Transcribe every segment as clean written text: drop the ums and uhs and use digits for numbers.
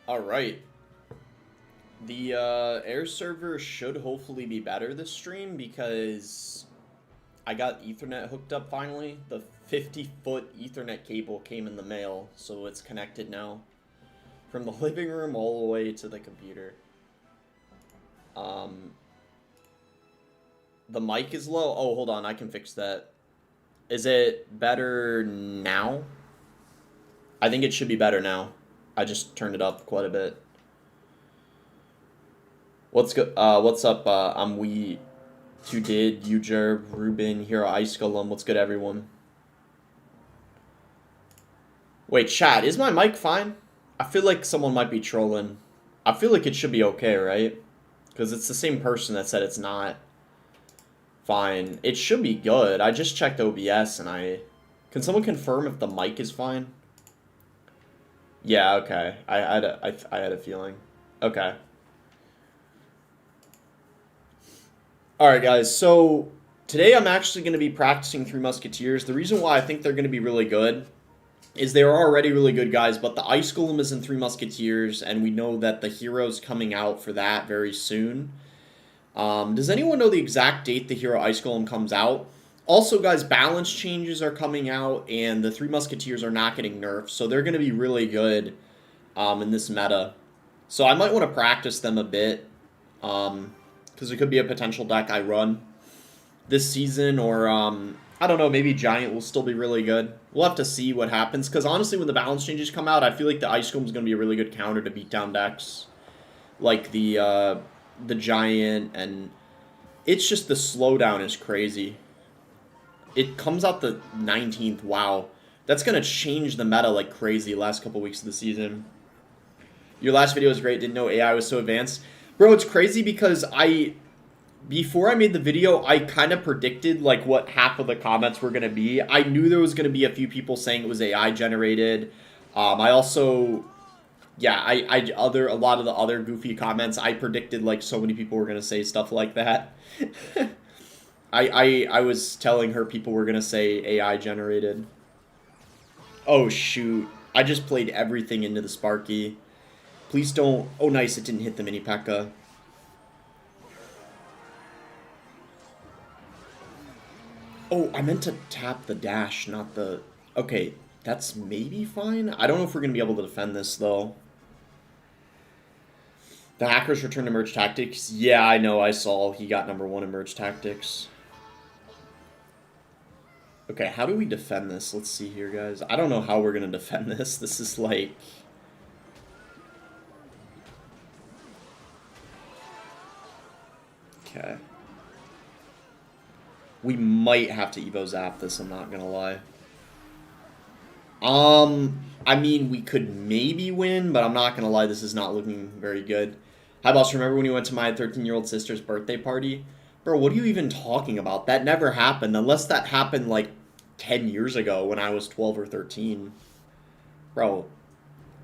All right. The air server should hopefully be better this stream because I got Ethernet hooked up finally. The 50-foot Ethernet cable came in the mail, so it's connected now. From the living room all the way to the computer. The mic is low. Oh, hold on, I can fix that. Is it better now? I think it should be better now. I just turned it up quite a bit. What's up? I'm We Two Did, Ujerb, Ruben, Hero, Ice Golem. What's good, everyone? Wait, chat, is my mic fine? I feel like someone might be trolling. I feel like it should be okay, right? Because it's the same person that said it's not fine. It should be good. I just checked OBS and I... Can someone confirm if the mic is fine? Yeah, okay. I had a feeling. Okay. Alright, guys. So, today I'm actually going to be practicing Three Musketeers. The reason why I think they're going to be really good is they're already really good guys, but the Ice Golem is in Three Musketeers, and we know that the hero's coming out for that very soon. Does anyone know the exact date the hero Ice Golem comes out? Also, guys, balance changes are coming out, and the Three Musketeers are not getting nerfed, so they're going to be really good in this meta. So I might want to practice them a bit, because it could be a potential deck I run this season, or I don't know, maybe Giant will still be really good. We'll have to see what happens, because honestly, when the balance changes come out, I feel like the Ice Golem is going to be a really good counter to beat down decks, like the Giant, and it's just the slowdown is crazy. It comes out the 19th, wow. That's going to change the meta like crazy last couple weeks of the season. Your last video was great, didn't know AI was so advanced. Bro, it's crazy because before I made the video, I kind of predicted like what half of the comments were going to be. I knew there was going to be a few people saying it was AI generated. I also, yeah, a lot of the other goofy comments, I predicted like so many people were going to say stuff like that. I was telling her people were going to say AI generated. Oh, shoot. I just played everything into the Sparky. Please don't... Oh, nice. It didn't hit the mini P.E.K.K.A. Oh, I meant to tap the dash, not the... Okay, that's maybe fine. I don't know if we're going to be able to defend this, though. The hackers return to Merge Tactics. Yeah, I know. I saw he got #1 in Merge Tactics. Okay, how do we defend this? Let's see here, guys. I don't know how we're going to defend this. This is like... Okay. We might have to Evo Zap this, I'm not going to lie. I mean, we could maybe win, but I'm not going to lie, this is not looking very good. Hi, boss. Remember when you went to my 13-year-old sister's birthday party? Bro, what are you even talking about? That never happened, unless that happened, like, 10 years ago when I was 12 or 13. Bro,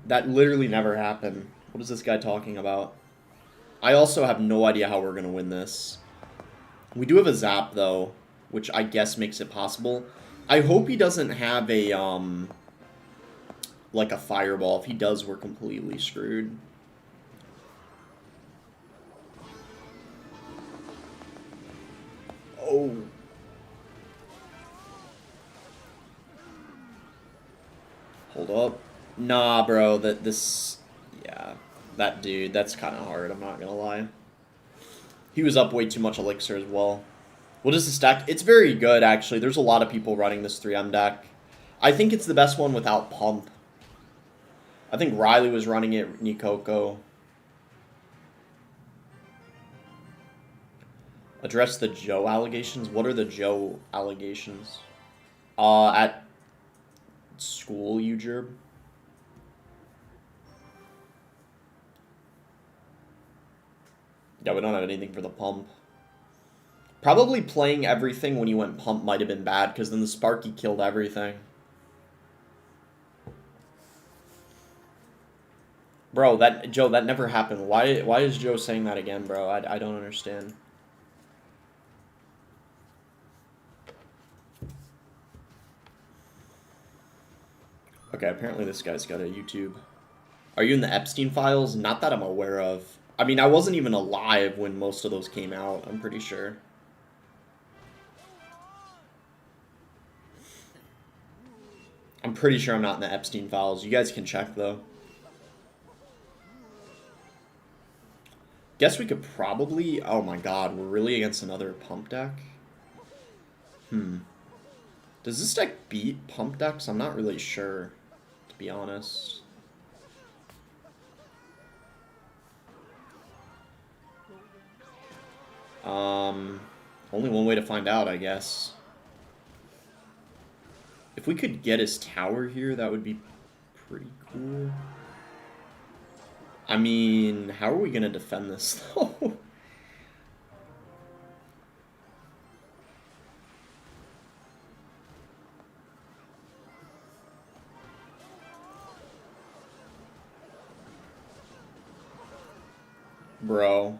that literally never happened. What is this guy talking about? I also have no idea how we're going to win this. We do have a Zap, though, which I guess makes it possible. I hope he doesn't have a, like a Fireball. If he does, we're completely screwed. Oh. Hold up. Nah, bro, yeah, that dude, that's kind of hard, I'm not gonna lie. He was up way too much Elixir as well. What is this deck? It's very good, actually. There's a lot of people running this 3M deck. I think it's the best one without Pump. I think Riley was running it, Nikoko. Address the Joe allegations? What are the Joe allegations? At school, Ujerb? Yeah, we don't have anything for the Pump. Probably playing everything when you went Pump might have been bad, because then the Sparky killed everything. Bro, Joe, that never happened. Why is Joe saying that again, bro? I don't understand. Okay, apparently this guy's got a YouTube. Are you in the Epstein files? Not that I'm aware of. I mean, I wasn't even alive when most of those came out, I'm pretty sure. I'm pretty sure I'm not in the Epstein files. You guys can check, though. Guess we could probably... Oh my god, we're really against another pump deck? Does this deck beat pump decks? I'm not really sure, to be honest. Only one way to find out, I guess. If we could get his tower here, that would be pretty cool. I mean, how are we going to defend this, though? Bro.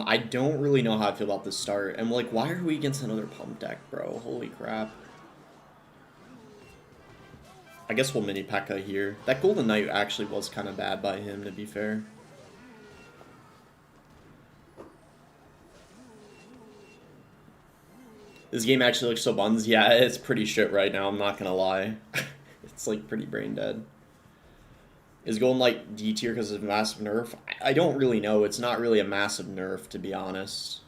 I don't really know how I feel about this start. And, like, why are we against another pump deck, bro? Holy crap. I guess we'll mini P.E.K.K.A here. That Golden Knight actually was kind of bad by him, to be fair. This game actually looks so buns. Yeah, it's pretty shit right now, I'm not gonna lie. It's, like, pretty brain dead. Is Golden Knight D tier because of massive nerf? I don't really know. It's not really a massive nerf, to be honest.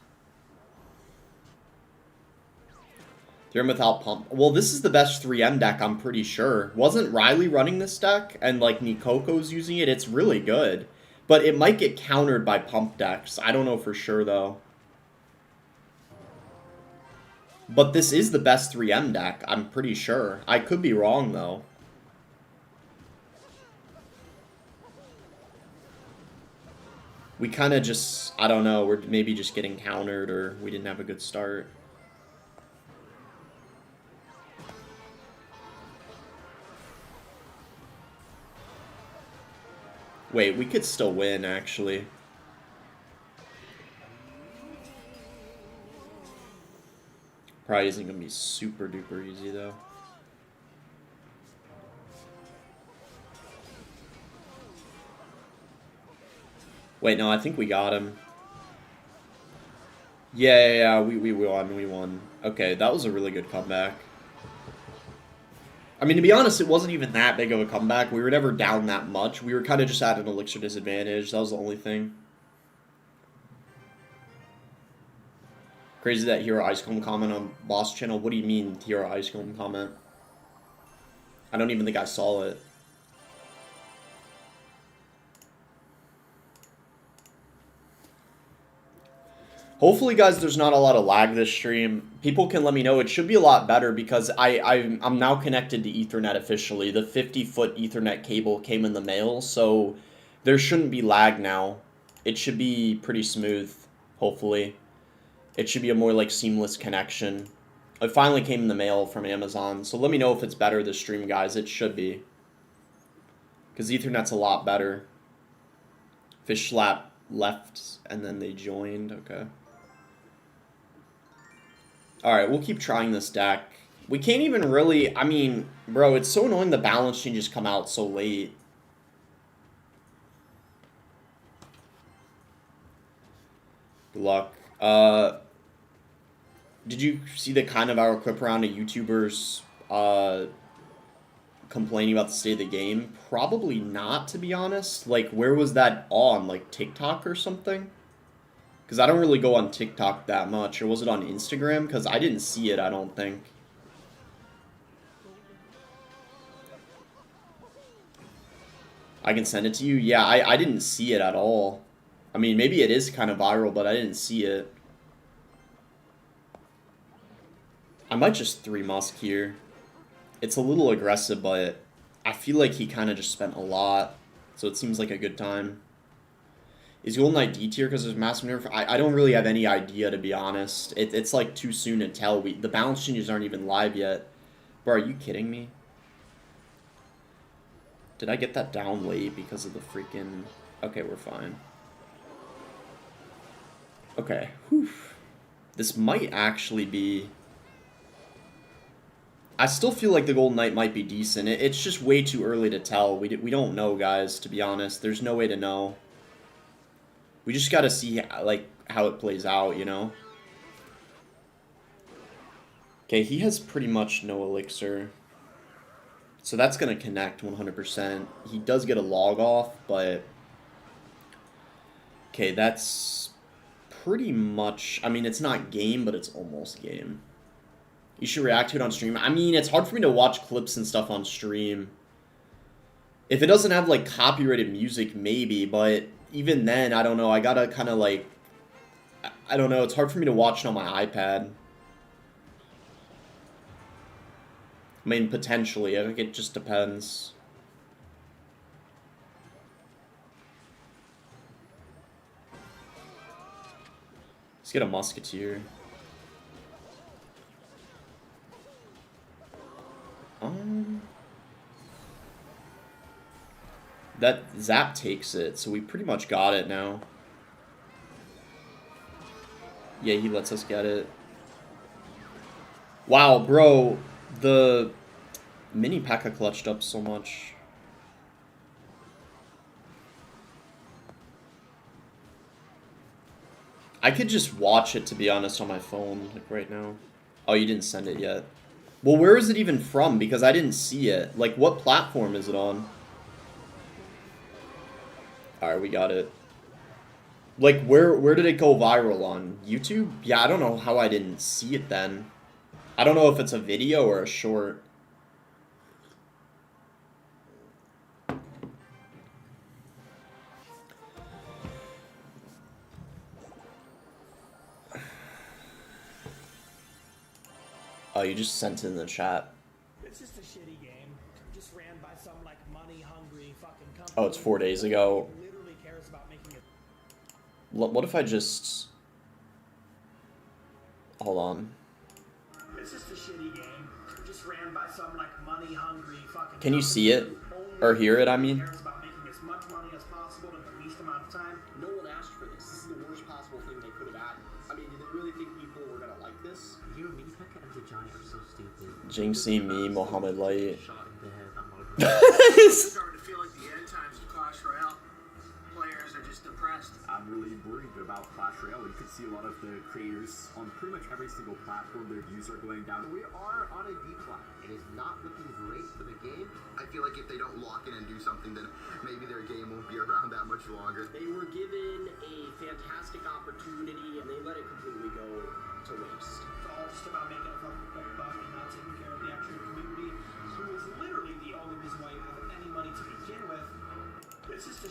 Theorem without pump. Well, this is the best 3M deck, I'm pretty sure. Wasn't Riley running this deck? And, like, Nikoko's using it? It's really good. But it might get countered by pump decks. I don't know for sure, though. But this is the best 3M deck, I'm pretty sure. I could be wrong, though. We kind of just, I don't know, we're maybe just getting countered or we didn't have a good start. Wait, we could still win, actually. Probably isn't going to be super duper easy, though. Wait, no, I think we got him. Yeah, we won. Okay, that was a really good comeback. I mean, to be honest, it wasn't even that big of a comeback. We were never down that much. We were kind of just at an elixir disadvantage. That was the only thing. Crazy that Hero Ice Comb comment on Boss Channel. What do you mean, Hero Ice Comb comment? I don't even think I saw it. Hopefully, guys, there's not a lot of lag this stream. People can let me know. It should be a lot better because I'm now connected to Ethernet officially. The 50-foot Ethernet cable came in the mail, so there shouldn't be lag now. It should be pretty smooth, hopefully. It should be a more, like, seamless connection. It finally came in the mail from Amazon, so let me know if it's better this stream, guys. It should be. Because Ethernet's a lot better. Fish slap left, and then they joined. Okay. Alright, we'll keep trying this deck. We can't even really... I mean, bro, it's so annoying the balance changes come out so late. Good luck. Did you see the kind of our clip around of YouTubers complaining about the state of the game? Probably not, to be honest. Like, where was that on? Like, TikTok or something? Because I don't really go on TikTok that much. Or was it on Instagram? Because I didn't see it, I don't think. I can send it to you? Yeah, I didn't see it at all. I mean, maybe it is kind of viral, but I didn't see it. I might just 3 Musk here. It's a little aggressive, but I feel like he kind of just spent a lot. So it seems like a good time. Is Golden Knight D tier because there's massive nerf? I don't really have any idea, to be honest. It's like too soon to tell. The balance changes aren't even live yet. Bro, are you kidding me? Did I get that down late because of the freaking... Okay, we're fine. Okay. Whew. This might actually be... I still feel like the Golden Knight might be decent. It's just way too early to tell. We don't know, guys, to be honest. There's no way to know. We just got to see, like, how it plays out, you know? Okay, he has pretty much no elixir. So that's going to connect 100%. He does get a log off, but... Okay, that's pretty much... I mean, it's not game, but it's almost game. You should react to it on stream. I mean, it's hard for me to watch clips and stuff on stream. If it doesn't have, like, copyrighted music, maybe, but even then, I don't know. I gotta kind of, like... I don't know. It's hard for me to watch it on my iPad. I mean, potentially. I think it just depends. Let's get a Musketeer. That Zap takes it, so we pretty much got it now. Yeah, he lets us get it. Wow, bro. The mini P.E.K.K.A clutched up so much. I could just watch it, to be honest, on my phone, like, right now. Oh, you didn't send it yet. Well, where is it even from? Because I didn't see it. Like, what platform is it on? Alright, we got it. Like, where did it go viral on? YouTube? Yeah, I don't know how I didn't see it then. I don't know if it's a video or a short. Oh, you just sent it in the chat. It's just a shitty game. Just ran by some like money-hungry fucking company. Oh, it's 4 days ago. Literally cares about making it. What if I just... Hold on. It's just a shitty game. Just ran by some like money-hungry fucking. Can you see it? Or hear it, I mean? Cares about making as much money as possible in the least amount of time. No one asked for this. This is the worst possible thing they could have added. I mean, did they really think people were gonna like this? You and me, P.E.K.K.A and the Giant are so stupid. Jinxie, me, Mohammed Light. Shot in the head. I'm It's starting to feel like the end times of Clash Royale. Players are just depressed. I'm really worried about Clash Royale. You can see a lot of the creators on pretty much every single platform. Their views are going down. We are on a decline. It is not looking great for the game. I feel like if they don't lock in and do something, then maybe their game won't be around that much longer. They were given a fantastic opportunity and they let it completely go to waste. It's all just about making a fucking quick buck and not taking care of the actual community, who is literally the only reason why you have any money to begin with. It's just a.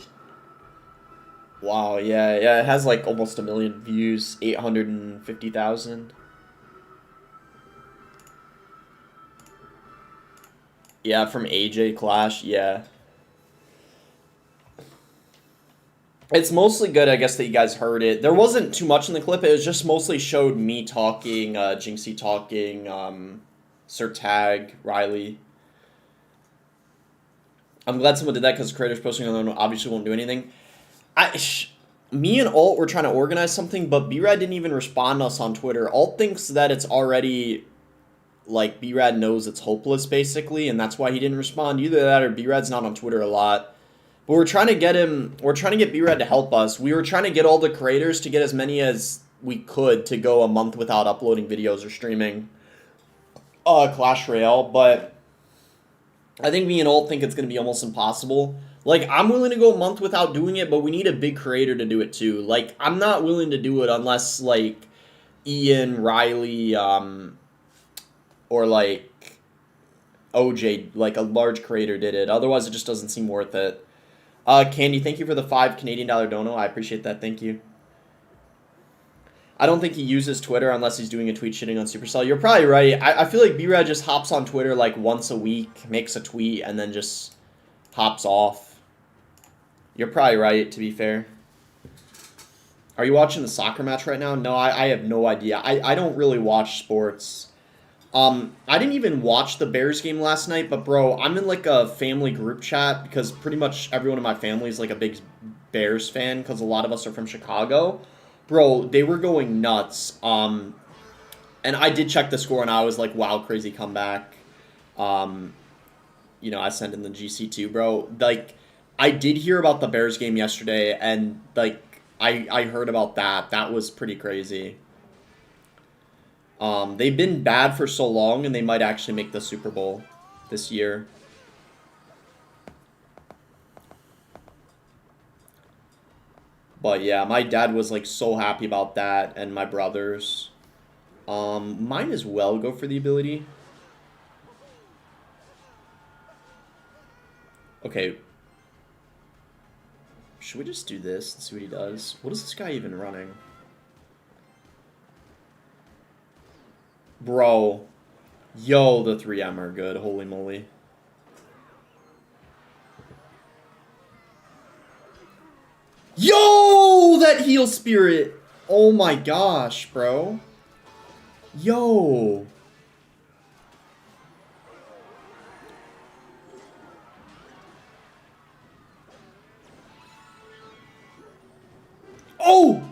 Wow, yeah, it has like almost 1 million views, 850,000. Yeah, from AJ Clash, yeah. It's mostly good, I guess, that you guys heard it. There wasn't too much in the clip. It was just mostly showed me talking, Jinxie talking, Sir Tag, Riley. I'm glad someone did that because creators posting on them obviously won't do anything. Me and Alt were trying to organize something, but B-Rad didn't even respond to us on Twitter. Alt thinks that it's already... Like, B-Rad knows it's hopeless, basically, and that's why he didn't respond. Either that or B-Rad's not on Twitter a lot. But we're trying to get him... We're trying to get B-Rad to help us. We were trying to get all the creators to get as many as we could to go a month without uploading videos or streaming Clash Royale, but I think me and Alt think it's going to be almost impossible. Like, I'm willing to go a month without doing it, but we need a big creator to do it, too. Like, I'm not willing to do it unless, like, Ian, Riley, or like OJ, like a large creator did it. Otherwise, it just doesn't seem worth it. Candy, thank you for the $5 Canadian dono. I appreciate that. Thank you. I don't think he uses Twitter unless he's doing a tweet shitting on Supercell. You're probably right. I feel like B-Rad just hops on Twitter like once a week, makes a tweet, and then just hops off. You're probably right, to be fair. Are you watching the soccer match right now? No, I have no idea. I don't really watch sports. I didn't even watch the Bears game last night, but bro, I'm in like a family group chat because pretty much everyone in my family is like a big Bears fan because a lot of us are from Chicago. Bro, they were going nuts. And I did check the score and I was like, wow, crazy comeback. You know, I sent in the GC2, bro. Like, I did hear about the Bears game yesterday, and, like, I heard about that. That was pretty crazy. They've been bad for so long, and they might actually make the Super Bowl this year. But yeah, my dad was like so happy about that, and my brothers. Might as well go for the ability. Okay. Should we just do this and see what he does? What is this guy even running? Bro. Yo, the 3M are good. Holy moly. Yo, that heal spirit. Oh my gosh, bro. Yo. Oh!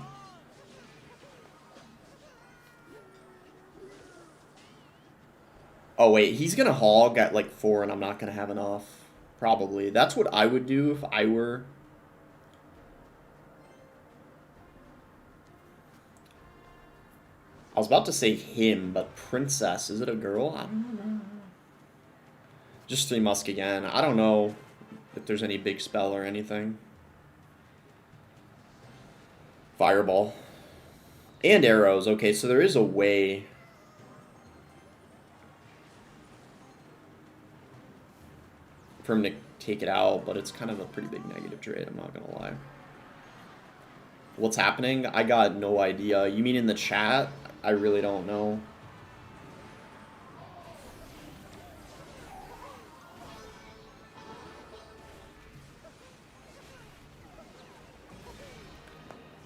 Oh, wait. He's going to hog at, like, 4, and I'm not going to have enough. Probably. That's what I would do if I were... I was about to say him, but princess. Is it a girl? I don't know. Just 3 Musk again. I don't know if there's any big spell or anything. Fireball. And arrows. Okay, so there is a way. For him to take it out, but it's kind of a pretty big negative trade, I'm not gonna lie. What's happening? I got no idea. You mean in the chat? I really don't know.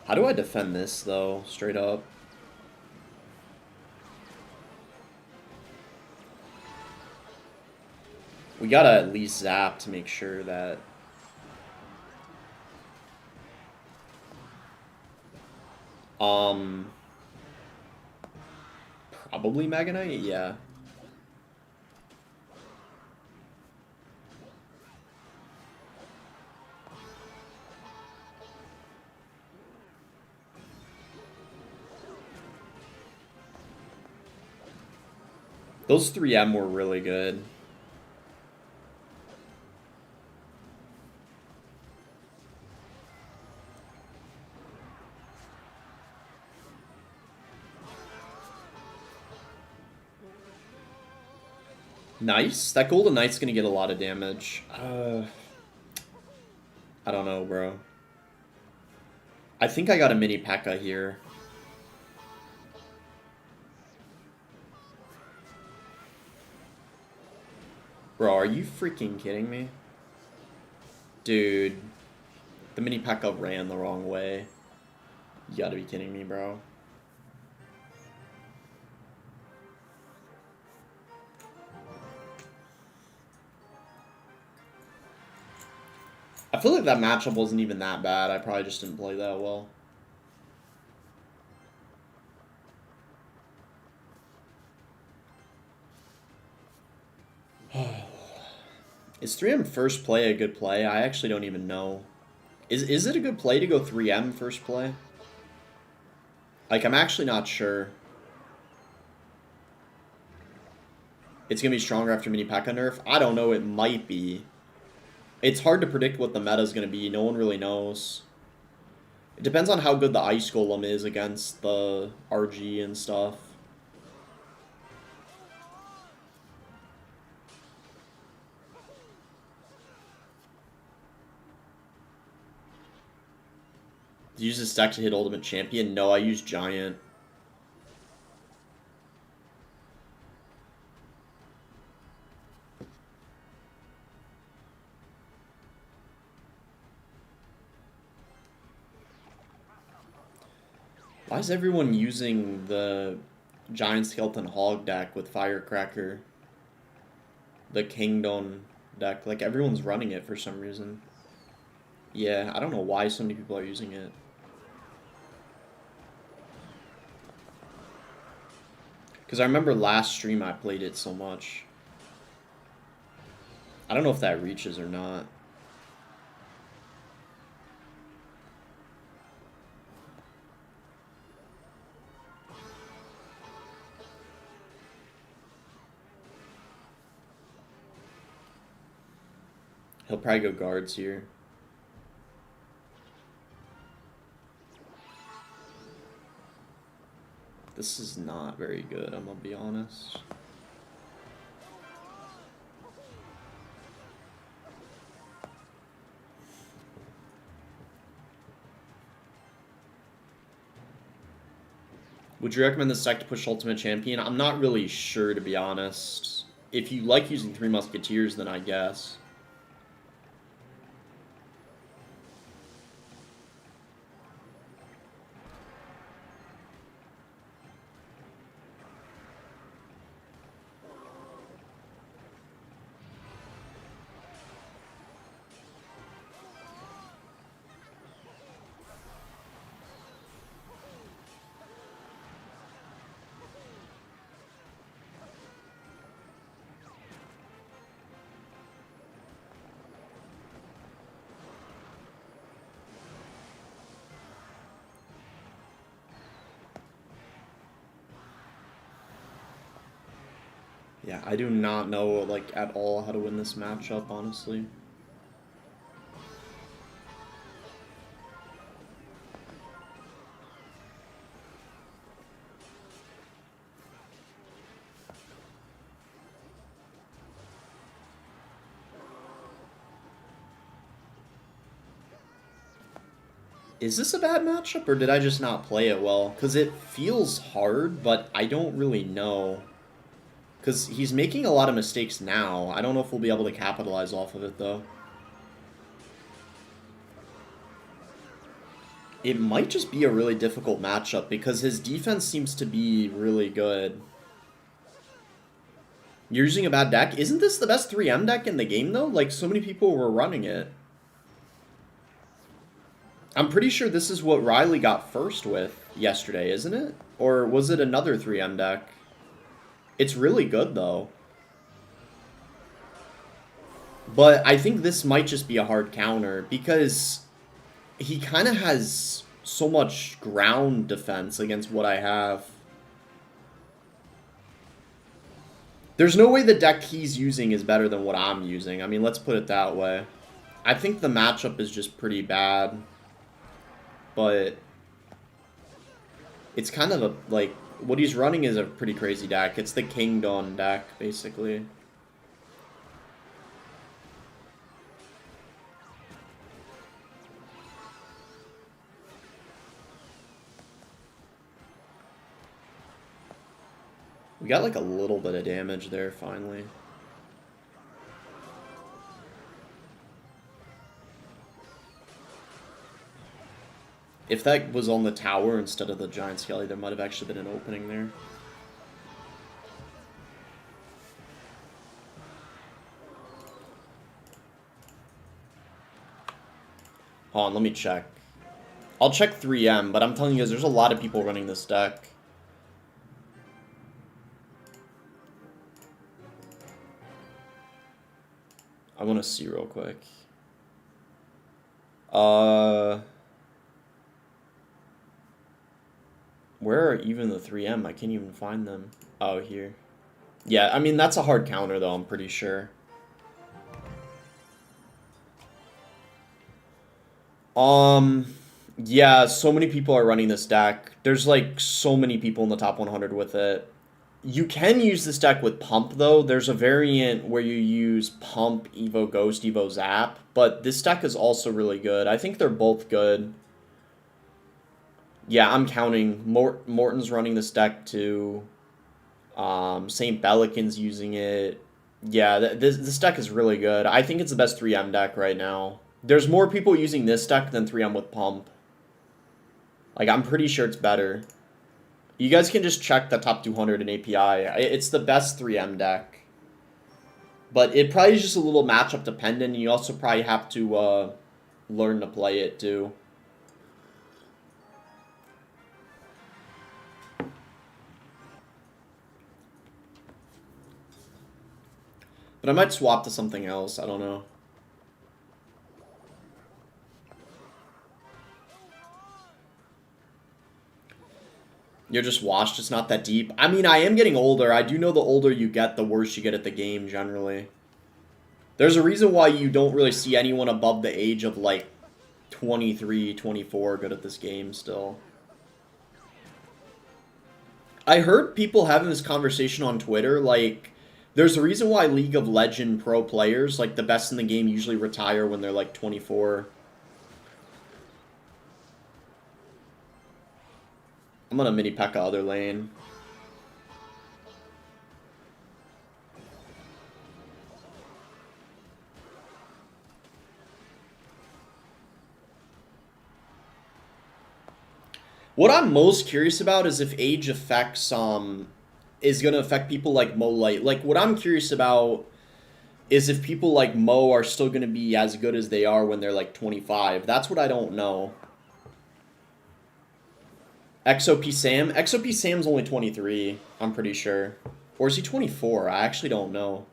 How do I defend this, though, straight up? We gotta at least zap to make sure that... Probably Mega Knight? Yeah. Those 3M were really good. Nice. That Golden Knight's gonna get a lot of damage. I don't know, bro. I think I got a mini P.E.K.K.A. here. Bro, are you freaking kidding me? Dude. The mini P.E.K.K.A. ran the wrong way. You gotta be kidding me, bro. I feel like that matchup wasn't even that bad. I probably just didn't play that well. Is 3M first play a good play? I actually don't even know. Is it a good play to go 3M first play? Like, I'm actually not sure. It's going to be stronger after mini P.E.K.K.A. nerf? I don't know. It might be. It's hard to predict what the meta is going to be. No one really knows. It depends on how good the Ice Golem is against the RG and stuff. Do you use this deck to hit Ultimate Champion? No, I use Giant. Why is everyone using the Giant Skeleton Hog deck with Firecracker? The Kingdom deck. Like, everyone's running it for some reason. Yeah, I don't know why so many people are using it. Because I remember last stream I played it so much. I don't know if that reaches or not. He'll probably go guards here. This is not very good, I'm gonna be honest. Would you recommend this deck to push Ultimate Champion? I'm not really sure, to be honest. If you like using 3 Musketeers, then I guess. Yeah, I do not know, like, at all how to win this matchup, honestly. Is this a bad matchup, or did I just not play it well? Because it feels hard, but I don't really know. Because he's making a lot of mistakes now. I don't know if we'll be able to capitalize off of it, though. It might just be a really difficult matchup, because his defense seems to be really good. You're using a bad deck? Isn't this the best 3M deck in the game, though? Like, so many people were running it. I'm pretty sure this is what Riley got first with yesterday, isn't it? Or was it another 3M deck? It's really good, though. But I think this might just be a hard counter, because he kind of has so much ground defense against what I have. There's no way the deck he's using is better than what I'm using. I mean, let's put it that way. I think the matchup is just pretty bad. But it's kind of a, like, what he's running is a pretty crazy deck. It's the King Dawn deck, basically. We got, like, a little bit of damage there, finally. If that was on the tower instead of the Giant Skelly, there might have actually been an opening there. Hold on, let me check. I'll check 3M, but I'm telling you guys, there's a lot of people running this deck. I want to see real quick. Where are even the 3M? I can't even find them. Oh, here. Yeah, I mean, that's a hard counter, though, I'm pretty sure. Yeah, so many people are running this deck. There's, like, so many people in the top 100 with it. You can use this deck with Pump, though. There's a variant where you use Pump, Evo Ghost, Evo Zap. But this deck is also really good. I think they're both good. Yeah, I'm counting. Morton's running this deck, too. St. Belican's using it. Yeah, this deck is really good. I think it's the best 3M deck right now. There's more people using this deck than 3M with Pump. Like, I'm pretty sure it's better. You guys can just check the top 200 in API. It's the best 3M deck. But it probably is just a little matchup dependent, and you also probably have to learn to play it, too. But I might swap to something else. I don't know. You're just washed. It's not that deep. I mean, I am getting older. I do know the older you get, the worse you get at the game, generally. There's a reason why you don't really see anyone above the age of, like, 23, 24 good at this game still. I heard people having this conversation on Twitter, like, there's a reason why League of Legends pro players, like, the best in the game usually retire when they're, like, 24. I'm gonna mini P.E.K.K.A other lane. What I'm most curious about is if age affects is gonna affect people like Mo Light. Like, what I'm curious about is if people like Mo are still gonna be as good as they are when they're like 25. That's what I don't know. XOP Sam? XOP Sam's only 23, I'm pretty sure. Or is he 24? I actually don't know.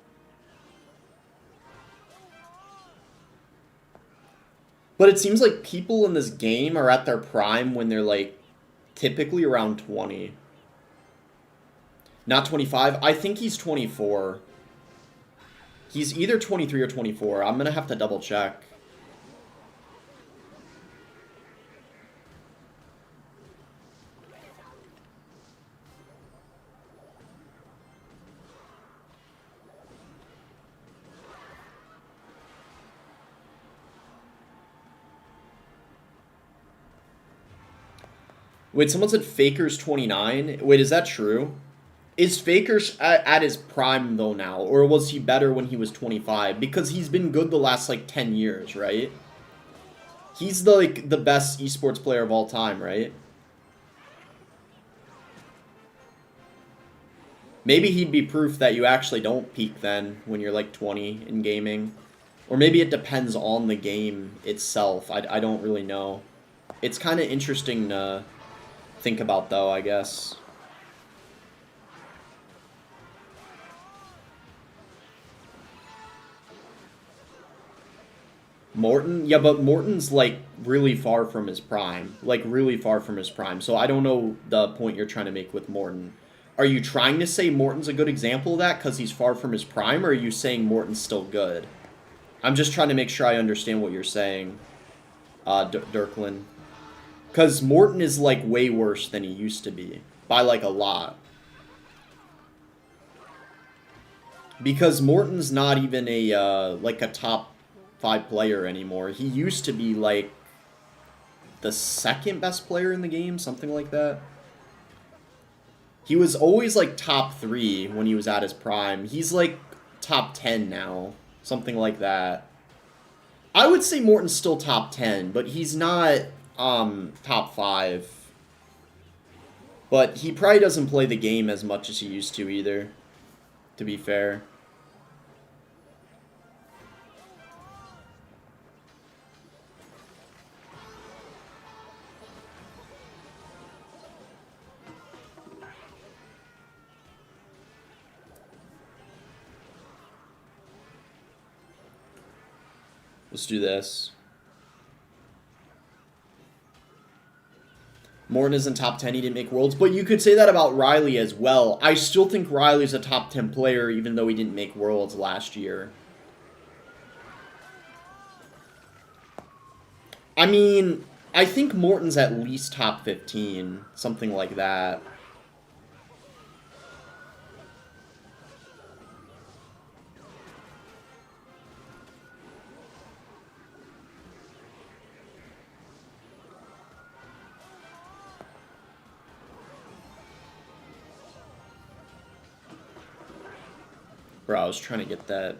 But it seems like people in this game are at their prime when they're like typically around 20. Not 25. I think he's 24. He's either 23 or 24. I'm going to have to double check. Wait, someone said Faker's 29. Wait, is that true? Is Faker at his prime, though, now? Or was he better when he was 25? Because he's been good the last, like, 10 years, right? He's, like, the best esports player of all time, right? Maybe he'd be proof that you actually don't peak then when you're, like, 20 in gaming. Or maybe it depends on the game itself. I don't really know. It's kind of interesting to think about, though, I guess. Morton? Yeah, but Morton's, like, really far from his prime. Like, really far from his prime. So I don't know the point you're trying to make with Morton. Are you trying to say Morton's a good example of that because he's far from his prime, or are you saying Morton's still good? I'm just trying to make sure I understand what you're saying, Dirklin. Because Morton is, like, way worse than he used to be. By, like, a lot. Because Morton's not even a, like, a top 5 player anymore. He used to be, like, the second best player in the game, something like that. He was always, like, top 3 when he was at his prime. He's, like, top 10 now. Something like that. I would say Morton's still top 10, but he's not top 5. But he probably doesn't play the game as much as he used to either, to be fair. Let's do this. Morton isn't top 10, he didn't make Worlds. But you could say that about Riley as well. I still think Riley's a top 10 player, even though he didn't make Worlds last year. I mean, I think Morton's at least top 15. Something like that. Bro, I was trying to get that.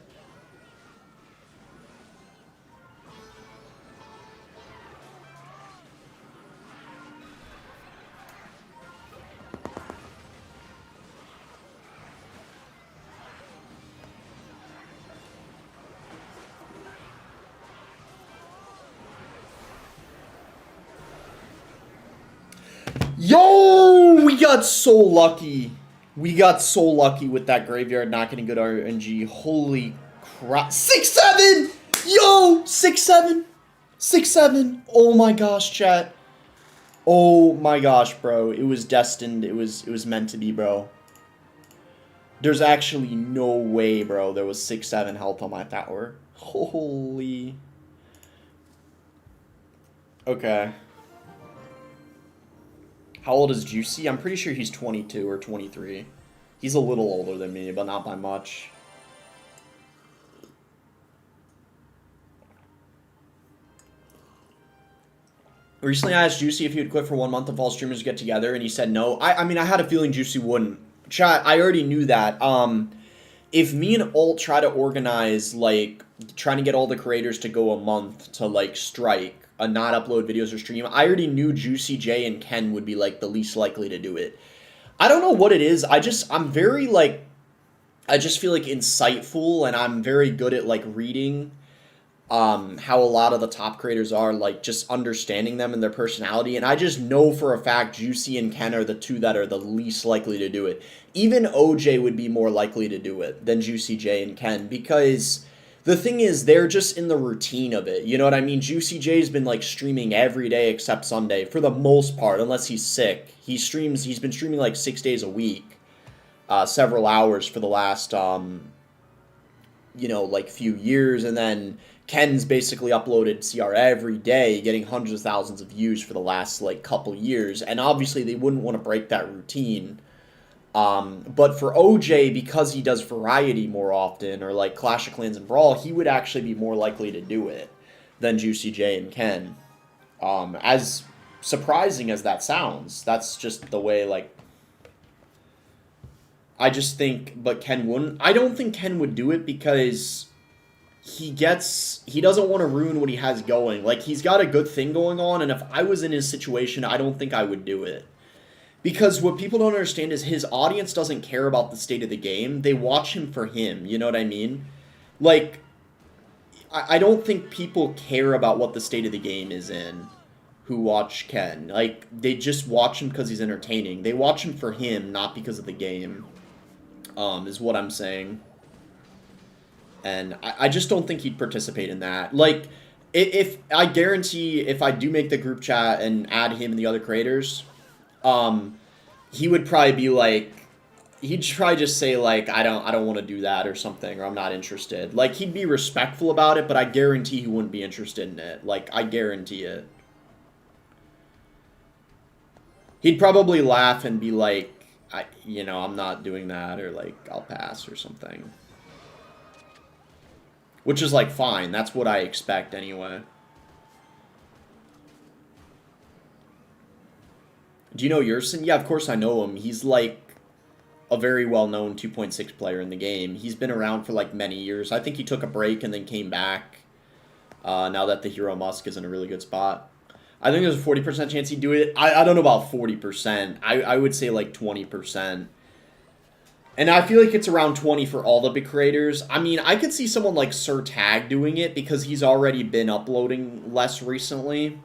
Yo, we got so lucky. We got so lucky with that graveyard not getting good RNG. Holy crap. 6-7! Yo! 6-7! 6-7! Oh my gosh, chat. Oh my gosh, bro. It was destined. It was meant to be, bro. There's actually no way, bro. There was 6-7 health on my tower. Holy. Okay. How old is Juicy? I'm pretty sure he's 22 or 23. He's a little older than me, but not by much. Recently, I asked Juicy if he would quit for 1 month if all streamers get together, and he said no. I mean, I had a feeling Juicy wouldn't. Chat, I already knew that. If me and Alt try to organize, like, trying to get all the creators to go a month to, like, strike, not upload videos or stream, I already knew Juicy J and Ken would be, like, the least likely to do it. I don't know what it is. I'm very, like, I just feel, like, insightful, and I'm very good at, like, reading how a lot of the top creators are, like, just understanding them and their personality, and I just know for a fact Juicy and Ken are the two that are the least likely to do it. Even OJ would be more likely to do it than Juicy J and Ken, because the thing is, they're just in the routine of it, you know what I mean? Juicy J's been, like, streaming every day except Sunday, for the most part, unless he's sick. He's been streaming, like, 6 days a week, several hours for the last, you know, like, few years, and then Ken's basically uploaded CR every day, getting hundreds of thousands of views for the last, like, couple years, and obviously they wouldn't want to break that routine. But for OJ, because he does variety more often, or like Clash of Clans and Brawl, he would actually be more likely to do it than Juicy J and Ken. As surprising as that sounds, that's just the way, like, I just think, but Ken wouldn't. I don't think Ken would do it because he doesn't want to ruin what he has going. Like, he's got a good thing going on, and if I was in his situation, I don't think I would do it. Because what people don't understand is his audience doesn't care about the state of the game. They watch him for him, you know what I mean? Like, I don't think people care about what the state of the game is in who watch Ken. Like, they just watch him because he's entertaining. They watch him for him, not because of the game, is what I'm saying. And I just don't think he'd participate in that. Like, if I guarantee if I do make the group chat and add him and the other creators, he would probably be like, he'd probably just say, like, I don't want to do that or something, or I'm not interested. Like, he'd be respectful about it, but I guarantee he wouldn't be interested in it. Like, I guarantee it. He'd probably laugh and be like, I'm not doing that, or like, I'll pass or something. Which is, like, fine. That's what I expect anyway. Do you know Yersin? Yeah, of course I know him. He's, like, a very well-known 2.6 player in the game. He's been around for, like, many years. I think he took a break and then came back now that the Hero Musk is in a really good spot. I think there's a 40% chance he'd do it. I don't know about 40%. I would say, like, 20%. And I feel like it's around 20 for all the big creators. I mean, I could see someone like Sir Tag doing it because he's already been uploading less recently.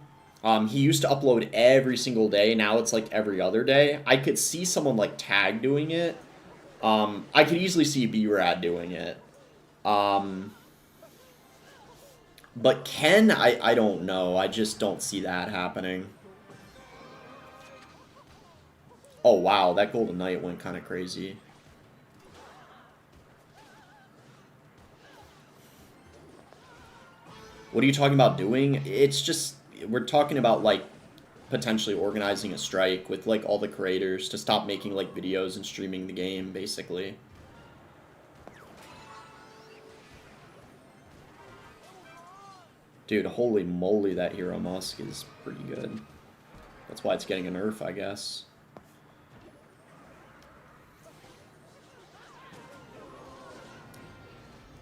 He used to upload every single day. Now it's like every other day. I could see someone like Tag doing it. I could easily see B-Rad doing it. But Ken, I don't know. I just don't see that happening. Oh, wow. That Golden Knight went kind of crazy. What are you talking about doing? It's just, we're talking about, like, potentially organizing a strike with, like, all the creators to stop making, like, videos and streaming the game, basically. Dude, holy moly, that Hero Musk is pretty good. That's why it's getting a nerf, I guess.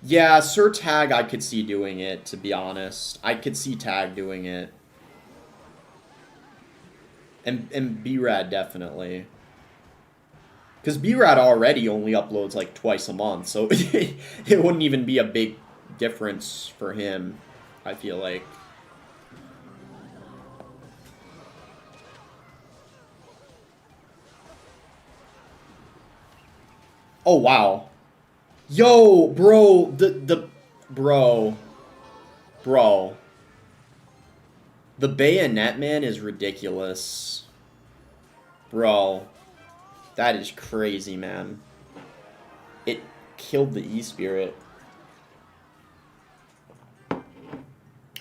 Yeah, Sir Tag I could see doing it, to be honest. I could see Tag doing it. And B-Rad definitely. Because B-Rad already only uploads like twice a month, so it wouldn't even be a big difference for him, I feel like. Oh, wow. Yo, bro, bro. The bayonet man is ridiculous. Bro, that is crazy, man. It killed the E-Spirit.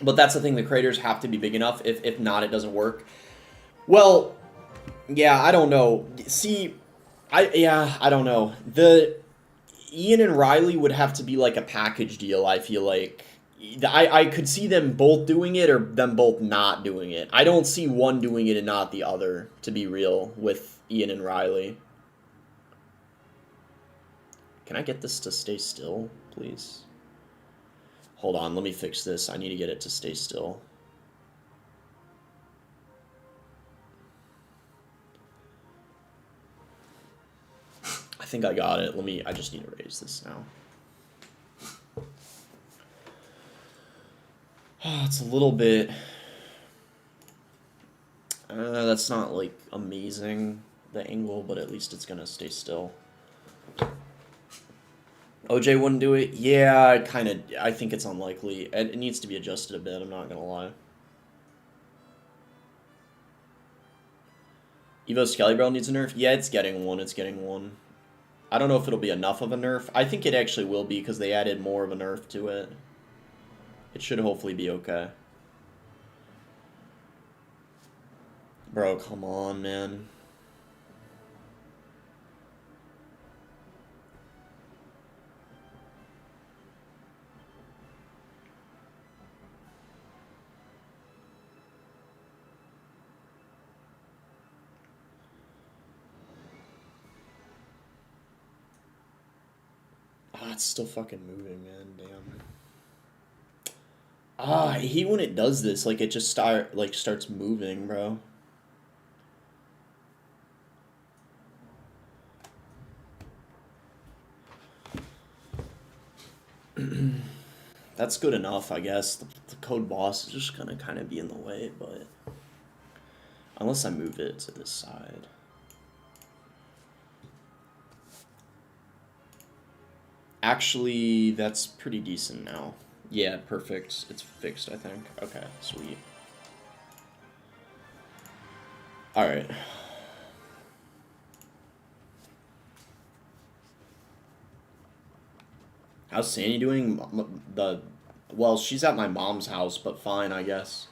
But that's the thing, the craters have to be big enough. If not, it doesn't work. Well, yeah, I don't know. See, I don't know. The Ian and Riley would have to be like a package deal, I feel like. I could see them both doing it or them both not doing it. I don't see one doing it and not the other, to be real, with Ian and Riley. Can I get this to stay still, please? Hold on, let me fix this. I need to get it to stay still. I think I got it. I just need to raise this now. Oh, it's a little bit... that's not, like, amazing, the angle, but at least it's gonna stay still. OJ wouldn't do it? Yeah, I think it's unlikely. It needs to be adjusted a bit, I'm not gonna lie. Evo Skelly Barrel needs a nerf? Yeah, it's getting one. I don't know if it'll be enough of a nerf. I think it actually will be, because they added more of a nerf to it. It should hopefully be okay. Bro, come on, man. Ah, it's still fucking moving, man. Damn. Ah, I hate when it does this. Like, it just starts moving, bro. That's good enough, I guess. The code boss is just gonna kind of be in the way, but... Unless I move it to this side. Actually, that's pretty decent now. Yeah, perfect. It's fixed, I think. Okay, sweet. Alright. How's Sandy doing? Well, she's at my mom's house, but fine, I guess.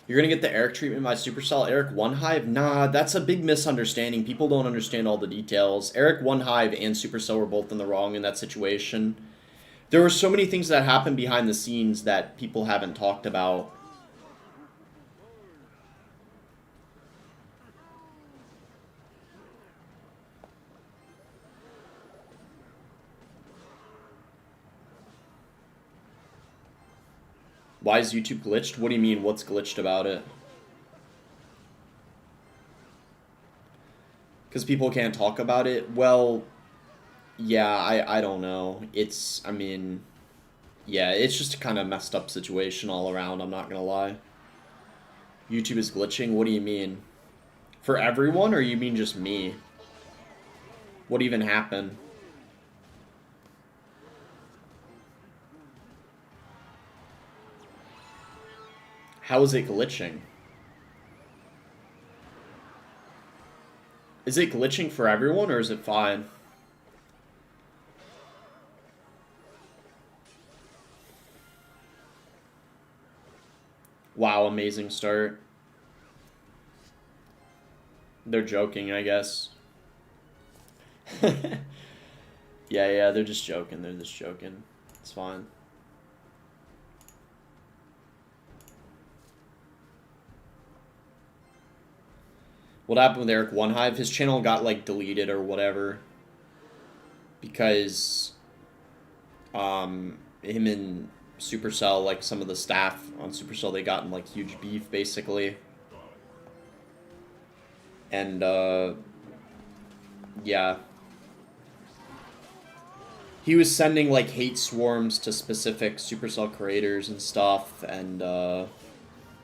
You're gonna get the Eric treatment by Supercell. Eric One Hive? Nah, that's a big misunderstanding. People don't understand all the details. Eric One Hive and Supercell were both in the wrong in that situation. There were so many things that happened behind the scenes that people haven't talked about. Why is YouTube glitched? What do you mean, what's glitched about it? Because people can't talk about it? Well, yeah, I don't know. I mean, yeah, it's just a kind of messed up situation all around, I'm not gonna lie. YouTube is glitching? What do you mean? For everyone, or you mean just me? What even happened? How is it glitching? Is it glitching for everyone, or is it fine? Wow, amazing start. They're joking, I guess. Yeah, they're just joking. They're just joking. It's fine. What happened with Eric One Hive? His channel got, like, deleted or whatever. Because, him and Supercell, like, some of the staff on Supercell, they got in, like, huge beef, basically. And, yeah. He was sending, like, hate swarms to specific Supercell creators and stuff, and,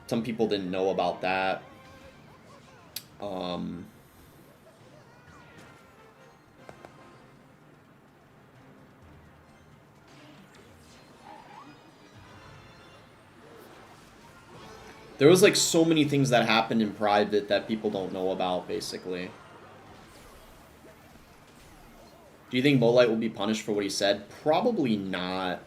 some people didn't know about that. There was like so many things that happened in private that people don't know about, basically. Do you think Bolite will be punished for what he said? Probably not.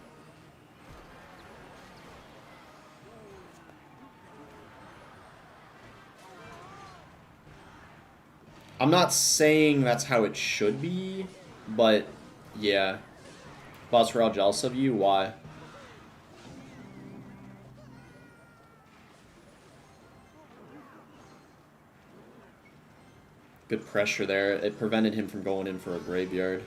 I'm not saying that's how it should be, but yeah. Boss, we're all jealous of you. Why? Good pressure there. It prevented him from going in for a graveyard.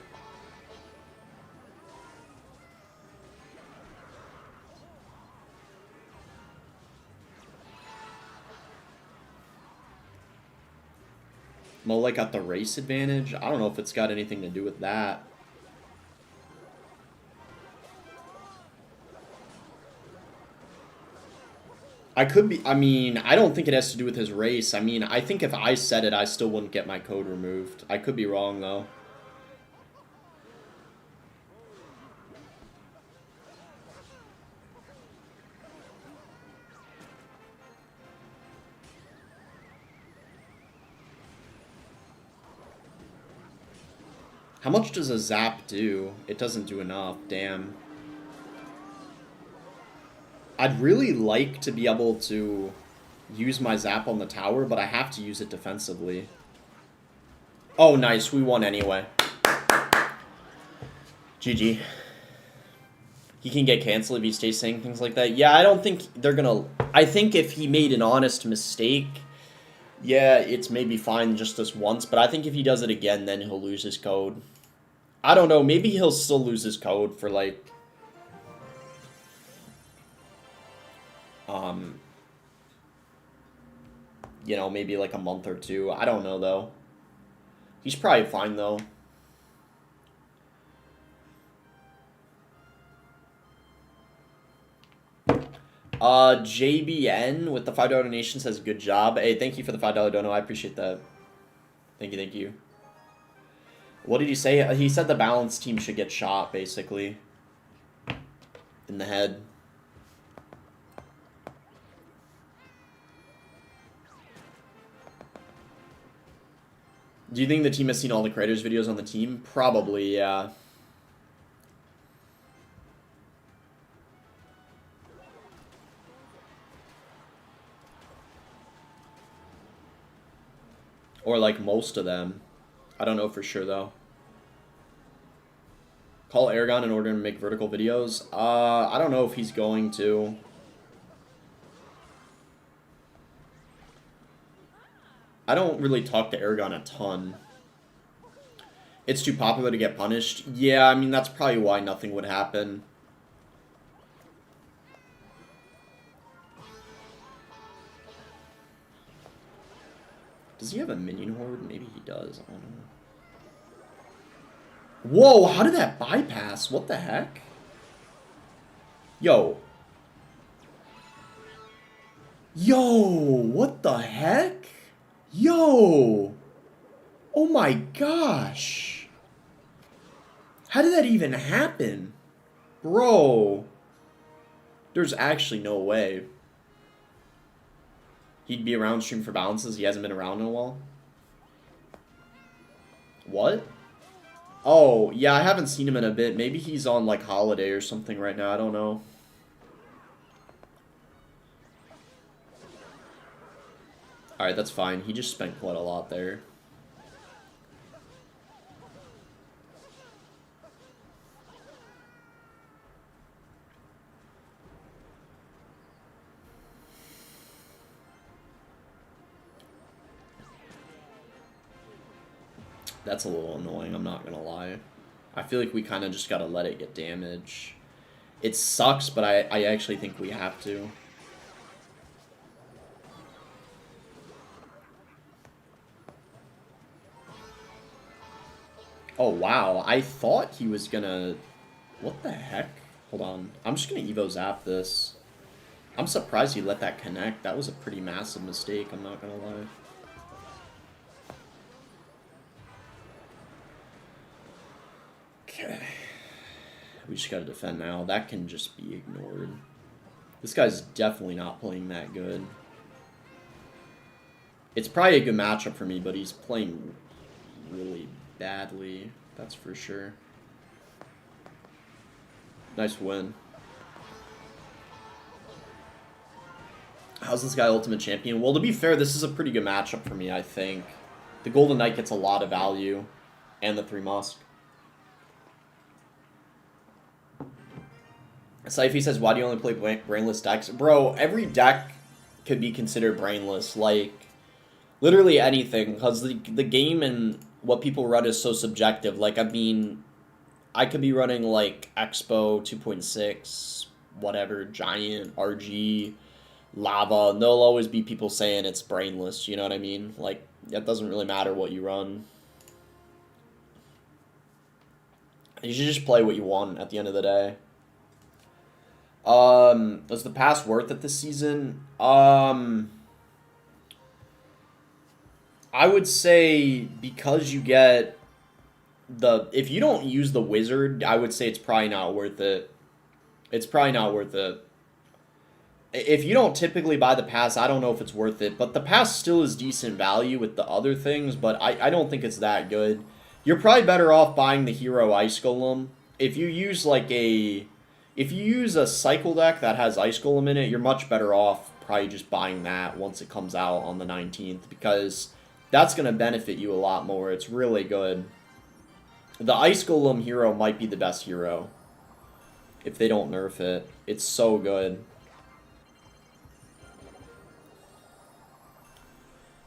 Molek got the race advantage. I don't know if it's got anything to do with that. I could be, I mean, I don't think it has to do with his race. I mean, I think if I said it, I still wouldn't get my code removed. I could be wrong, though. How much does a zap do? It doesn't do enough, damn. I'd really like to be able to use my zap on the tower, but I have to use it defensively. Oh, nice. We won anyway. GG. He can get canceled if he stays saying things like that. Yeah, I don't think they're gonna... I think if he made an honest mistake, yeah, it's maybe fine just this once, but I think if he does it again, then he'll lose his code. I don't know. Maybe he'll still lose his code for, like... you know, maybe like a month or two. I don't know, though. He's probably fine, though. JBN with the $5 donation says, good job. Hey, thank you for the $5 dono. I appreciate that. Thank you, thank you. What did he say? He said the balance team should get shot, basically. In the head. Do you think the team has seen all the creators' videos on the team? Probably, yeah. Or, like, most of them. I don't know for sure, though. Call Aragon in order to make vertical videos? I don't know if he's going to. I don't really talk to Aragon a ton. It's too popular to get punished. Yeah, I mean, that's probably why nothing would happen. Does he have a minion horde? Maybe he does. I don't know. Whoa, how did that bypass? What the heck? Yo. Yo, what the heck? Yo! Oh my gosh! How did that even happen? Bro! There's actually no way. He'd be around stream for balances. He hasn't been around in a while. What? Oh, yeah, I haven't seen him in a bit. Maybe he's on, like, holiday or something right now. I don't know. Alright, that's fine. He just spent quite a lot there. That's a little annoying, I'm not gonna lie. I feel like we kind of just gotta let it get damage. It sucks, but I actually think we have to. Oh, wow. I thought he was gonna... What the heck? Hold on. I'm just gonna Evo Zap this. I'm surprised he let that connect. That was a pretty massive mistake, I'm not gonna lie. Okay. We just gotta defend now. That can just be ignored. This guy's definitely not playing that good. It's probably a good matchup for me, but he's playing really badly. That's for sure. Nice win. How's this guy Ultimate Champion? Well, to be fair, this is a pretty good matchup for me, I think. The Golden Knight gets a lot of value, and the 3 Musk. Syfy says, why do you only play brainless decks? Bro, every deck could be considered brainless. Like, literally anything. Because the game and what people run is so subjective. Like, I mean, I could be running, like, Expo 2.6, whatever, Giant, RG, Lava. And there'll always be people saying it's brainless. You know what I mean? Like, it doesn't really matter what you run. You should just play what you want at the end of the day. Was the pass worth it this season? I would say because you get if you don't use the wizard, I would say it's probably not worth it. It's probably not worth it. If you don't typically buy the pass, I don't know if it's worth it, but the pass still is decent value with the other things, but I don't think it's that good. You're probably better off buying the Hero Ice Golem. If you use if you use a cycle deck that has Ice Golem in it, you're much better off probably just buying that once it comes out on the 19th, because that's going to benefit you a lot more. It's really good. The Ice Golem hero might be the best hero if they don't nerf it. It's so good.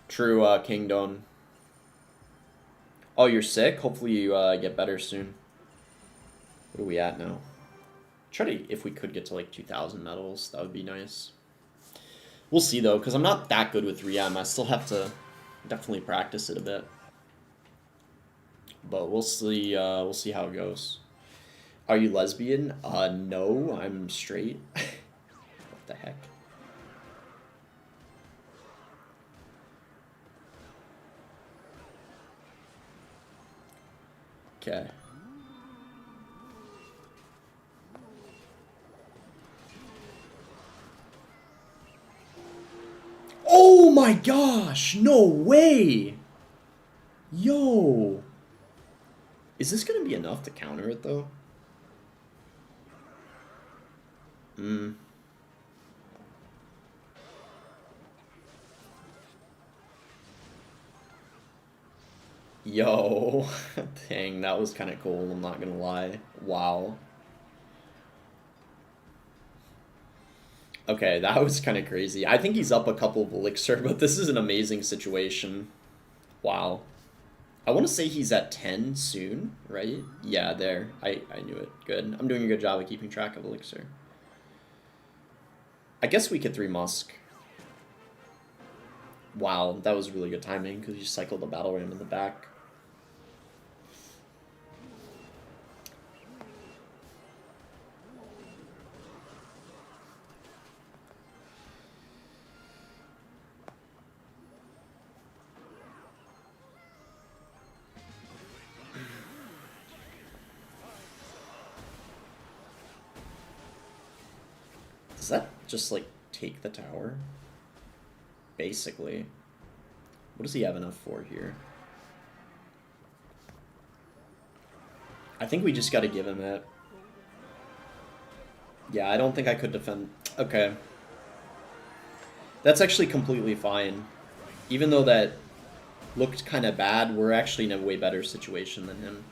True, Kingdom. Oh, you're sick? Hopefully you get better soon. What are we at now? Try to, if we could get to like 2,000 medals, that would be nice. We'll see though, because I'm not that good with 3M. I still have to definitely practice it a bit. But we'll see how it goes. Are you lesbian? No, I'm straight. What the heck? Okay. Oh my gosh! No way! Yo! Is this gonna be enough to counter it though? Yo, dang, that was kind of cool, I'm not gonna lie. Wow. Okay, that was kind of crazy. I think he's up a couple of elixir, but this is an amazing situation. Wow. I want to say he's at 10 soon, right? Yeah, there. I knew it. Good. I'm doing a good job of keeping track of elixir. I guess we could 3 Musk. Wow, that was really good timing because you cycled the battle ram in the back. Does that just, like, take the tower? Basically. What does he have enough for here? I think we just gotta give him it. Yeah, I don't think I could defend... Okay. That's actually completely fine. Even though that looked kind of bad, we're actually in a way better situation than him.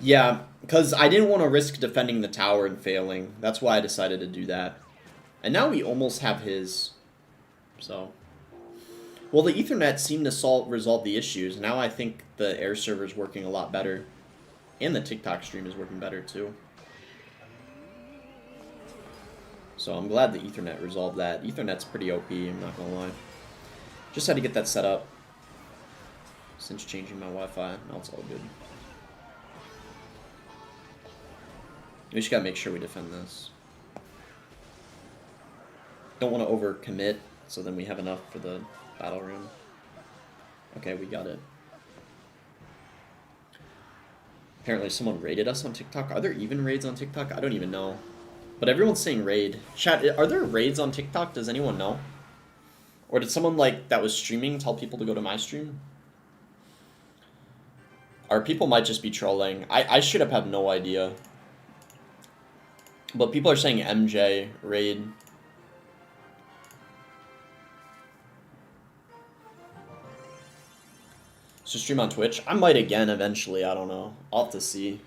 Yeah, because I didn't want to risk defending the tower and failing. That's why I decided to do that. And now we almost have his. So. Well, the Ethernet seemed to resolve the issues. Now I think the air server is working a lot better. And the TikTok stream is working better too. So I'm glad the Ethernet resolved that. Ethernet's pretty OP, I'm not going to lie. Just had to get that set up. Since changing my Wi-Fi. Now it's all good. We just gotta make sure we defend this. Don't want to overcommit, so then we have enough for the battle room. Okay, we got it. Apparently someone raided us on TikTok. Are there even raids on TikTok? I don't even know. But everyone's saying raid. Chat, are there raids on TikTok? Does anyone know? Or did someone like that was streaming tell people to go to my stream? Or people might just be trolling. I should have no idea. But people are saying MJ raid. So stream on Twitch? I might again eventually, I don't know. I'll have to see.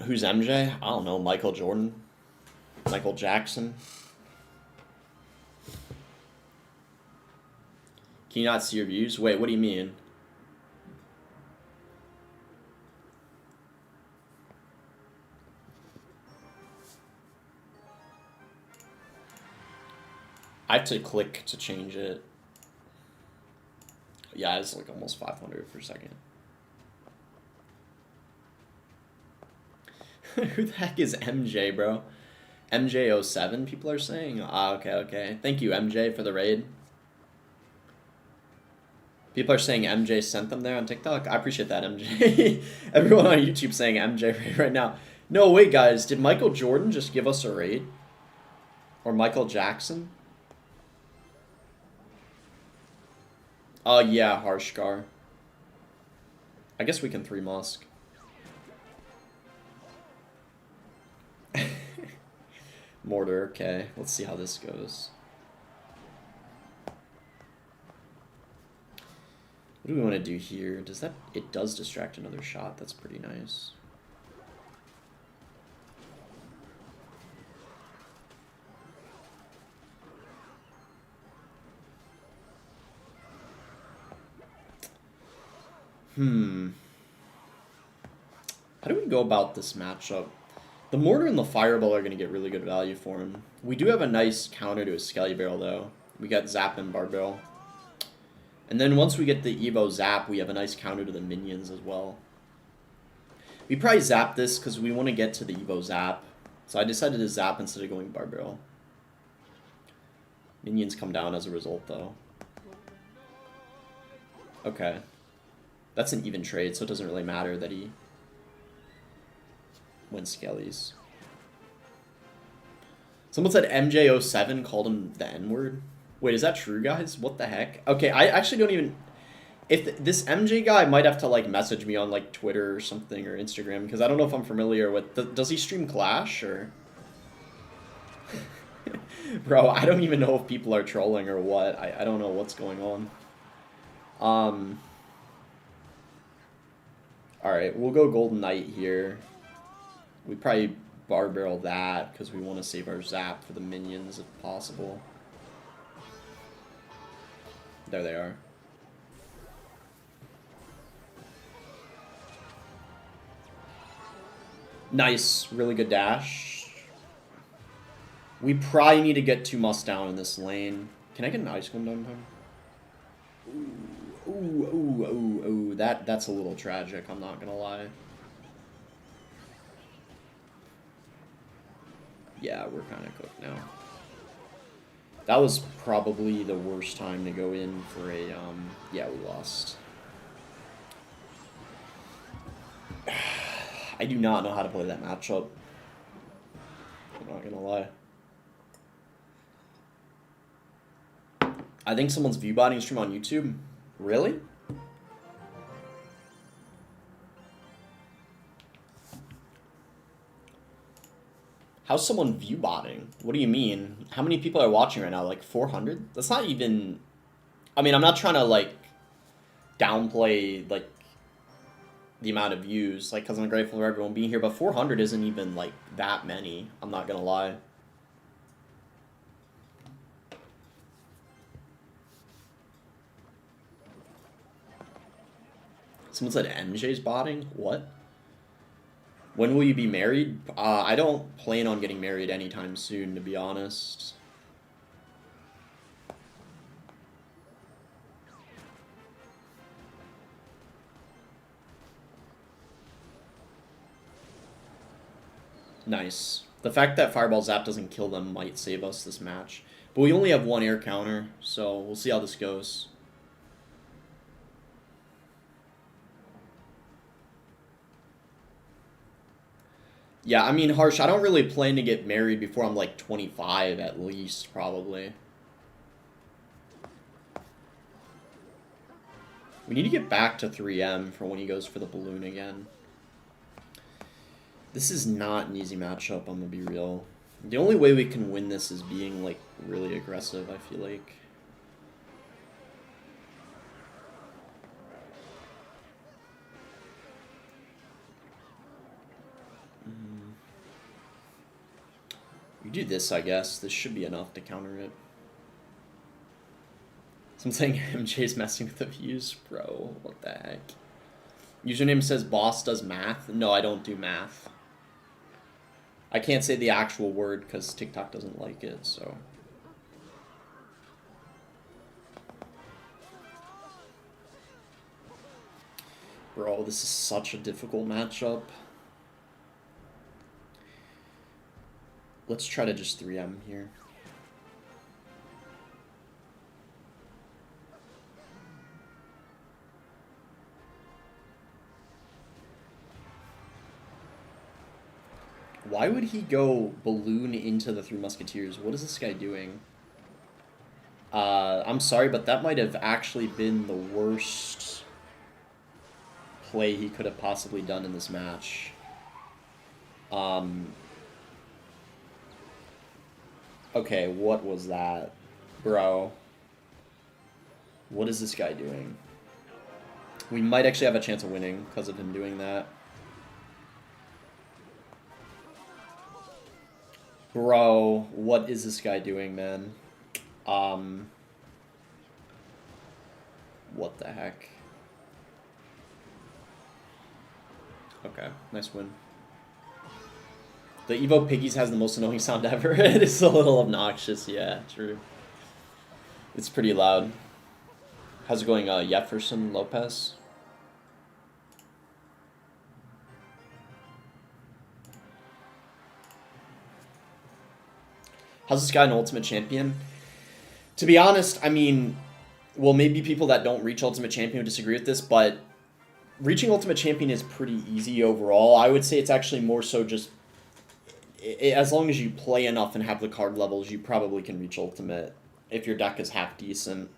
Who's MJ? I don't know. Michael Jordan? Michael Jackson? Can you not see your views? Wait, what do you mean? I have to click to change it. Yeah, it's like almost 500 for a second. Who the heck is MJ, bro? MJ07, people are saying? Ah, okay, okay. Thank you, MJ, for the raid. People are saying MJ sent them there on TikTok. I appreciate that, MJ. Everyone on YouTube saying MJ raid right now. No, wait, guys. Did Michael Jordan just give us a raid? Or Michael Jackson? Yeah, Harshkar. I guess we can 3 Musk. Mortar, okay. Let's see how this goes. What do we want to do here? Does that... It does distract another shot. That's pretty nice. How do we go about this matchup? The Mortar and the Fireball are going to get really good value for him. We do have a nice counter to his Skelly Barrel, though. We got Zap and Barbell. And then once we get the Evo Zap, we have a nice counter to the minions as well. We probably zap this because we want to get to the Evo Zap. So I decided to zap instead of going Barbell. Minions come down as a result, though. Okay. That's an even trade, so it doesn't really matter that he went Skellies. Someone said MJ07 called him the N-word. Wait, is that true, guys? What the heck? Okay, I actually don't even... If this MJ guy might have to, like, message me on, like, Twitter or something, or Instagram, because I don't know if I'm familiar with... Does he stream Clash, or... Bro, I don't even know if people are trolling or what. I don't know what's going on. Alright, we'll go Golden Knight here. We probably bar barrel that because we want to save our zap for the minions if possible. There they are. Nice, really good dash. We probably need to get 2 Musk down in this lane. Can I get an Ice Golem down time? Ooh, that's a little tragic, I'm not gonna lie. Yeah, we're kind of cooked now. That was probably the worst time to go in for a, yeah, we lost. I do not know how to play that matchup. I'm not gonna lie. I think someone's viewbotting stream on YouTube. Really? How's someone viewbotting? What do you mean? How many people are watching right now? Like 400? That's not even... I mean, I'm not trying to, like, downplay, like, the amount of views, like, because I'm grateful for everyone being here, but 400 isn't even, like, that many. I'm not gonna lie. Someone said MJ's botting? What? When will you be married? I don't plan on getting married anytime soon, to be honest. Nice. The fact that Fireball Zap doesn't kill them might save us this match. But we only have 1 air counter, so we'll see how this goes. Yeah, I mean, Harsh, I don't really plan to get married before I'm like 25 at least, probably. We need to get back to 3M for when he goes for the balloon again. This is not an easy matchup, I'm gonna be real. The only way we can win this is being, like, really aggressive, I feel like. We do this, I guess. This should be enough to counter it. Something MJ's messing with the views, bro. What the heck? Username says boss does math. No, I don't do math. I can't say the actual word because TikTok doesn't like it, so. Bro, this is such a difficult matchup. Let's try to just 3M here. Why would he go balloon into the Three Musketeers? What is this guy doing? I'm sorry, but that might have actually been the worst play he could have possibly done in this match. Okay, what was that? Bro. What is this guy doing? We might actually have a chance of winning because of him doing that. Bro, what is this guy doing, man? What the heck? Okay, nice win. The Evo Piggies has the most annoying sound ever. It is a little obnoxious, yeah, true. It's pretty loud. How's it going, Jefferson Lopez? How's this guy an Ultimate Champion? To be honest, I mean, well, maybe people that don't reach Ultimate Champion would disagree with this, but reaching Ultimate Champion is pretty easy overall. I would say it's actually more so just, as long as you play enough and have the card levels, you probably can reach Ultimate if your deck is half decent.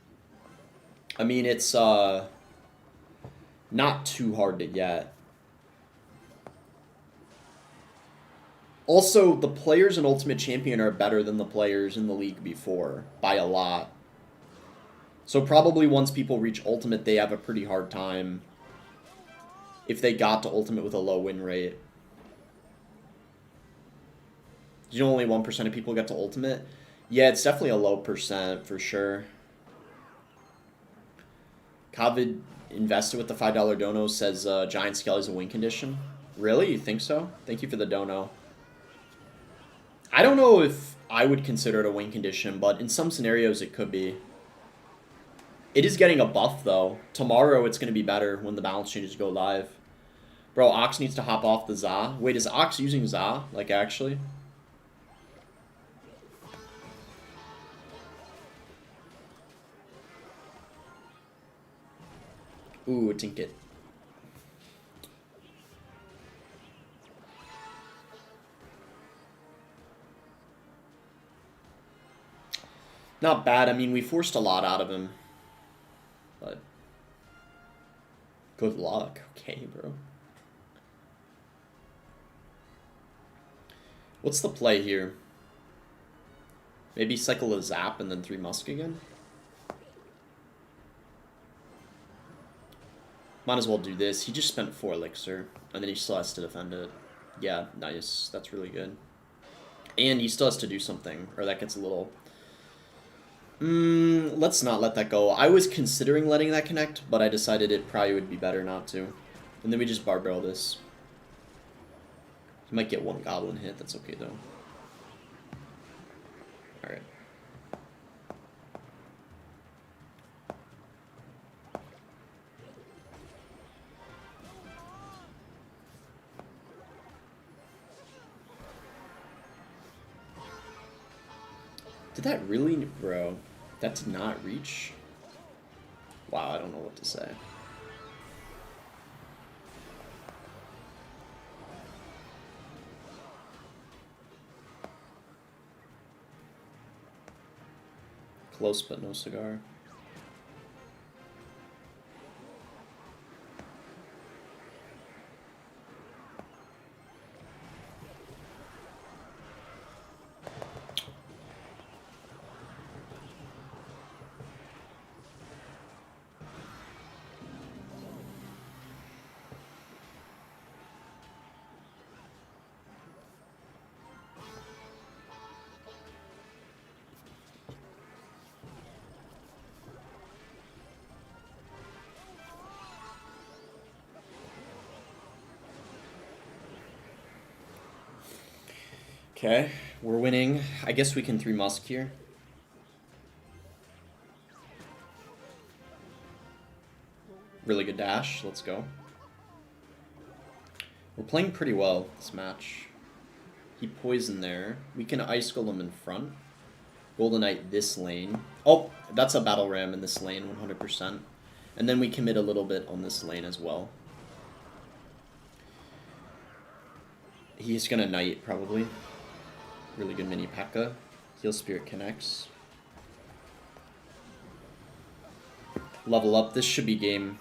I mean, it's not too hard to get. Also, the players in Ultimate Champion are better than the players in the league before, by a lot. So probably once people reach Ultimate, they have a pretty hard time if they got to Ultimate with a low win rate. You know only 1% of people get to Ultimate? Yeah, it's definitely a low percent, for sure. Kavid invested with the $5 dono, says Giant Skelly's a win condition. Really? You think so? Thank you for the dono. I don't know if I would consider it a win condition, but in some scenarios it could be. It is getting a buff, though. Tomorrow it's going to be better when the balance changes go live. Bro, Ox needs to hop off the Za. Wait, is Ox using Za? Like, actually? Ooh, a Tinket. Not bad. I mean, we forced a lot out of him. But good luck. Okay, bro. What's the play here? Maybe cycle a Zap and then 3 Musk again? Might as well do this. He just spent 4 Elixir, and then he still has to defend it. Yeah, nice. That's really good. And he still has to do something, or that gets a little... let's not let that go. I was considering letting that connect, but I decided it probably would be better not to. And then we just bar barrel this. He might get 1 goblin hit. That's okay, though. Alright. Did that really... Bro, that did not reach? Wow, I don't know what to say. Close but no cigar. Okay, we're winning. I guess we can 3 Musk here. Really good dash. Let's go. We're playing pretty well this match. He poisoned there. We can Ice Golem in front. Golden Knight this lane. Oh, that's a Battle Ram in this lane, 100%. And then we commit a little bit on this lane as well. He's gonna Knight, probably. Really good mini P.E.K.K.A. Heal Spirit connects. Level up. This should be game.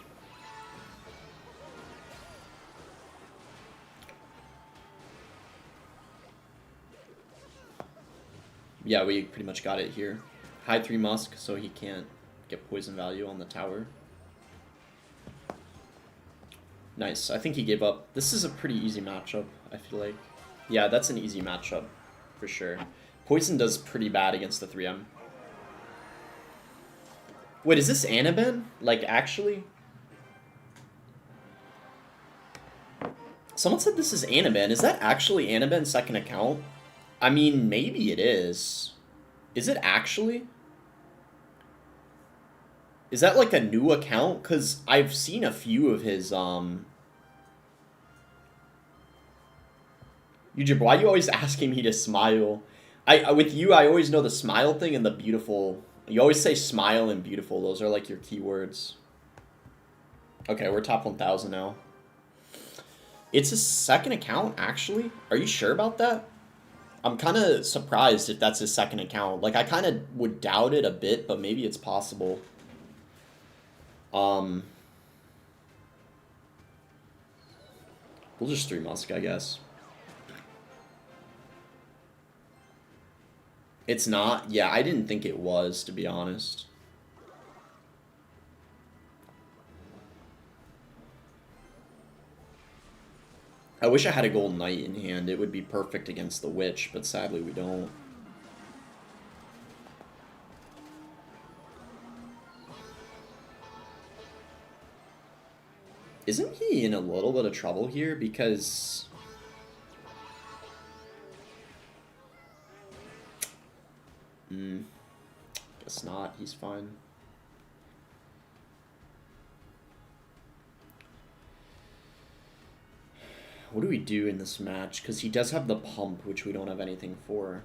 Yeah, we pretty much got it here. High 3 Musk, so he can't get poison value on the tower. Nice. I think he gave up. This is a pretty easy matchup, I feel like. Yeah, that's an easy matchup, for sure. Poison does pretty bad against the 3M. Wait, is this Anaben? Like, actually? Someone said this is Anaben. Is that actually Anaben's second account? I mean, maybe it is. Is it actually? Is that like a new account? Because I've seen a few of his, YouTube, why are you always asking me to smile? With you, I always know the smile thing and the beautiful. You always say smile and beautiful. Those are like your keywords. Okay, we're top 1,000 now. It's his second account, actually? Are you sure about that? I'm kind of surprised if that's his second account. Like, I kind of would doubt it a bit, but maybe it's possible. We'll just 3 Musk, I guess. It's not? Yeah, I didn't think it was, to be honest. I wish I had a Golden Knight in hand. It would be perfect against the Witch, but sadly we don't. Isn't he in a little bit of trouble here? Because... guess not. He's fine. What do we do in this match? Because he does have the pump, which we don't have anything for.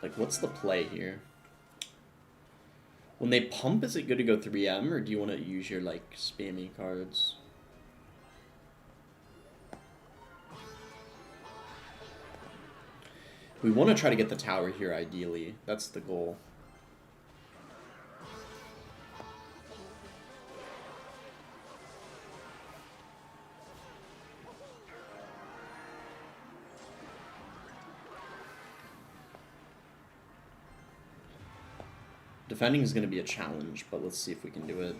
Like, what's the play here? When they pump, is it good to go 3M, or do you want to use your, like, spammy cards? We want to try to get the tower here, ideally. That's the goal. Defending is going to be a challenge, but let's see if we can do it.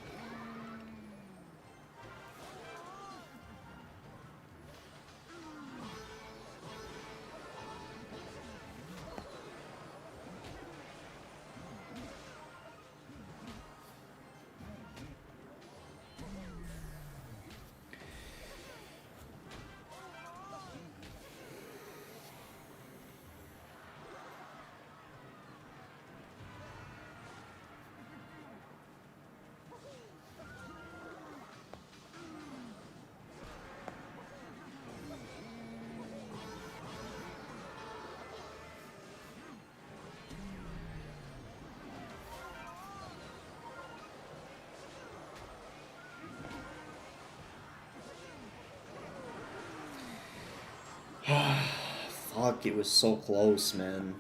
Fuck, it was so close, man.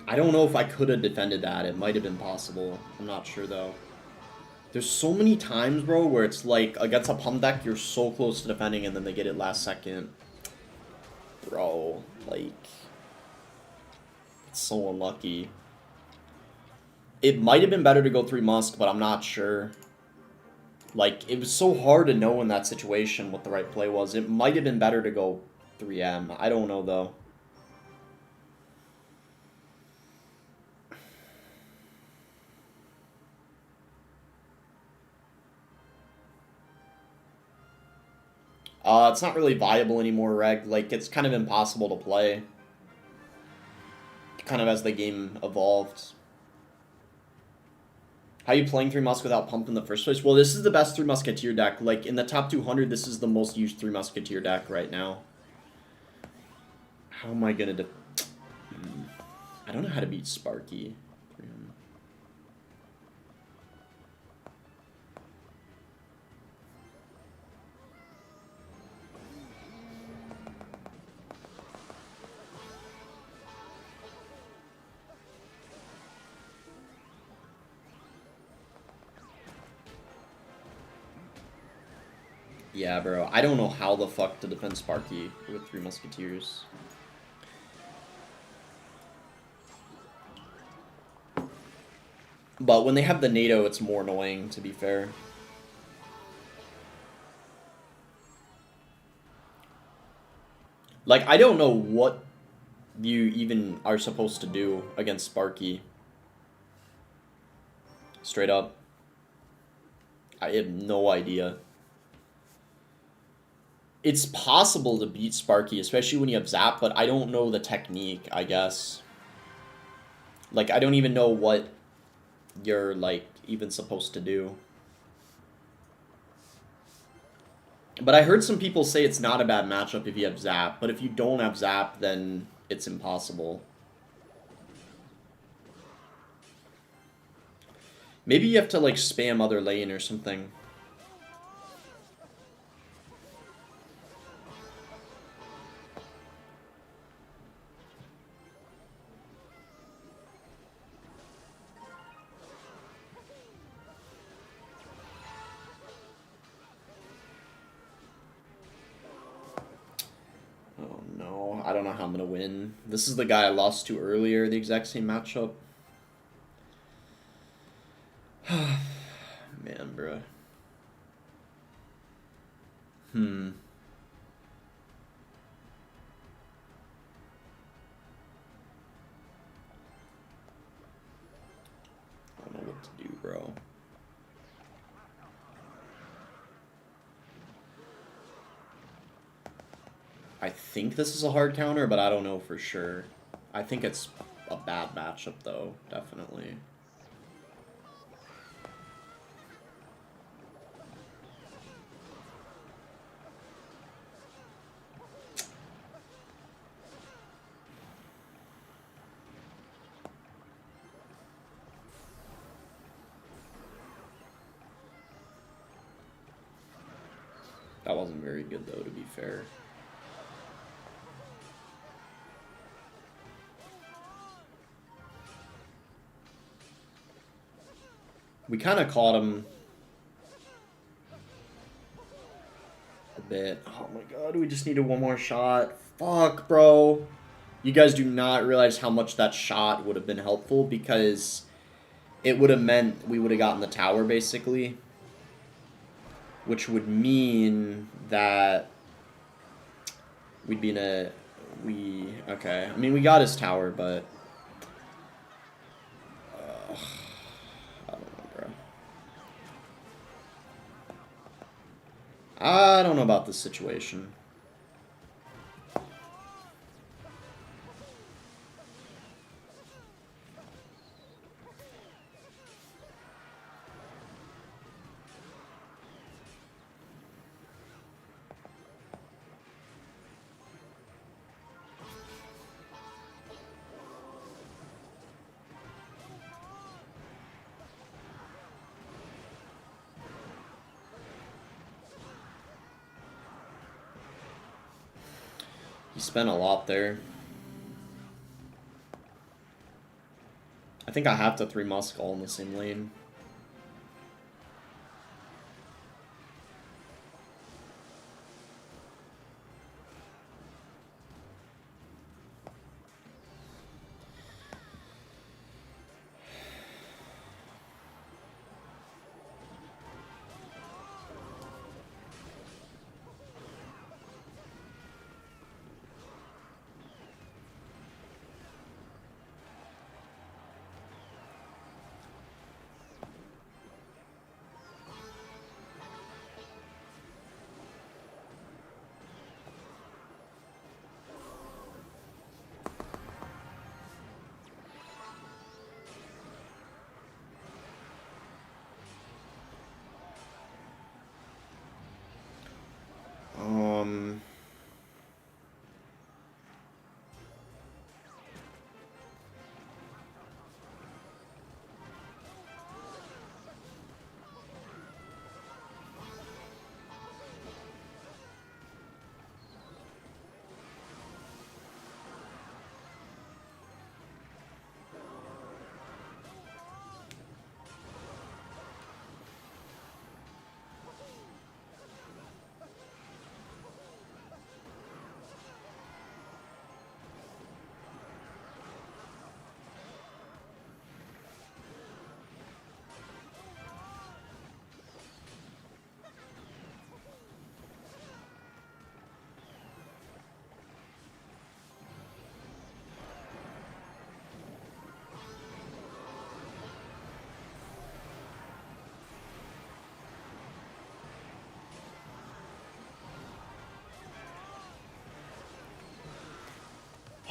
I don't know if I could have defended that. It might have been possible. I'm not sure, though. There's so many times, bro, where it's like, against a pump deck, you're so close to defending, and then they get it last second. Bro, like... It's so unlucky. It might have been better to go 3 Musk, but I'm not sure. Like, it was so hard to know in that situation what the right play was. It might have been better to go 3M. I don't know, though. It's not really viable anymore, Reg. Like, it's kind of impossible to play. Kind of as the game evolved. How are you playing 3 Musk without Pump in the first place? Well, this is the best 3 Musketeer deck. Like, in the top 200, this is the most used 3 Musketeer deck right now. How am I gonna I don't know how to beat Sparky. Yeah, bro. I don't know how the fuck to defend Sparky with 3 Musketeers. But when they have the NATO, it's more annoying, to be fair. Like, I don't know what you even are supposed to do against Sparky. Straight up. I have no idea. It's possible to beat Sparky, especially when you have Zap, but I don't know the technique, I guess. Like, I don't even know what you're, like, even supposed to do. But I heard some people say it's not a bad matchup if you have Zap, but if you don't have Zap, then it's impossible. Maybe you have to, like, spam other lane or something. I don't know how I'm gonna win. This is the guy I lost to earlier, the exact same matchup. Man, bruh. I don't know what to do, bro. I think this is a hard counter, but I don't know for sure. I think it's a bad matchup, though, definitely. That wasn't very good, though, to be fair. We kind of caught him a bit. Oh my god, we just needed one more shot. Fuck, bro. You guys do not realize how much that shot would have been helpful, because it would have meant we would have gotten the tower, basically. Which would mean that we'd be in a... Okay. I mean, we got his tower, but... I don't know about this situation. He spent a lot there. I think I have to 3 Musk all in the same lane.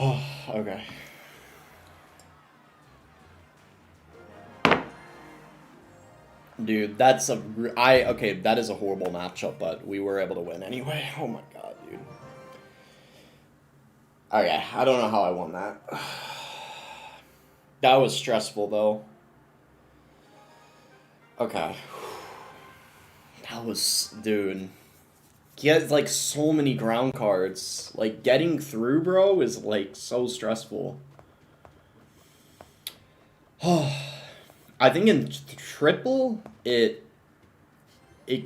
Oh, okay. Dude, that's a okay, that is a horrible matchup, but we were able to win anyway. Oh my god, dude. Okay, I don't know how I won that. That was stressful though. Okay. That was, dude. He has like so many ground cards. Like getting through, bro, is like so stressful. I think in triple it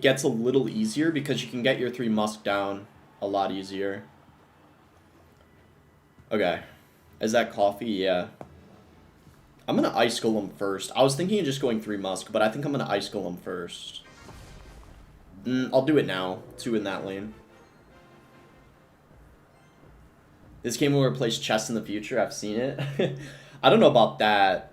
gets a little easier because you can get your 3 Musk down a lot easier. Okay. Is that coffee? Yeah. I'm gonna Ice Golem first. I was thinking of just going 3 Musk, but I think I'm gonna Ice Golem first. I'll do it now. 2 in that lane. This game will replace chess in the future. I've seen it. I don't know about that.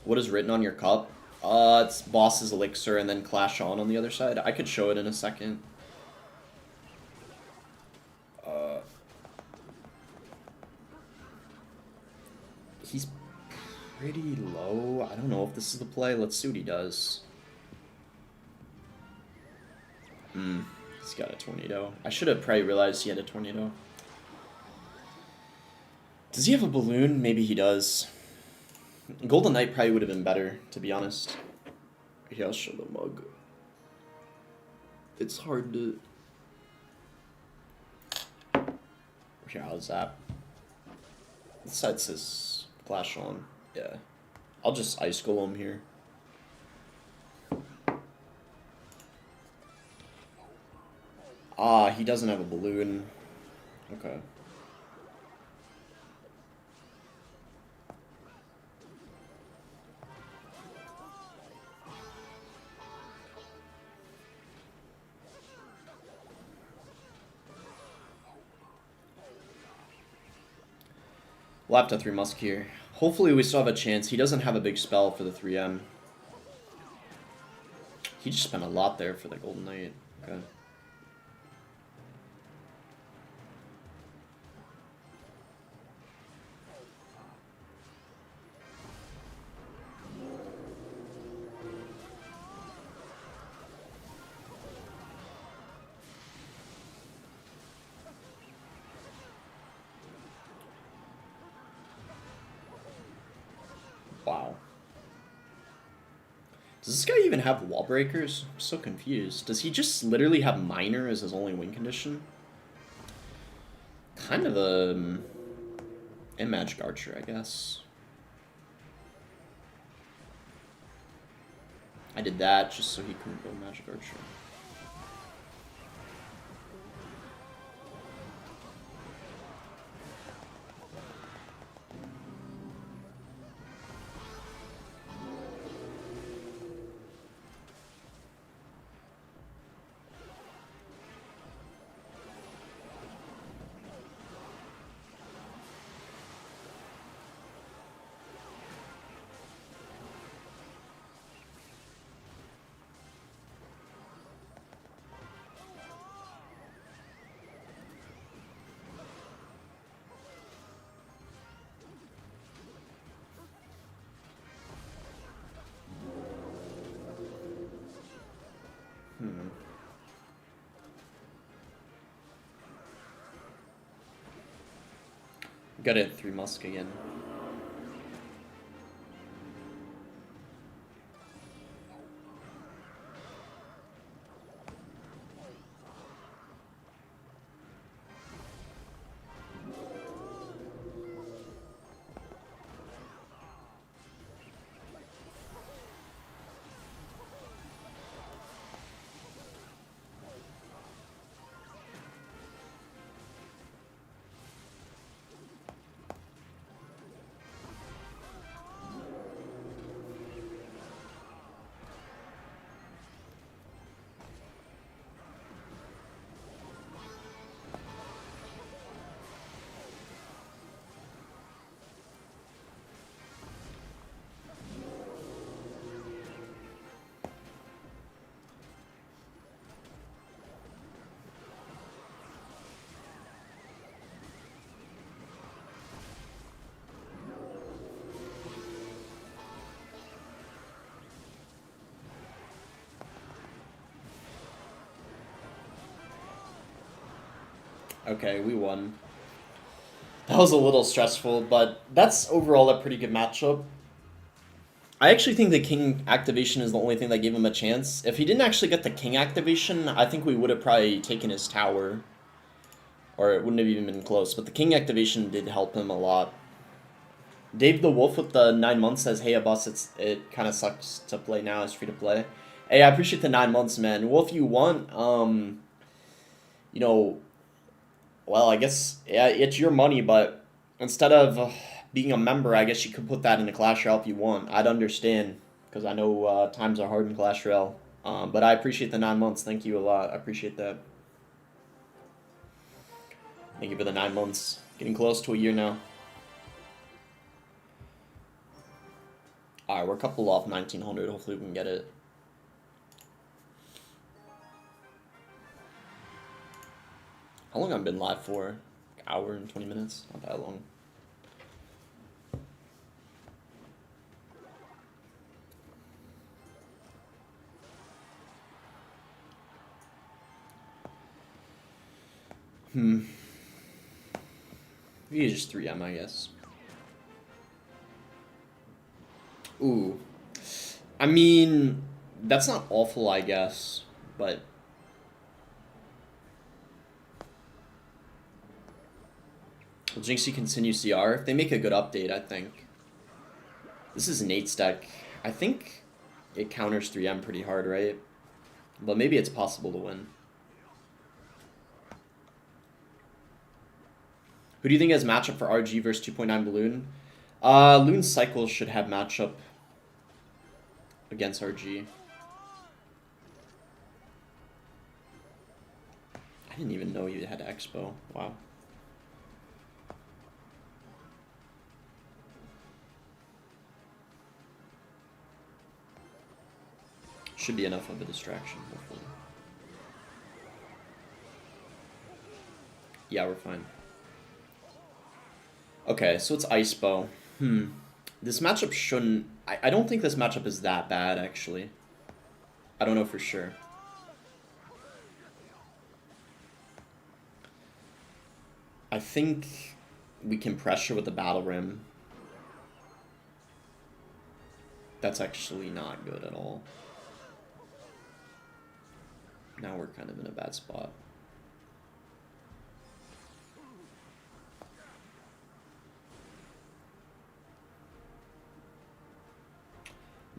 What is written on your cup? It's Boss's Elixir and then Clash on the other side. I could show it in a second. He's pretty low. I don't know if this is the play. Let's see what he does. He's got a tornado. I should have probably realized he had a tornado. Does he have a balloon? Maybe he does. Golden Knight probably would have been better, to be honest. Here, I'll show the mug. It's hard to... Here, how's that? This side says Clash on. Yeah. I'll just Ice Golem here. Ah, he doesn't have a balloon. Okay. We'll have to 3 Musk here. Hopefully we still have a chance. He doesn't have a big spell for the 3M. He just spent a lot there for the Golden Knight. Okay. Does this guy even have wall breakers? I'm so confused. Does he just literally have minor as his only win condition? Kind of a magic archer, I guess. I did that just so he couldn't go magic archer. Got it 3 Musk again. Okay, we won. That was a little stressful, but that's overall a pretty good matchup. I actually think the king activation is the only thing that gave him a chance. If he didn't actually get the king activation, I think we would have probably taken his tower. Or it wouldn't have even been close, but the king activation did help him a lot. Dave the Wolf with the 9 months says, hey, Abbas, it kind of sucks to play now. It's free to play. Hey, I appreciate the 9 months, man. Well, if you want, you know, well, I guess, yeah, it's your money, but instead of being a member, I guess you could put that in the Clash Royale if you want. I'd understand, because I know times are hard in Clash Royale. But I appreciate the 9 months. Thank you a lot. I appreciate that. Thank you for the 9 months. Getting close to a year now. Alright, we're a couple off 1900. Hopefully we can get it. How long have I been live for? An hour and 20 minutes? Not that long. Maybe just 3M, I guess. Ooh. I mean, that's not awful, I guess, but... Will Jinxie continue CR? If they make a good update, I think. This is an 8 stack. I think it counters 3M pretty hard, right? But maybe it's possible to win. Who do you think has matchup for RG versus 2.9 Balloon? Loon Cycle should have matchup against RG. I didn't even know you had Expo. Wow. Should be enough of a distraction, hopefully. Yeah, we're fine. Okay, so it's Ice Bow. This matchup shouldn't... I don't think this matchup is that bad, actually. I don't know for sure. I think we can pressure with the Battle Rim. That's actually not good at all. Now we're kind of in a bad spot.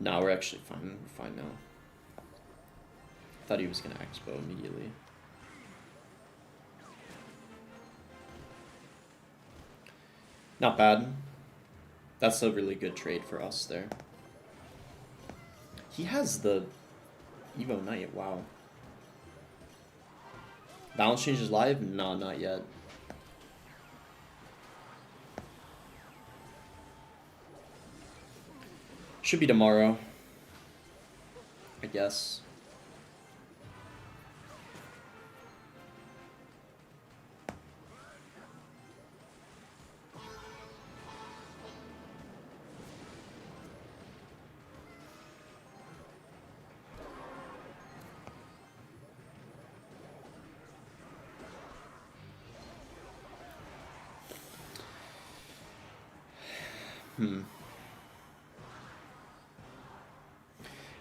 No, we're actually fine. We're fine now. Thought he was gonna expo immediately. Not bad. That's a really good trade for us there. He has the Evo Knight, wow. Balance change is live? No, not yet. Should be tomorrow, I guess.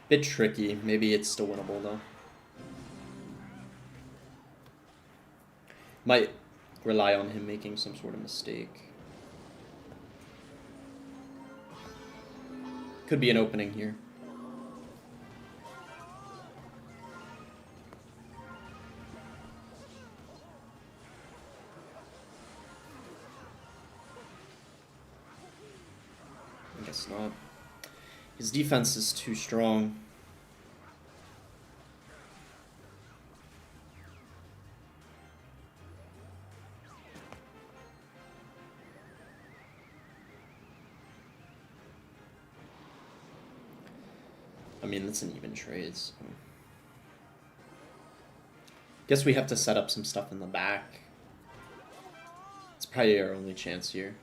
Bit tricky. Maybe it's still winnable though. Might rely on him making some sort of mistake. Could be an opening here. I guess not. His defense is too strong. I mean, that's an even trade, so. Guess we have to set up some stuff in the back. It's probably our only chance here.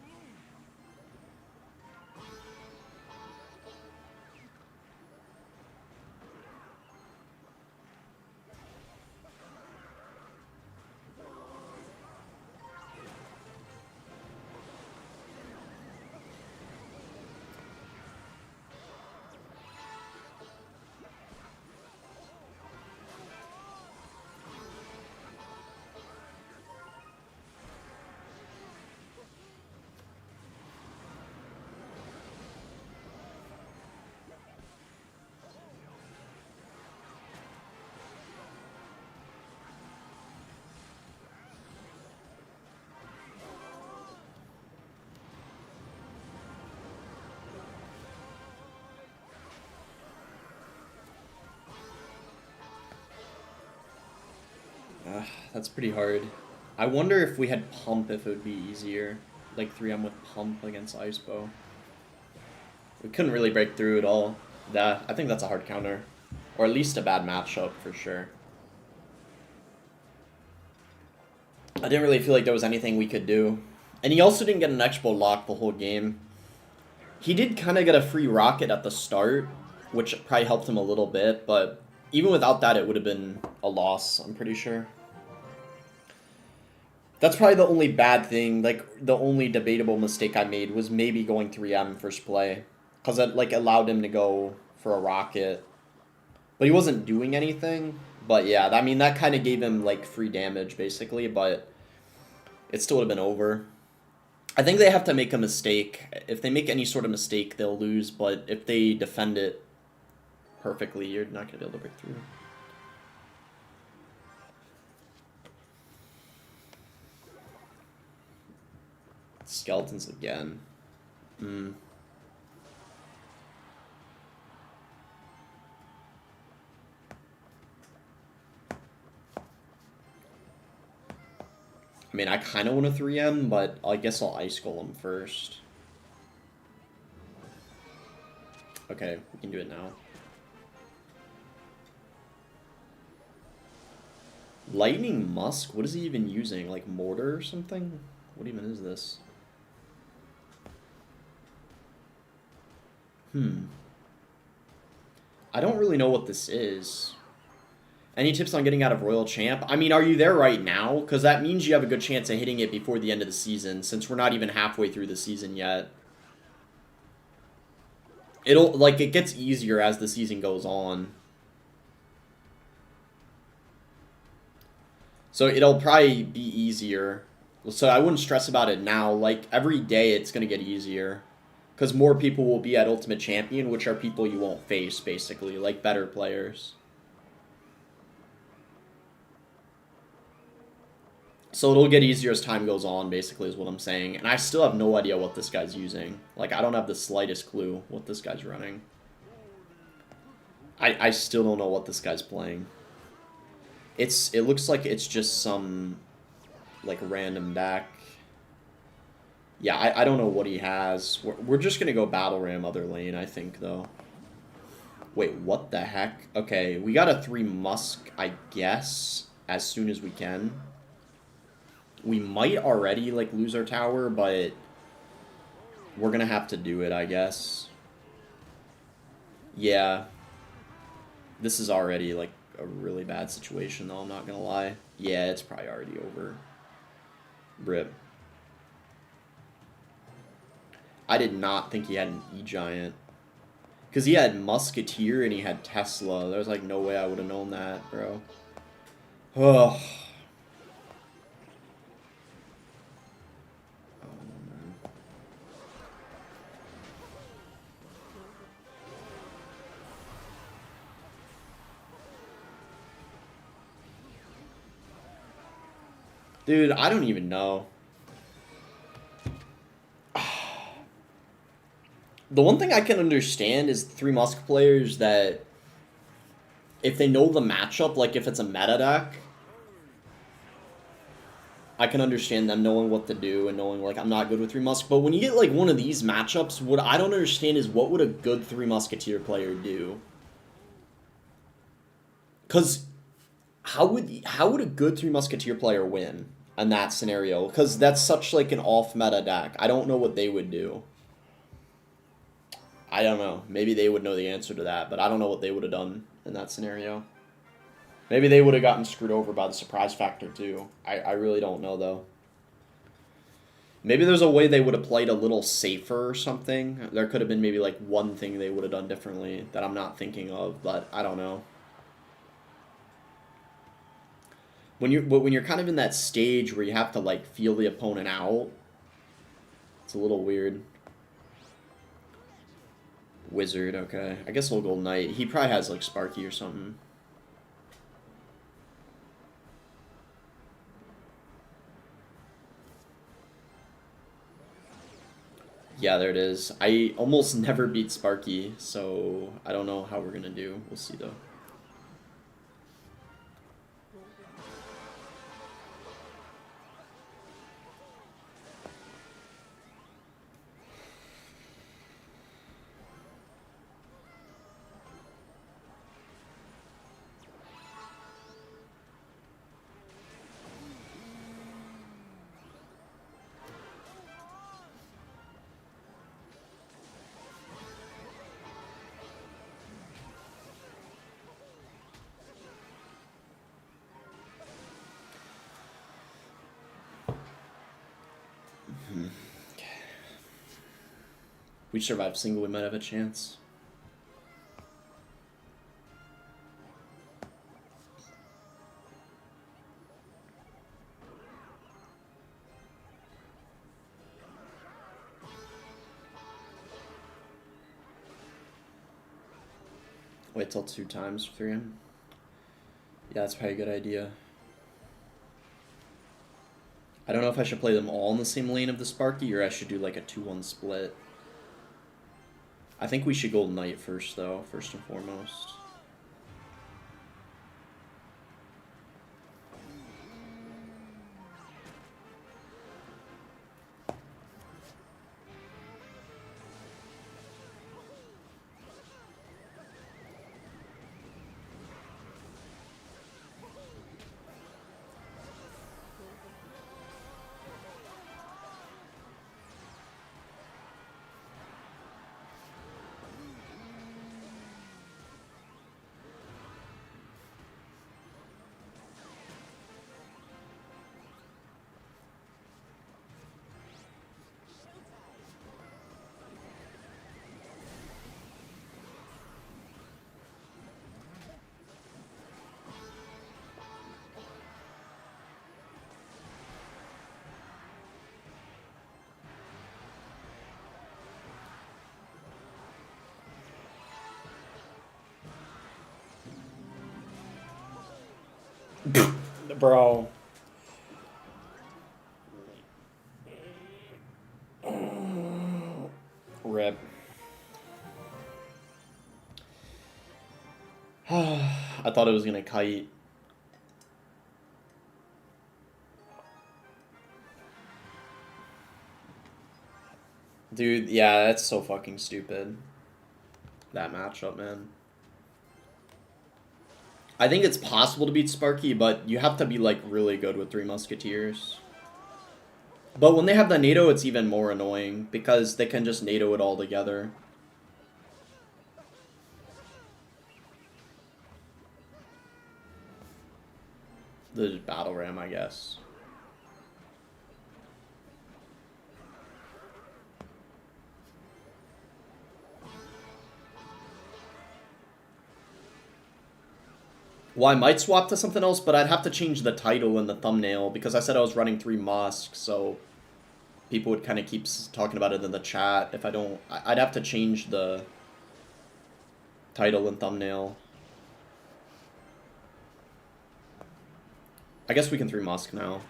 That's pretty hard. I wonder if we had Pump, if it would be easier. Like 3M with Pump against Icebow. We couldn't really break through at all. Yeah, I think that's a hard counter. Or at least a bad matchup, for sure. I didn't really feel like there was anything we could do. And he also didn't get an Expo lock the whole game. He did kind of get a free rocket at the start, which probably helped him a little bit, but even without that, it would have been a loss, I'm pretty sure. That's probably the only bad thing, like, the only debatable mistake I made was maybe going 3M first play. Because it, like, allowed him to go for a rocket. But he wasn't doing anything. But yeah, I mean, that kind of gave him, like, free damage, basically, but it still would have been over. I think they have to make a mistake. If they make any sort of mistake, they'll lose, but if they defend it perfectly, you're not going to be able to break through. Skeletons again. I mean, I kind of want a 3M, but I guess I'll Ice Golem first. Okay, we can do it now. Lightning Musk? What is he even using? Like mortar or something? What even is this? I don't really know what this is. Any tips on getting out of Royal Champ? I mean, are you there right now? Because that means you have a good chance of hitting it before the end of the season, since we're not even halfway through the season yet. It'll, like, it gets easier as the season goes on. So it'll probably be easier. So I wouldn't stress about it now. Like, every day it's going to get easier. Because more people will be at Ultimate Champion, which are people you won't face, basically. Like, better players. So it'll get easier as time goes on, basically, is what I'm saying. And I still have no idea what this guy's using. Like, I don't have the slightest clue what this guy's running. I still don't know what this guy's playing. It looks like it's just some, like, random deck. Yeah, I don't know what he has. We're just going to go Battle Ram other lane, I think, though. Wait, what the heck? Okay, we got a 3 Musk, I guess, as soon as we can. We might already, like, lose our tower, but we're going to have to do it, I guess. Yeah. This is already, like, a really bad situation, though, I'm not going to lie. Yeah, it's probably already over. Rip. I did not think he had an E-Giant. Because he had Musketeer and he had Tesla. There's, like, no way I would have known that, bro. Ugh. Dude, I don't even know. The one thing I can understand is 3 Musk players that if they know the matchup, like if it's a meta deck, I can understand them knowing what to do and knowing, like, I'm not good with 3 Musk. But when you get, like, one of these matchups, what I don't understand is what would a good 3 Musketeer player do? Because how would a good 3 Musketeer player win in that scenario? Because that's such, like, an off-meta deck. I don't know what they would do. I don't know. Maybe they would know the answer to that, but I don't know what they would have done in that scenario. Maybe they would have gotten screwed over by the surprise factor, too. I really don't know, though. Maybe there's a way they would have played a little safer or something. There could have been maybe, like, one thing they would have done differently that I'm not thinking of, but I don't know. When you're kind of in that stage where you have to, like, feel the opponent out, it's a little weird. Wizard, okay. I guess we'll go Knight. He probably has, like, Sparky or something. Yeah, there it is. I almost never beat Sparky, so I don't know how we're gonna do. We'll see, though. We survive single, we might have a chance. Wait till 2 times for him. Yeah, that's probably a good idea. I don't know if I should play them all in the same lane of the Sparky, or I should do like a 2-1 split. I think we should go Knight first, though, first and foremost. Bro. Rip. I thought it was gonna kite. Dude, yeah, that's so fucking stupid. That matchup, man. I think it's possible to beat Sparky, but you have to be, like, really good with Three Musketeers. But when they have the NATO, it's even more annoying, because they can just NATO it all together. The battle ram, I guess. Well, I might swap to something else, but I'd have to change the title and the thumbnail, because I said I was running 3 Musk, so people would kind of keep talking about it in the chat. If I don't, I'd have to change the title and thumbnail. I guess we can 3 Musk now.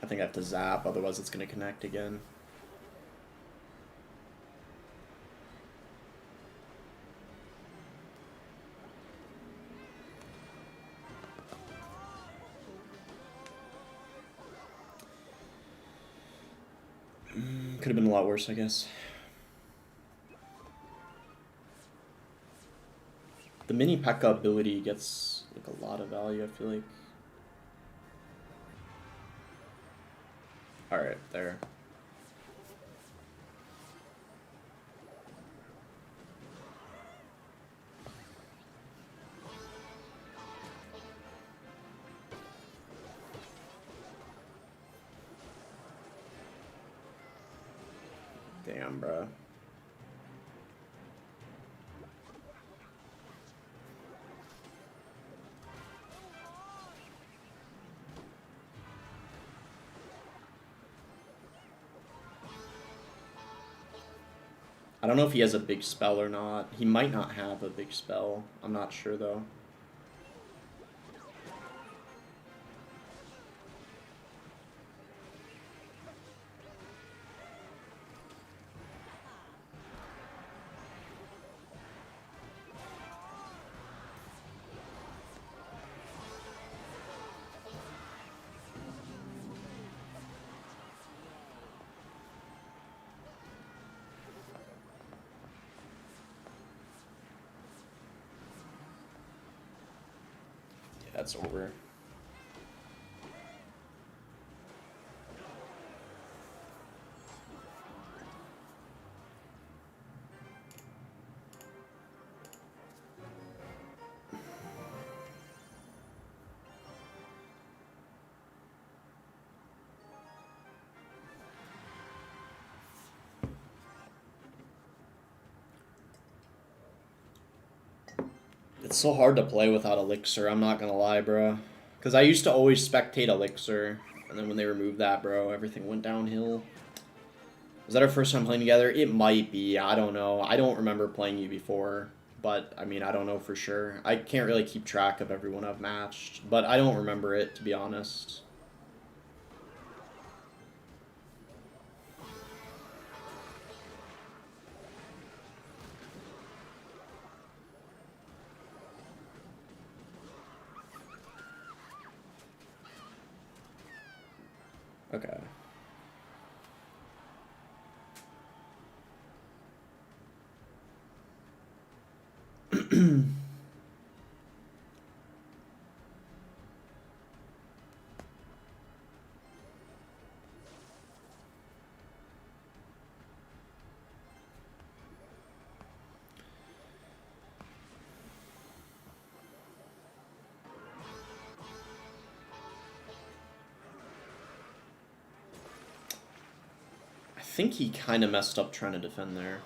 I think I have to zap, otherwise it's going to connect again. Could have been a lot worse, I guess. The mini P.E.K.K.A ability gets like a lot of value, I feel like. Alright, there. Damn, bro. I don't know if he has a big spell or not. He might not have a big spell. I'm not sure, though. That's over. It's so hard to play without Elixir, I'm not gonna lie, bro. Because I used to always spectate Elixir, and then when they removed that, bro, everything went downhill. Was that our first time playing together? It might be, I don't know. I don't remember playing you before, but, I mean, I don't know for sure. I can't really keep track of everyone I've matched, but I don't remember it, to be honest. Okay. think he kind of messed up trying to defend there.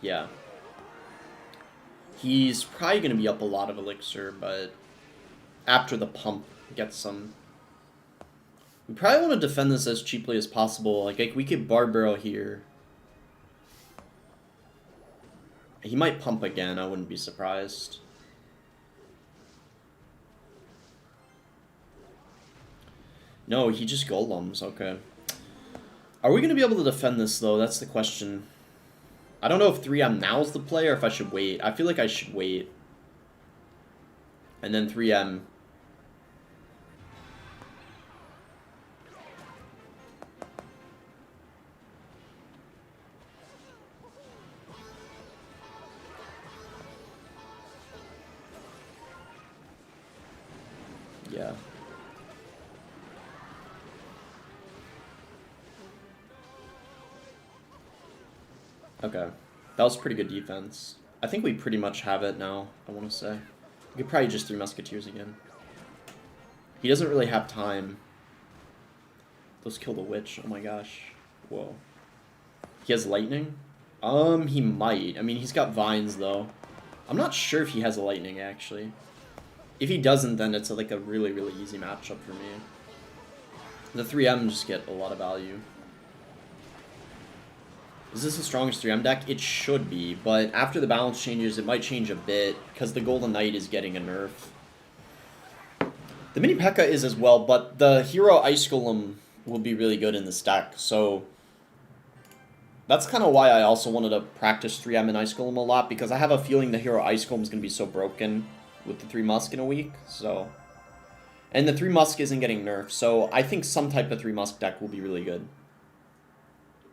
Yeah. He's probably going to be up a lot of elixir, but after the pump gets some... We probably want to defend this as cheaply as possible. Like we could bar barrel here. He might pump again, I wouldn't be surprised. No, he just golems, okay. Are we going to be able to defend this, though? That's the question. I don't know if 3M now is the play or if I should wait. I feel like I should wait. And then 3M. Yeah. Okay. That was pretty good defense. I think we pretty much have it now, I want to say. We could probably just 3 Musketeers again. He doesn't really have time. Let's kill the witch. Oh my gosh. Whoa. He has lightning? He might. I mean, he's got vines, though. I'm not sure if he has lightning, actually. If he doesn't, then it's like a really, really easy matchup for me. The 3M just get a lot of value. Is this the strongest 3M deck? It should be, but after the balance changes, it might change a bit, because the Golden Knight is getting a nerf. The Mini P.E.K.K.A. is as well, but the Hero Ice Golem will be really good in this deck, so... That's kind of why I also wanted to practice 3M and Ice Golem a lot, because I have a feeling the Hero Ice Golem is going to be so broken with the 3 Musk in a week, so... And the 3 Musk isn't getting nerfed, so I think some type of 3 Musk deck will be really good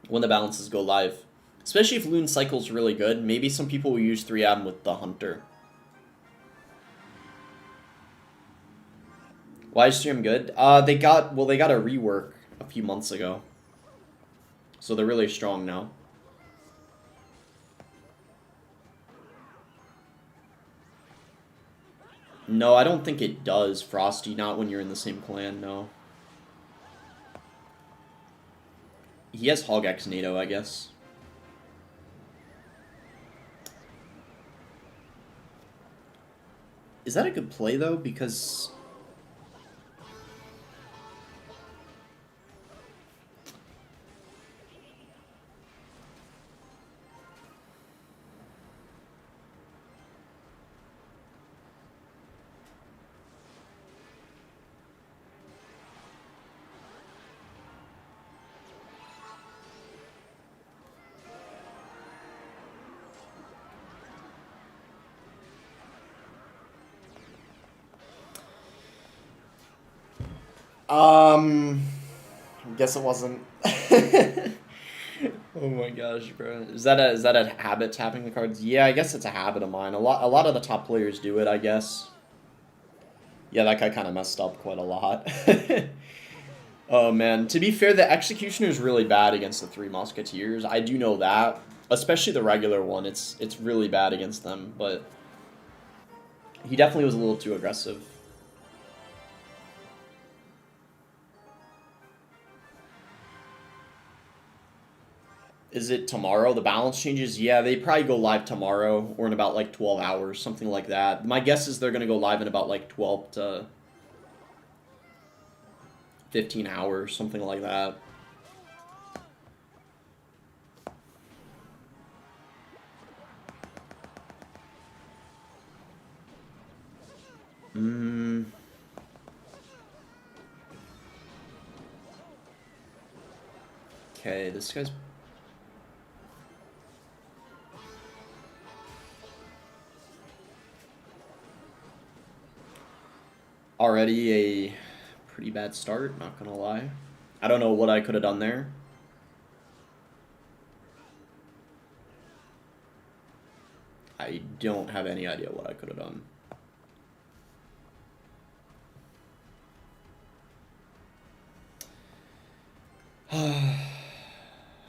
when the balances go live. Especially if Loon Cycle's really good. Maybe some people will use 3M with the Hunter. Why is 3M good? They got a rework a few months ago. So they're really strong now. No, I don't think it does, Frosty. Not when you're in the same clan, no. He has Hog-X NATO, I guess. Is that a good play, though? Because... I guess it wasn't. Oh my gosh, bro. Is that a habit, tapping the cards? Yeah, I guess it's a habit of mine. A lot of the top players do it, I guess. Yeah, that guy kind of messed up quite a lot. Oh man, to be fair, the Executioner is really bad against the 3 Musketeers. I do know that, especially the regular one. It's really bad against them, but he definitely was a little too aggressive. Is it tomorrow? The balance changes? Yeah, they probably go live tomorrow or in about like 12 hours, something like that. My guess is they're going to go live in about like 12 to 15 hours, something like that. Okay, this guy's... already a pretty bad start, not gonna lie. I don't know what I could have done there. I don't have any idea what I could have done.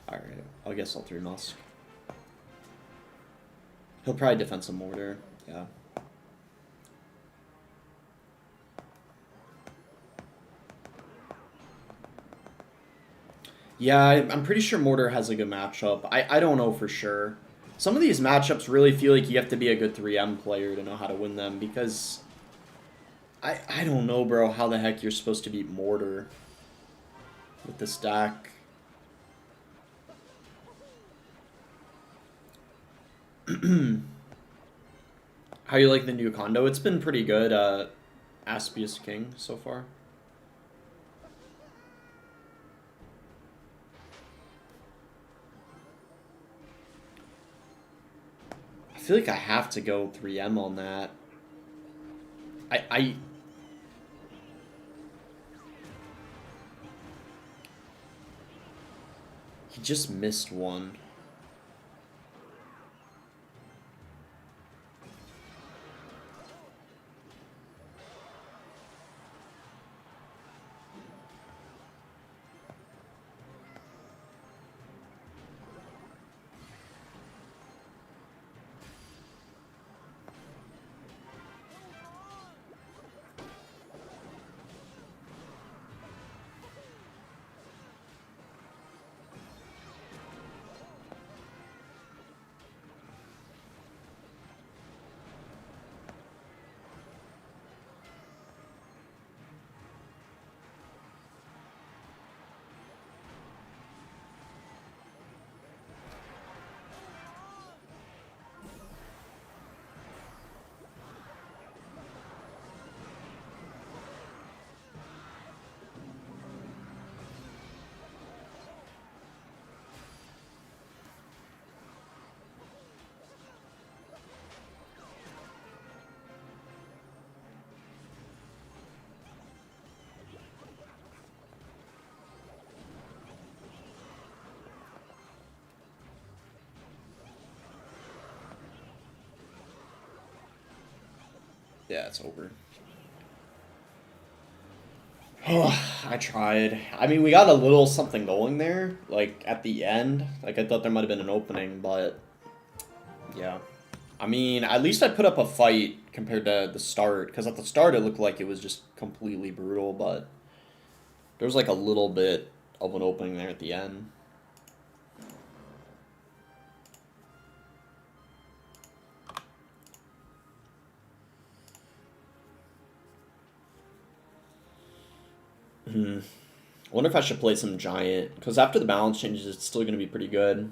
Alright, I guess I'll 3 Musk. He'll probably defend some mortar, yeah. Yeah, I'm pretty sure Mortar has a good matchup. I don't know for sure. Some of these matchups really feel like you have to be a good 3M player to know how to win them, because I don't know, bro, how the heck you're supposed to beat Mortar with this deck. How you like the new condo? It's been pretty good. Aspius King so far. I feel like I have to go 3M on that. He just missed one. Yeah, it's over. I tried. I mean, we got a little something going there, like, at the end. Like, I thought there might have been an opening, but... yeah. I mean, at least I put up a fight compared to the start, because at the start it looked like it was just completely brutal, but... there was, like, a little bit of an opening there at the end. I wonder if I should play some Giant, because after the balance changes, it's still going to be pretty good.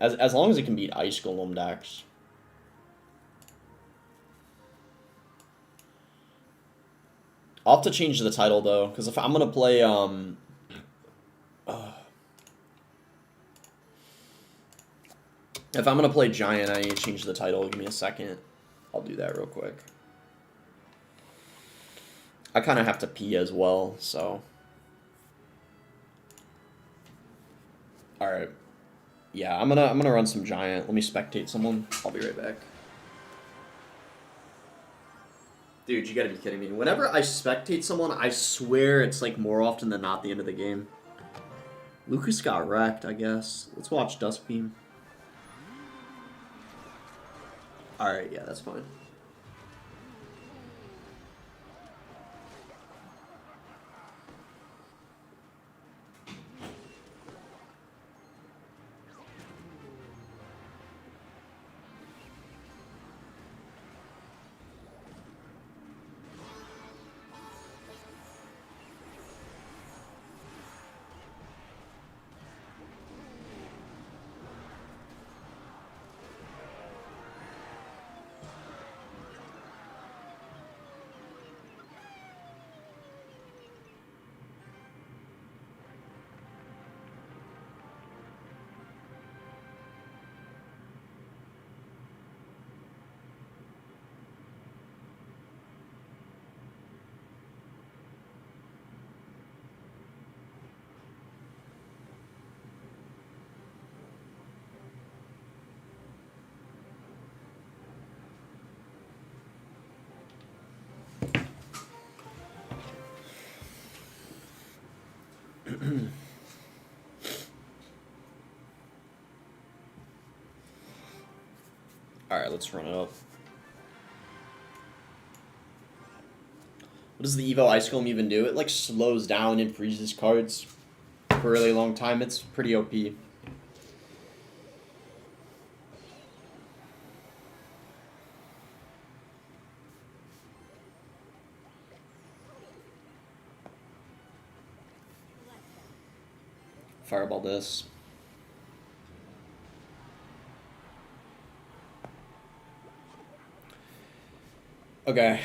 As long as it can beat Ice Golem decks. I'll have to change the title, though, because if I'm going to play, if I'm going to play Giant, I need to change the title. Give me a second. I'll do that real quick. I kind of have to pee as well, so... alright. Yeah, I'm gonna run some Giant. Let me spectate someone. I'll be right back. Dude, you gotta be kidding me. Whenever I spectate someone, I swear it's like more often than not the end of the game. Lucas got wrecked, I guess. Let's watch Duskbeam. Alright, yeah, that's fine. Alright, let's run it up. What does the Evo Ice Golem even do? It like slows down and freezes cards. for a really long time. It's pretty OP. Fireball this. Okay.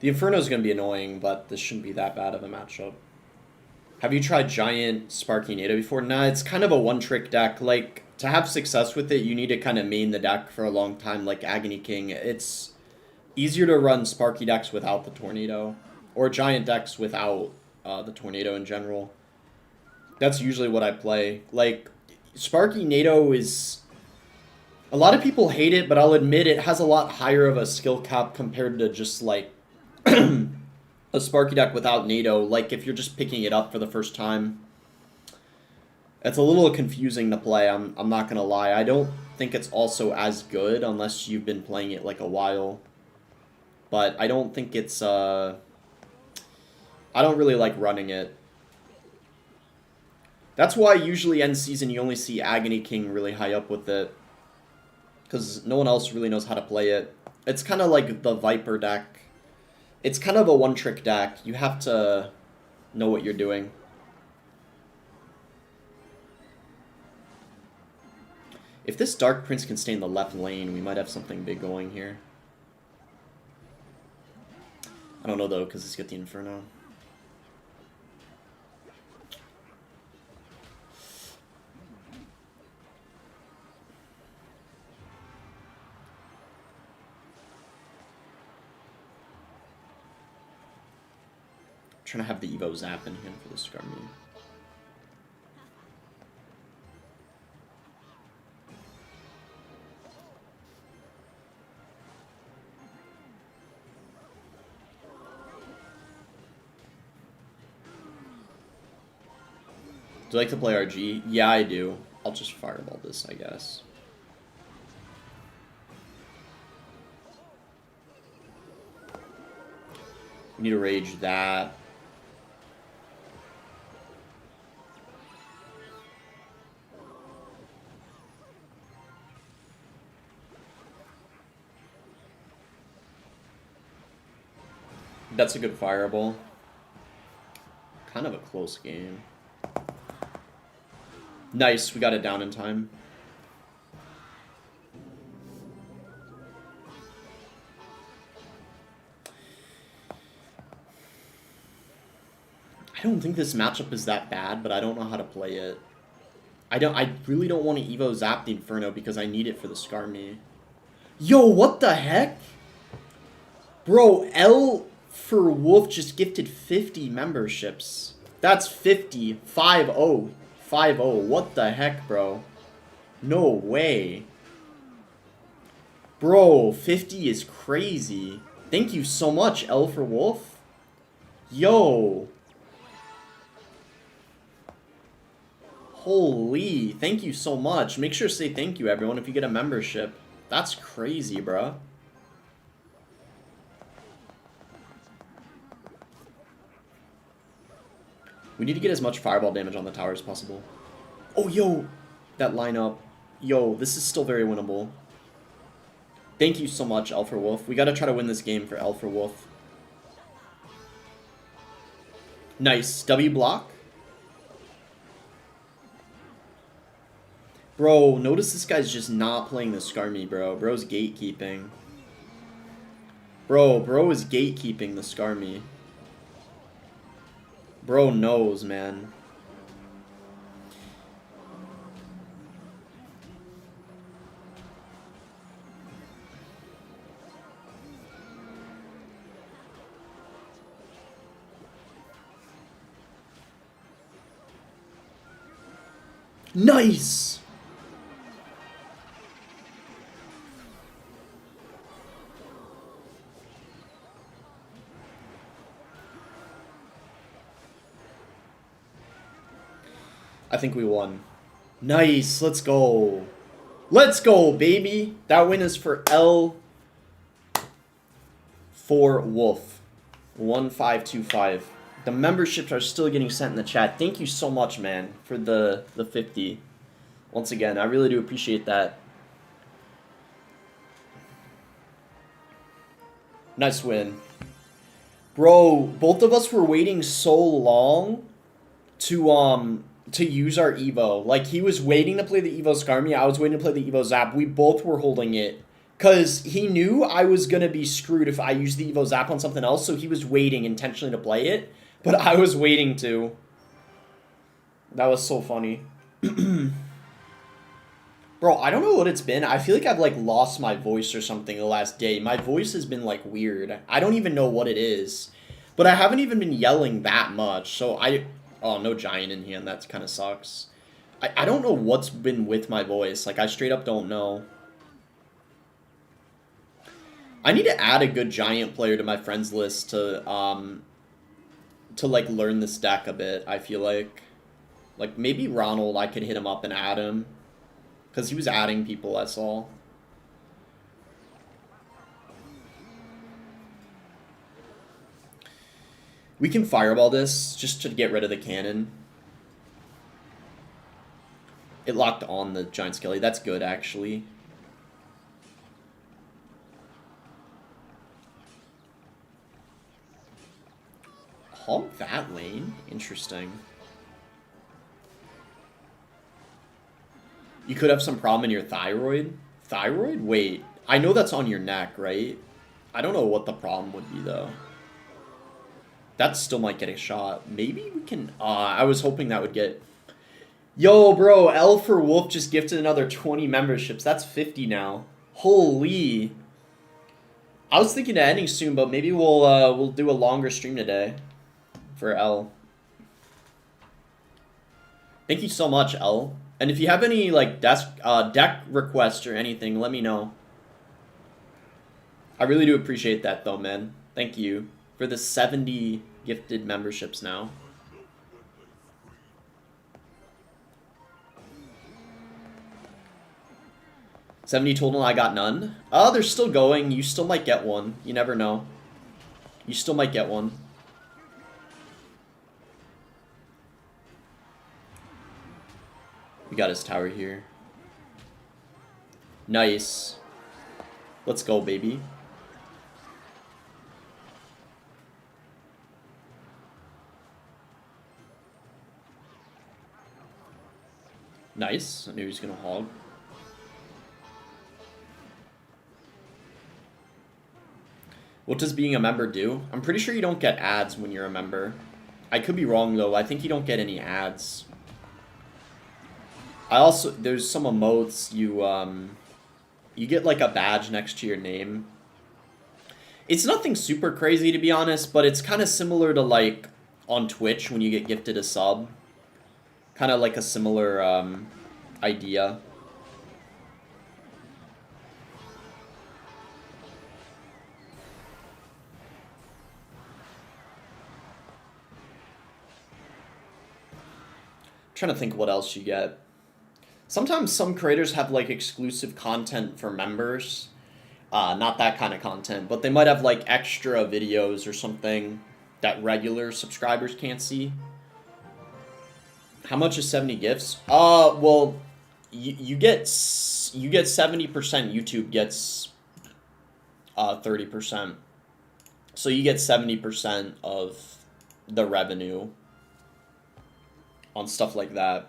The Inferno is going to be annoying, but this shouldn't be that bad of a matchup. Have you tried Giant Sparky Nado before? Nah, it's kind of a one-trick deck. Like, to have success with it, you need to kind of main the deck for a long time, like Agony King. It's easier to run Sparky decks without the Tornado, or Giant decks without the Tornado in general. That's usually what I play. Like, Sparky Nado is... A lot of people hate it, but I'll admit it has a lot higher of a skill cap compared to just, like, a Sparky deck without Nado. Like, if you're just picking it up for the first time. It's a little confusing to play, I'm not gonna lie. I don't think it's also as good unless you've been playing it, like, a while. But I don't think it's, I don't really like running it. That's why usually end season you only see Agony King really high up with it. Because no one else really knows how to play it. It's kind of like the Viper deck. It's kind of a one-trick deck. You have to know what you're doing. If this Dark Prince can stay in the left lane, we might have something big going here. I don't know, though, because he's got the Inferno. Trying to have the Evo Zap in him for the Skarmy. Do you like to play RG? Yeah, I do. I'll just fireball this, I guess. We need to rage that. That's a good fireball. Kind of a close game. Nice, we got it down in time. I don't think this matchup is that bad, but I don't know how to play it. I really don't want to Evo Zap the Inferno because I need it for the Skarmy. Yo, what the heck? Bro, L for Wolf just gifted 50 memberships. That's 50. 5-0. 5-0. What the heck, bro? No way. Bro, 50 is crazy. Thank you so much, L for Wolf. Yo. Holy, thank you so much. Make sure to say thank you, everyone, if you get a membership. That's crazy, bro. We need to get as much fireball damage on the tower as possible. Oh, yo! That lineup. Yo, this is still very winnable. Thank you so much, Alpha Wolf. We gotta try to win this game for Alpha Wolf. Nice. W block. Bro, notice this guy's just not playing the Skarmy, bro. Bro's gatekeeping. Bro is gatekeeping the Skarmy. Bro knows, man. Nice! I think we won. Nice, let's go. Let's go, baby. That win is for L for Wolf. 1525. The memberships are still getting sent in the chat. Thank you so much, man, for the 50. Once again, I really do appreciate that. Nice win. Bro, both of us were waiting so long to use our Evo. Like, he was waiting to play the Evo Skarmy, I was waiting to play the Evo Zap. We both were holding it. Because he knew I was going to be screwed if I used the Evo Zap on something else, so he was waiting intentionally to play it. But I was waiting to. That was so funny. Bro, I don't know what it's been. I feel like I've, like, lost my voice or something the last day. My voice has been, like, weird. I don't even know what it is. But I haven't even been yelling that much, so Oh, no giant in hand. That kind of sucks. I don't know what's been with my voice. Like, I straight up don't know. I need to add a good giant player to my friends list to like, learn this deck a bit, I feel like. Like, maybe Ronald, I could hit him up and add him. Because he was adding people, I saw. We can fireball this just to get rid of the cannon. It locked on the giant skelly. That's good, actually. Hog that lane? Interesting. You could have some problem in your thyroid? Thyroid? Wait. I know that's on your neck, right? I don't know what the problem would be, though. That still might get a shot. Maybe we can... I was hoping that would get... Yo, bro, L for Wolf just gifted another 20 memberships. That's 50 now. Holy. I was thinking of ending soon, but maybe we'll do a longer stream today for L. Thank you so much, L. And if you have any like deck requests or anything, let me know. I really do appreciate that though, man. Thank you for the 70 gifted memberships now. $70 total, I got none. Oh, they're still going. You still might get one. You never know. You still might get one. We got his tower here. Nice. Let's go, baby. Nice. I knew he was gonna hog. What does being a member do? I'm pretty sure you don't get ads when you're a member. I could be wrong though. I think you don't get any ads. I also, there's some emotes you get like a badge next to your name. It's nothing super crazy to be honest, but it's kind of similar to like on Twitch when you get gifted a sub. Kind of like a similar idea. Trying to think what else you get. Sometimes some creators have like exclusive content for members. Not that kind of content, but they might have like extra videos or something that regular subscribers can't see. How much is 70 gifts? Well, you get 70%. YouTube gets 30%. So you get 70% of the revenue on stuff like that.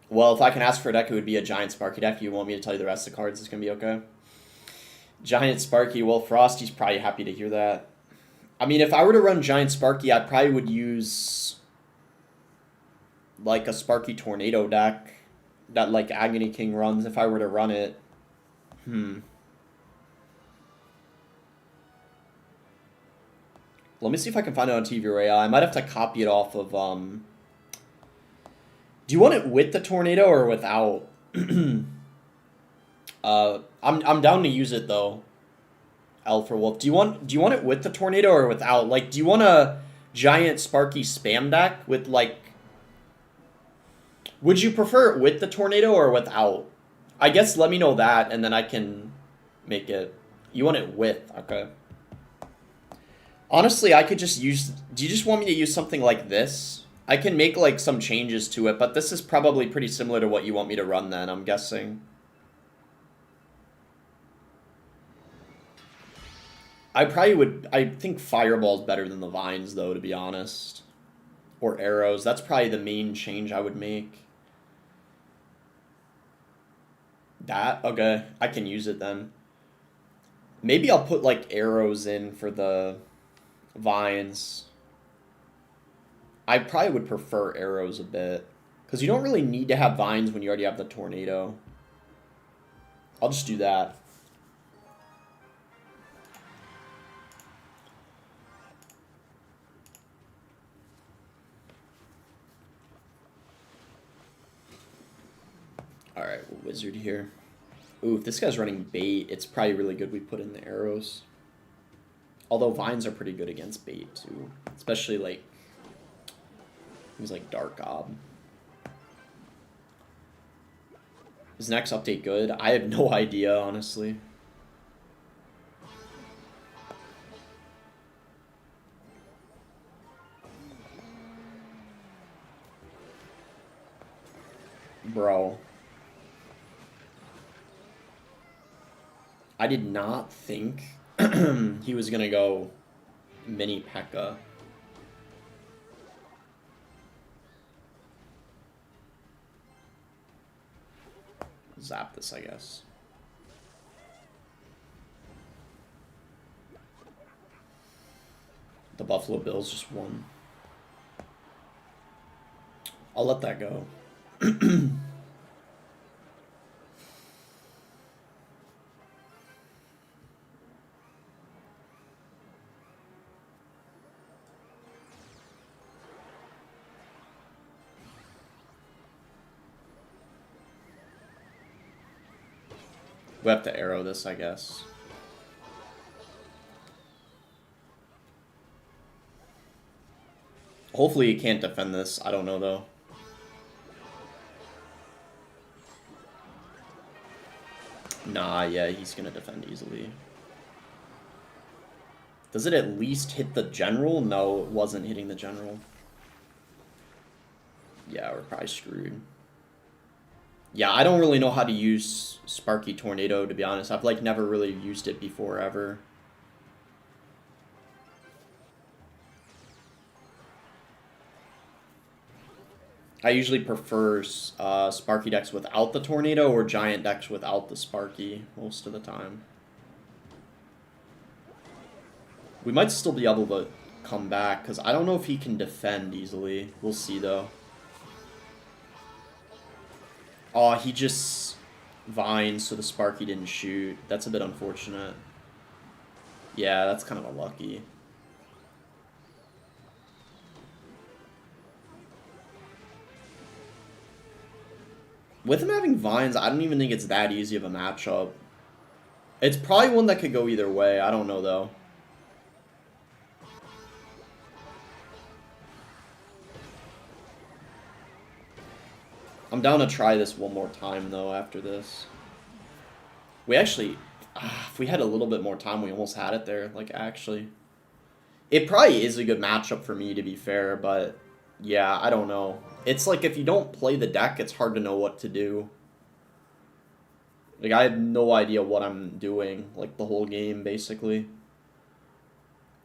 Well, if I can ask for a deck, it would be a Giant Sparky deck. You want me to tell you the rest of the cards? It's going to be okay. Giant Sparky. Well, Frosty's probably happy to hear that. I mean, if I were to run Giant Sparky, I probably would use like a Sparky Tornado deck that like Agony King runs if I were to run it. Let me see if I can find it on TV Royale. I might have to copy it off of Do you want it with the tornado or without? I'm down to use it though. L for Wolf. Do you want it with the tornado or without? Like, do you want a Giant Sparky spam deck with like? Would you prefer it with the tornado or without? I guess let me know that, and then I can make it. You want it with, okay. Honestly, I could just use... Do you just want me to use something like this? I can make, like, some changes to it, but this is probably pretty similar to what you want me to run then, I'm guessing. I think Fireball's better than the Vines, though, to be honest. Or Arrows. That's probably the main change I would make. That? Okay. I can use it then. Maybe I'll put, like, Arrows in for the Vines. I probably would prefer Arrows a bit. Because you don't really need to have Vines when you already have the Tornado. I'll just do that. Alright, we'll Wizard here. Ooh, if this guy's running bait, it's probably really good we put in the Arrows. Although Vines are pretty good against bait, too. Especially, like, things like Dark Gob. Is next update good? I have no idea, honestly. Bro. I did not think he was gonna go mini P.E.K.K.A. Zap this, I guess. The Buffalo Bills just won. I'll let that go. We have to arrow this, I guess. Hopefully he can't defend this. I don't know, though. Nah, yeah, he's gonna defend easily. Does it at least hit the general? No, it wasn't hitting the general. Yeah, we're probably screwed. Yeah, I don't really know how to use Sparky Tornado, to be honest. I've, like, never really used it before, ever. I usually prefer Sparky decks without the Tornado or Giant decks without the Sparky most of the time. We might still be able to come back, because I don't know if he can defend easily. We'll see, though. Oh, he just Vines, so the Sparky didn't shoot. That's a bit unfortunate. Yeah, that's kind of unlucky. With him having Vines, I don't even think it's that easy of a matchup. It's probably one that could go either way. I don't know, though. I'm down to try this one more time, though, after this. We actually... if we had a little bit more time, we almost had it there. Like, actually. It probably is a good matchup for me, to be fair, but... yeah, I don't know. It's like, if you don't play the deck, it's hard to know what to do. Like, I have no idea what I'm doing, like, the whole game, basically.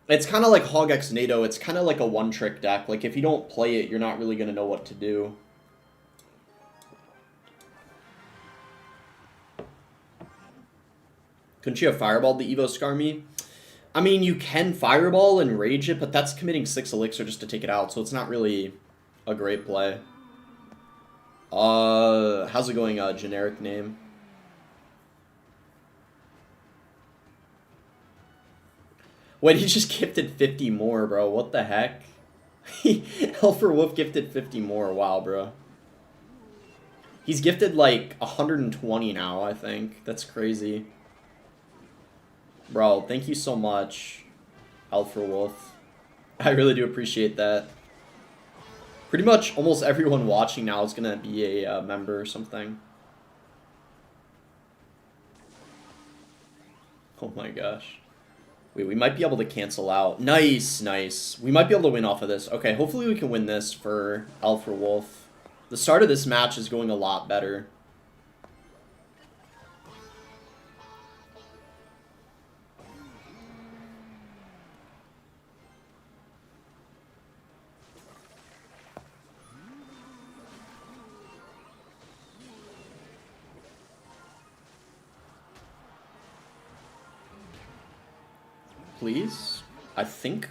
It's kind of like Hog X NATO. It's kind of like a one-trick deck. Like, if you don't play it, you're not really going to know what to do. Couldn't you have Fireballed the Evo Skarmy? I mean, you can Fireball and Rage it, but that's committing 6 Elixir just to take it out, so it's not really a great play. How's it going, generic name? Wait, he just gifted 50 more, bro. What the heck? Helfer Wolf gifted 50 more. Wow, bro. He's gifted, like, 120 now, I think. That's crazy. Bro, thank you so much, Alpha Wolf. I really do appreciate that. Pretty much almost everyone watching now is going to be a member or something. Oh my gosh. Wait, we might be able to cancel out. Nice, nice. We might be able to win off of this. Okay, hopefully we can win this for Alpha Wolf. The start of this match is going a lot better. Please? I think.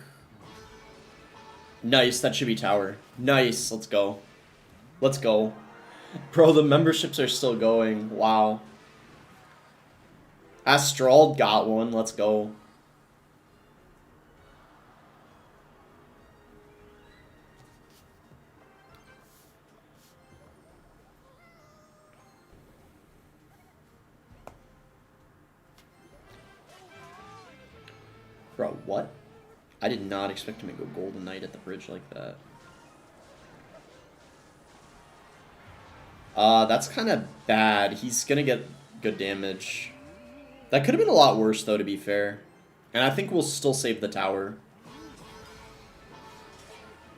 Nice, that should be tower. Nice, let's go. Let's go. Bro, the memberships are still going. Wow. Astral got one, let's go. Bro, what? I did not expect him to go Golden Knight at the bridge like that. That's kind of bad. He's gonna get good damage. That could have been a lot worse, though, to be fair. And I think we'll still save the tower.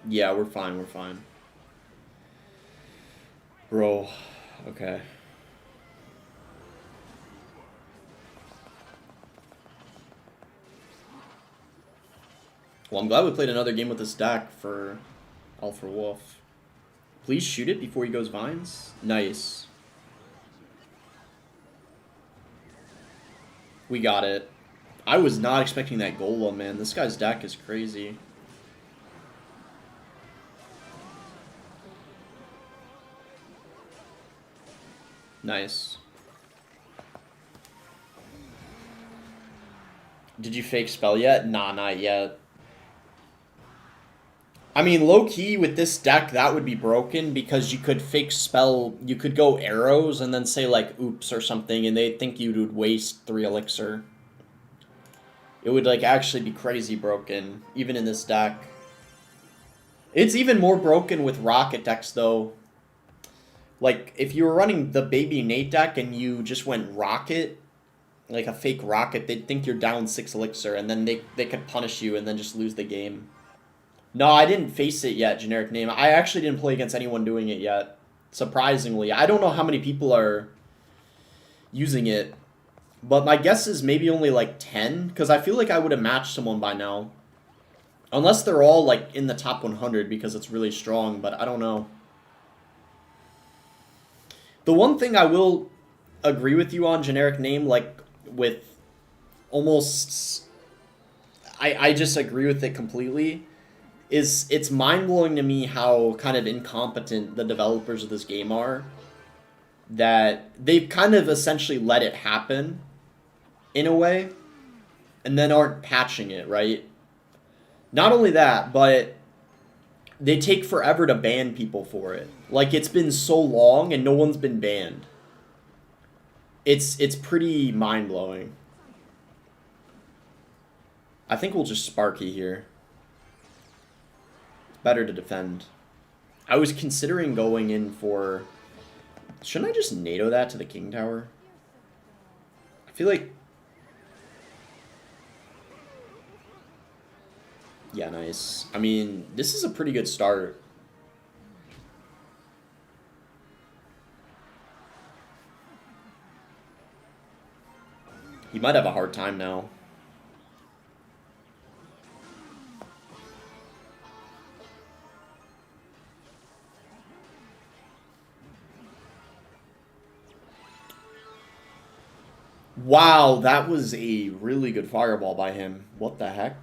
Yeah, we're fine, we're fine. Bro, okay. Well, I'm glad we played another game with this deck for Alpha Wolf. Please shoot it before he goes Vines. Nice. We got it. I was not expecting that Golem, man. This guy's deck is crazy. Nice. Did you fake spell yet? Nah, not yet. I mean, low-key, with this deck, that would be broken because you could fake spell, you could go arrows and then say, like, oops or something, and they'd think you would waste 3 elixir. It would, like, actually be crazy broken, even in this deck. It's even more broken with rocket decks, though. Like, if you were running the Baby Nate deck and you just went rocket, like a fake rocket, they'd think you're down 6 elixir, and then they could punish you and then just lose the game. No, I didn't face it yet, generic name. I actually didn't play against anyone doing it yet. Surprisingly. I don't know how many people are using it. But my guess is maybe only like 10. Because I feel like I would have matched someone by now. Unless they're all like in the top 100 because it's really strong. But I don't know. The one thing I will agree with you on, generic name, like with almost... I just agree with it completely. It's mind-blowing to me how kind of incompetent the developers of this game are. That they've kind of essentially let it happen, in a way, and then aren't patching it, right? Not only that, but they take forever to ban people for it. Like, it's been so long and no one's been banned. It's pretty mind-blowing. I think we'll just Sparky here. Better to defend. I was considering going in for... Shouldn't I just NATO that to the King Tower? I feel like... Yeah, nice. I mean, this is a pretty good start. He might have a hard time now. Wow, that was a really good fireball by him. What the heck?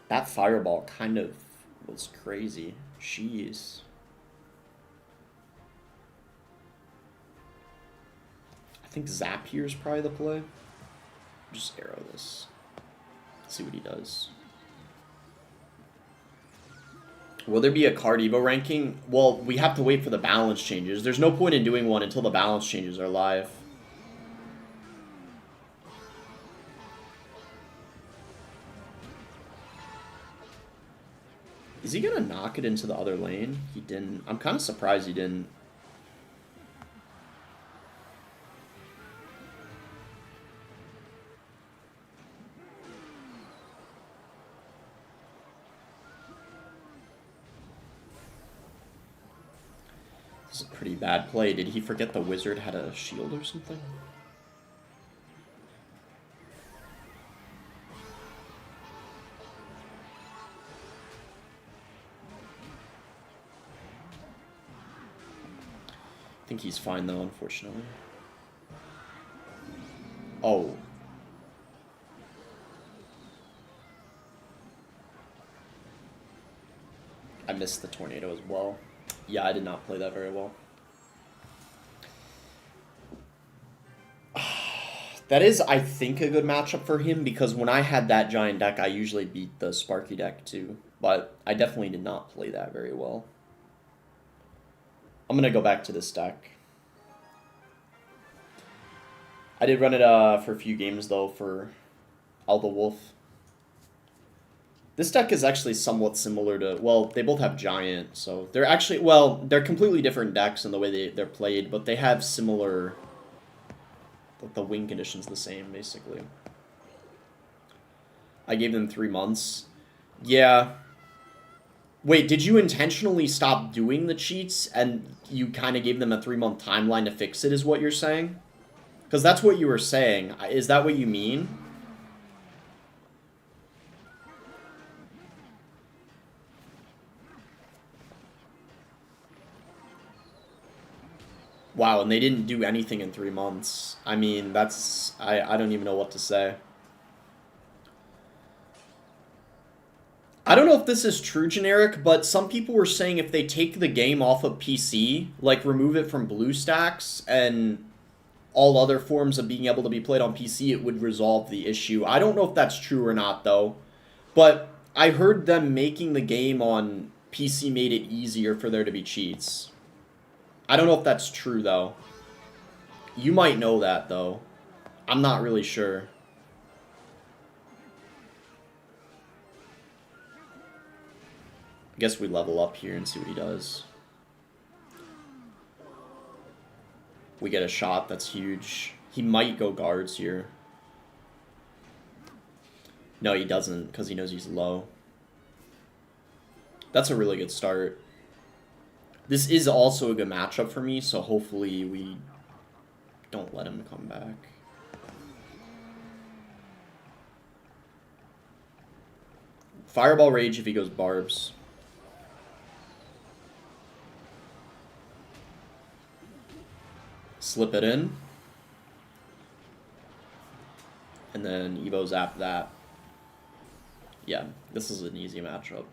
That fireball kind of was crazy. Jeez. I think Zap here is probably the play. Just arrow this. See what he does. Will there be a card Evo ranking? Well, we have to wait for the balance changes. There's no point in doing one until the balance changes are live. Is he gonna knock it into the other lane? He didn't. I'm kind of surprised he didn't. It's a pretty bad play. Did he forget the wizard had a shield or something? I think he's fine though, unfortunately. Oh. I missed the tornado as well. Yeah, I did not play that very well. That is, I think, a good matchup for him, because when I had that giant deck, I usually beat the Sparky deck too. But I definitely did not play that very well. I'm going to go back to this deck. I did run it for a few games, though, for Alba Wolf. This deck is actually somewhat similar to... Well, they both have Giant, so... They're actually... Well, they're completely different decks in the way they're played, but they have similar... The win condition's the same, basically. I gave them 3 months. Yeah. Wait, did you intentionally stop doing the cheats and you kind of gave them a 3-month timeline to fix it, is what you're saying? Because that's what you were saying. Is that what you mean? Wow, and they didn't do anything in 3 months. I mean, that's... I don't even know what to say. I don't know if this is true, Generic, but some people were saying if they take the game off of PC, like remove it from BlueStacks and all other forms of being able to be played on PC, it would resolve the issue. I don't know if that's true or not, though. But I heard them making the game on PC made it easier for there to be cheats. I don't know if that's true, though. You might know that, though. I'm not really sure. I guess we level up here and see what he does. We get a shot, that's huge. He might go guards here. No, he doesn't, because he knows he's low. That's a really good start. This is also a good matchup for me, so hopefully we don't let him come back. Fireball Rage if he goes Barbs. Slip it in. And then Evo Zap that. Yeah, this is an easy matchup.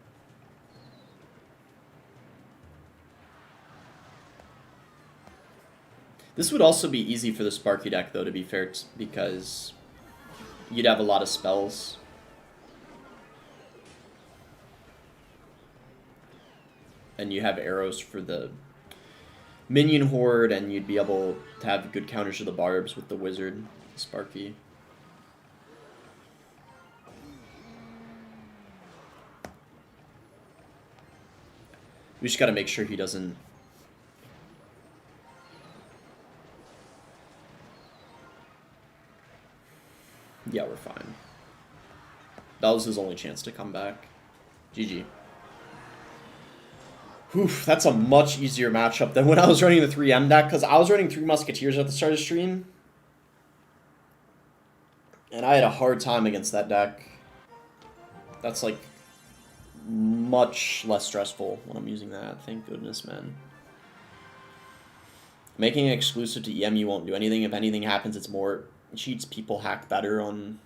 This would also be easy for the Sparky deck, though, to be fair, because you'd have a lot of spells. And you have arrows for the minion horde, and you'd be able to have good counters to the Barbs with the Wizard, Sparky. We just gotta make sure he doesn't... Yeah, we're fine. That was his only chance to come back. GG. Whew, that's a much easier matchup than when I was running the 3M deck, because I was running 3 Musketeers at the start of the stream. And I had a hard time against that deck. That's like much less stressful when I'm using that. Thank goodness, man. Making it exclusive to EM, you won't do anything. If anything happens, it's more cheats. People hack better on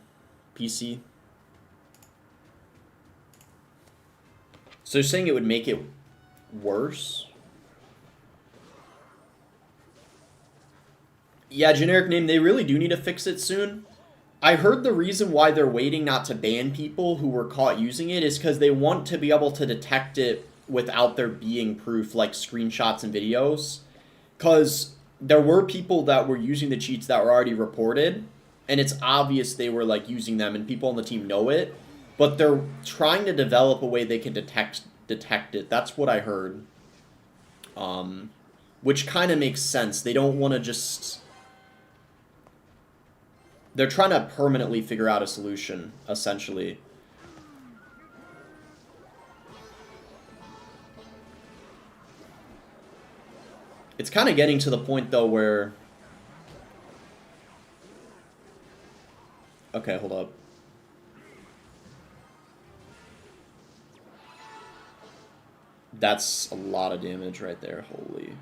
PC. So you're saying it would make it worse? Yeah, generic name, they really do need to fix it soon. I heard the reason why they're waiting not to ban people who were caught using it is because they want to be able to detect it without there being proof, like screenshots and videos. Because there were people that were using the cheats that were already reported, and it's obvious they were like using them, and people on the team know it. But they're trying to develop a way they can detect it. That's what I heard. Which kind of makes sense. They don't want to just... They're trying to permanently figure out a solution, essentially. It's kind of getting to the point, though, where... Okay, hold up. That's a lot of damage right there. Holy.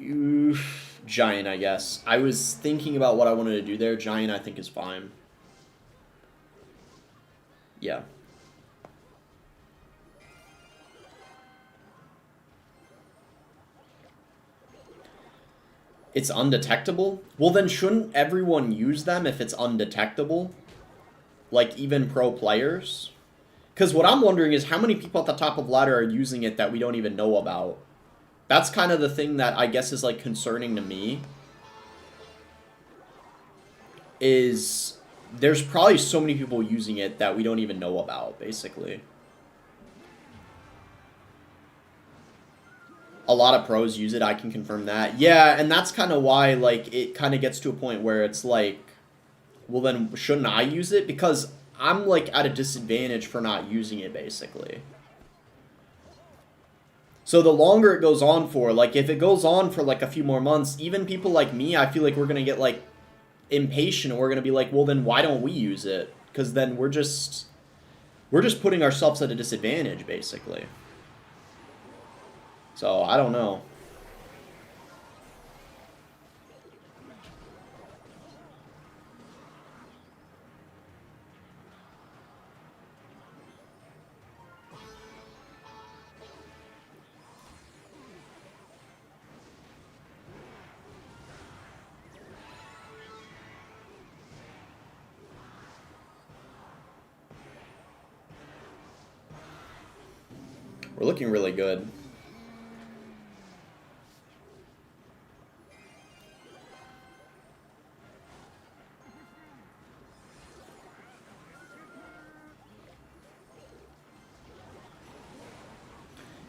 Oof. Giant, I guess. I was thinking about what I wanted to do there. Giant, I think, is fine. Yeah. It's undetectable? Well, then shouldn't everyone use them if it's undetectable? Like, even pro players? Because what I'm wondering is how many people at the top of ladder are using it that we don't even know about? That's kind of the thing that I guess is, like, concerning to me. Is there's probably so many people using it that we don't even know about, basically. A lot of pros use it, I can confirm that. Yeah, and that's kind of why, like, it kind of gets to a point where it's like, well, then shouldn't I use it? Because I'm, like, at a disadvantage for not using it, basically. So the longer it goes on for, like, if it goes on for, like, a few more months, even people like me, I feel like we're going to get, like, impatient. We're going to be like, well, then why don't we use it? Because then we're just putting ourselves at a disadvantage, basically. So, I don't know. We're looking really good.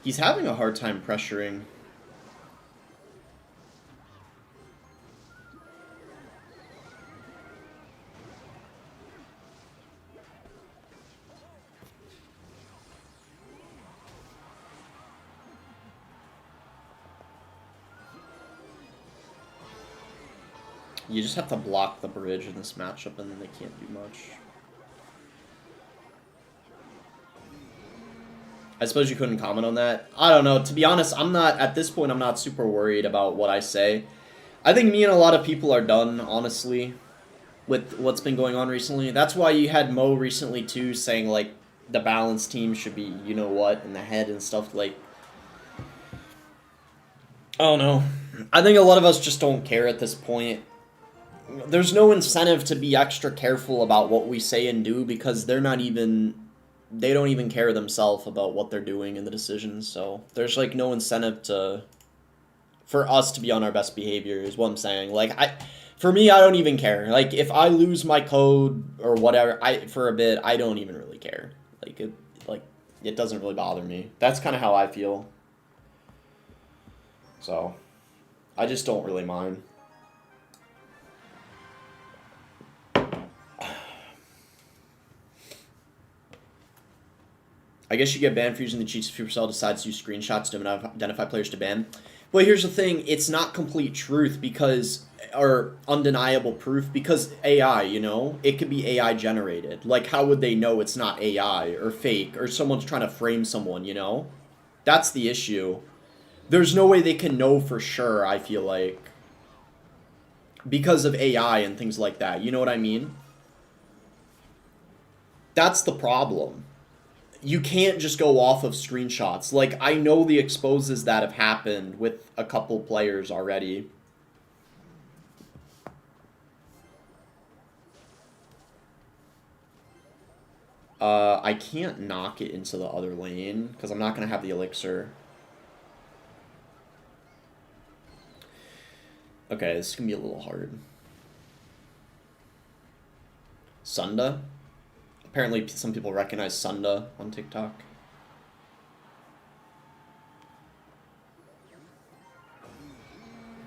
He's having a hard time pressuring. You just have to block the bridge in this matchup, and then they can't do much. I suppose you couldn't comment on that. I don't know. To be honest, I'm not, at this point, I'm not super worried about what I say. I think me and a lot of people are done, honestly, with what's been going on recently. That's why you had Mo recently, too, saying, like, the balanced team should be, you know what, in the head and stuff, like... I don't know. I think a lot of us just don't care at this point. There's no incentive to be extra careful about what we say and do because they're not even... They don't even care themselves about what they're doing in the decisions, so there's, like, no incentive to... For us to be on our best behavior is what I'm saying. Like, for me, I don't even care. Like, if I lose my code or whatever, for a bit, I don't even really care. It doesn't really bother me. That's kind of how I feel. So, I just don't really mind. I guess you get banned for using the cheats if Supercell decides to use screenshots to identify players to ban. Well, here's the thing. It's not complete truth because... Or undeniable proof because AI, you know? It could be AI generated. Like, how would they know it's not AI or fake or someone's trying to frame someone, you know? That's the issue. There's no way they can know for sure, I feel like. Because of AI and things like that. You know what I mean? That's the problem. You can't just go off of screenshots. Like, I know the exposes that have happened with a couple players already. I can't knock it into the other lane, because I'm not going to have the elixir. Okay, this is going to be a little hard. Sunda? Apparently some people recognize Sunda on TikTok.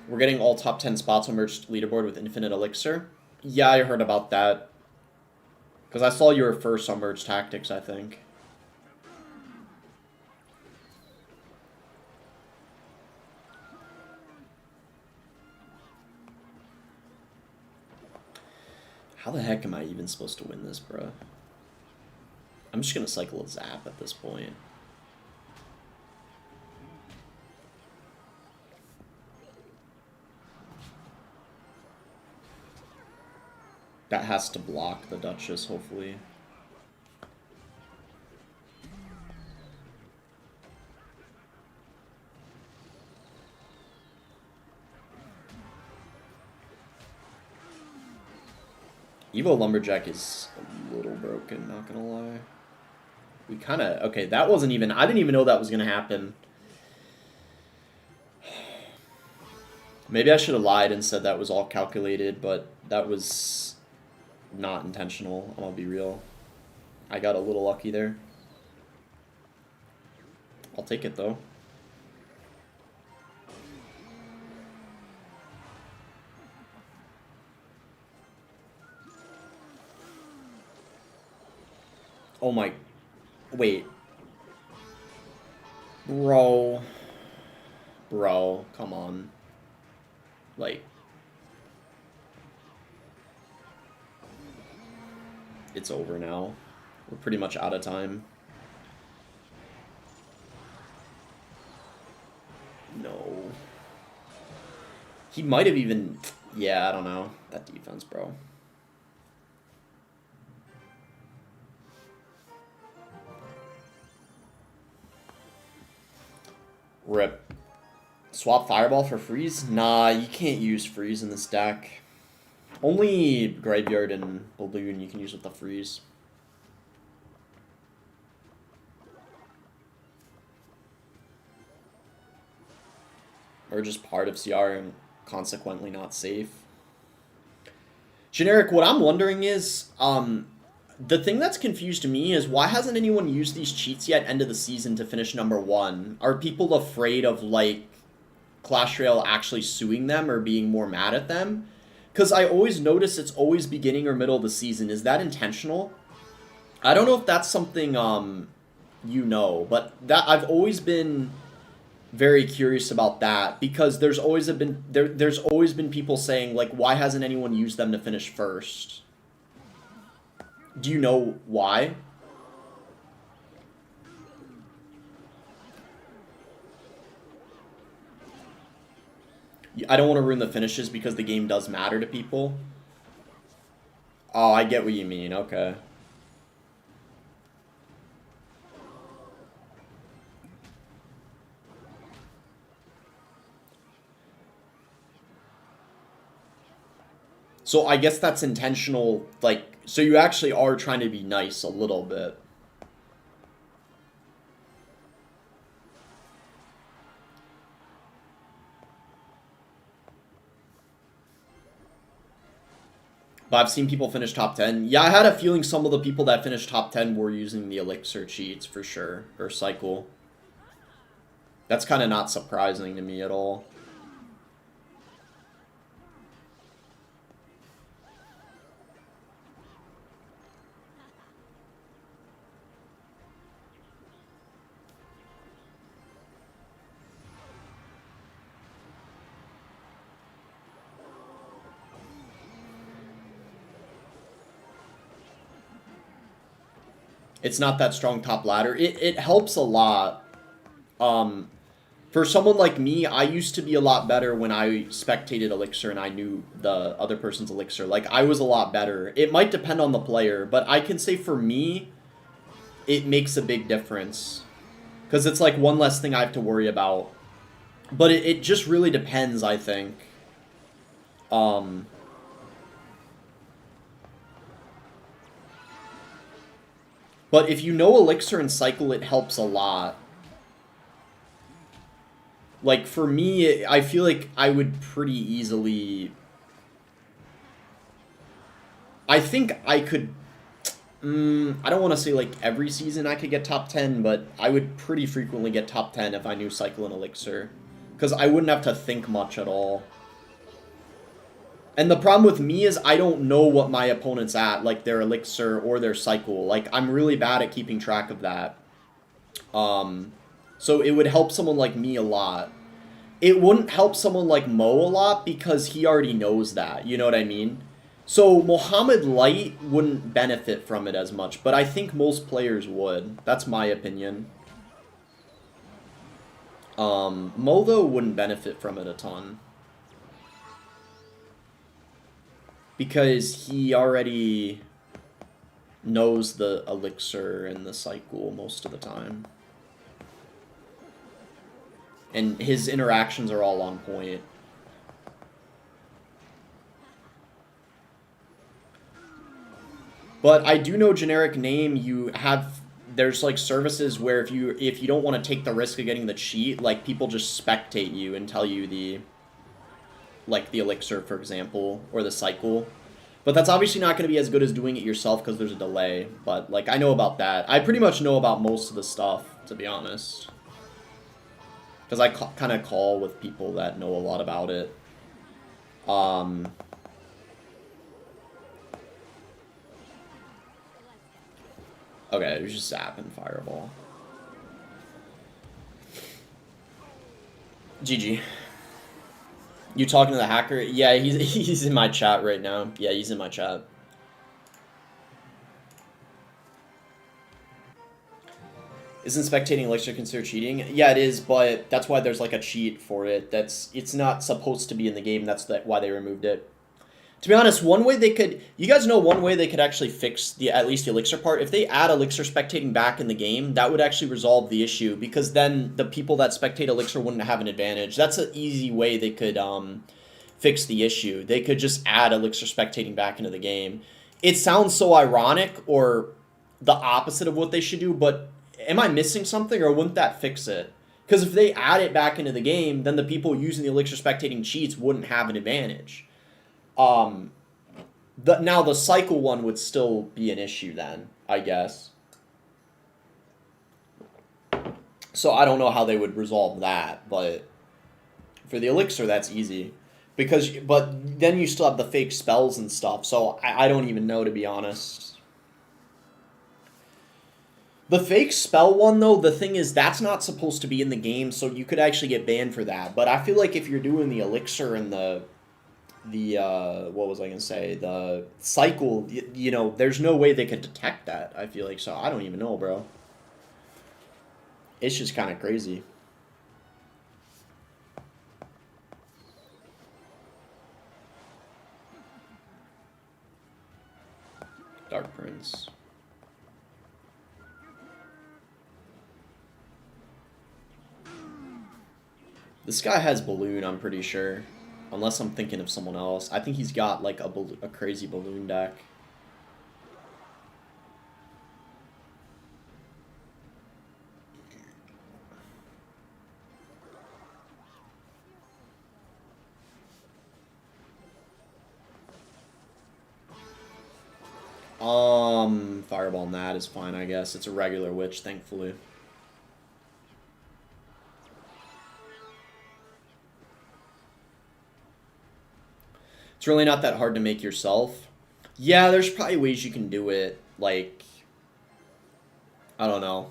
We're getting all top 10 spots on merged leaderboard with infinite elixir. Yeah, I heard about that. Because I saw you were first on merged tactics, I think. How the heck am I even supposed to win this, bro? I'm just gonna cycle a Zap at this point. That has to block the Duchess, hopefully. Evo Lumberjack is a little broken, not gonna lie. We kind of... Okay, that wasn't even... I didn't even know that was gonna happen. Maybe I should have lied and said that was all calculated, but that was not intentional. I'm gonna be real. I got a little lucky there. I'll take it, though. Oh my... Wait. Bro. Bro, come on. Like... It's over now. We're pretty much out of time. No. He might have even... Yeah, I don't know. That defense, bro. Rip. Swap Fireball for Freeze? Nah, you can't use Freeze in this deck. Only Graveyard and Balloon you can use with the Freeze. Or just part of CR and consequently not safe. Generic, what I'm wondering is, the thing that's confused me is why hasn't anyone used these cheats yet end of the season to finish #1? Are people afraid of, like, Clash Royale actually suing them or being more mad at them? Because I always notice it's always beginning or middle of the season. Is that intentional? I don't know if that's something, you know, but that I've always been very curious about that because there's always been people saying, like, why hasn't anyone used them to finish first? Do you know why? I don't want to ruin the finishes because the game does matter to people. Oh, I get what you mean. Okay. So I guess that's intentional, like, so you actually are trying to be nice a little bit. But I've seen people finish top 10. Yeah, I had a feeling some of the people that finished top 10 were using the Elixir cheats for sure, or Cycle. That's kind of not surprising to me at all. It's not that strong top ladder. It helps a lot. For someone like me, I used to be a lot better when I spectated Elixir and I knew the other person's Elixir. Like, I was a lot better. It might depend on the player, but I can say for me, it makes a big difference. Because it's like one less thing I have to worry about. But it just really depends, I think. But if you know Elixir and Cycle, it helps a lot. Like, for me, I feel like I would pretty easily... I think I could... I don't want to say, like, every season I could get top 10, but I would pretty frequently get top 10 if I knew Cycle and Elixir. Because I wouldn't have to think much at all. And the problem with me is I don't know what my opponent's at, like their Elixir or their Cycle. Like, I'm really bad at keeping track of that. So it would help someone like me a lot. It wouldn't help someone like Mo a lot because he already knows that. You know what I mean? So Mohammed Light wouldn't benefit from it as much, but I think most players would. That's my opinion. Mo, though, wouldn't benefit from it a ton. Because he already knows the elixir and the cycle most of the time. And his interactions are all on point. But I do know generic name, you have, there's like services where if you don't want to take the risk of getting the cheat, like people just spectate you and tell you the, like the elixir, for example, or the cycle. But that's obviously not going to be as good as doing it yourself because there's a delay. But like I know about that. I pretty much know about most of the stuff, to be honest. Because I kind of call with people that know a lot about it. Okay, it was just Zap and Fireball. GG. You talking to the hacker? Yeah, he's in my chat right now. Yeah, he's in my chat. Isn't spectating elixir considered cheating? Yeah, it is, but that's why there's like a cheat for it. It's not supposed to be in the game. That's why they removed it. To be honest, one way they could, you guys know one way they could actually fix at least the elixir part. If they add elixir spectating back in the game, that would actually resolve the issue because then the people that spectate elixir wouldn't have an advantage. That's an easy way they could fix the issue. They could just add elixir spectating back into the game. It sounds so ironic or the opposite of what they should do, but am I missing something or wouldn't that fix it? Because if they add it back into the game, then the people using the elixir spectating cheats wouldn't have an advantage. Now the cycle one would still be an issue then, I guess. So I don't know how they would resolve that, but for the elixir, that's easy. But then you still have the fake spells and stuff, so I don't even know, to be honest. The fake spell one, though, the thing is, that's not supposed to be in the game, so you could actually get banned for that. But I feel like if you're doing the elixir and the what was I gonna say, the cycle, you know, there's no way they could detect that, I feel like. So I don't even know, bro. It's just kind of crazy. Dark Prince. This guy has Balloon, I'm pretty sure. Unless I'm thinking of someone else. I think he's got like a crazy balloon deck. Fireball Nat is fine, I guess. It's a regular witch, thankfully. It's really not that hard to make yourself. Yeah, there's probably ways you can do it. Like, I don't know.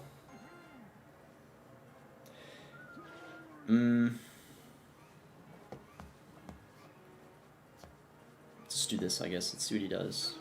Let's do this, I guess. Let's see what he does.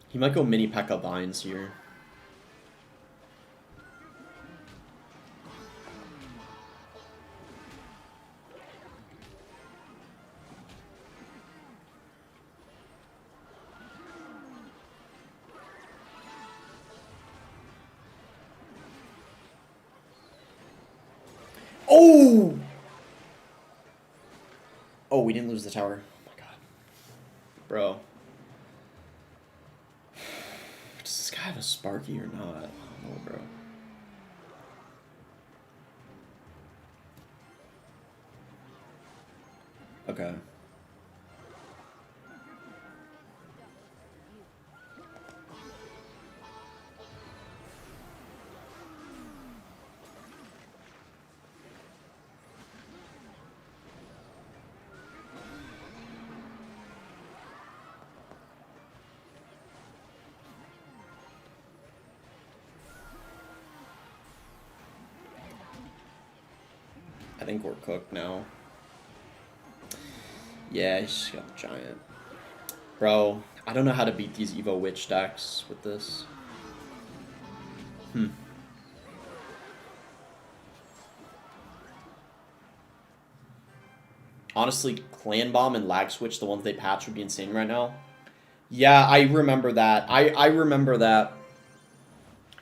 He might go mini P.E.K.K.A. Vines here. Oh! Oh, we didn't lose the tower. Oh my god. Bro. Does this guy have a Sparky or not? I don't know, bro. Okay. I think we're cooked now. Yeah, he's just got the giant. Bro, I don't know how to beat these Evo Witch decks with this. Honestly, Clan Bomb and Lag Switch, the ones they patch, would be insane right now. Yeah, I remember that. I remember that.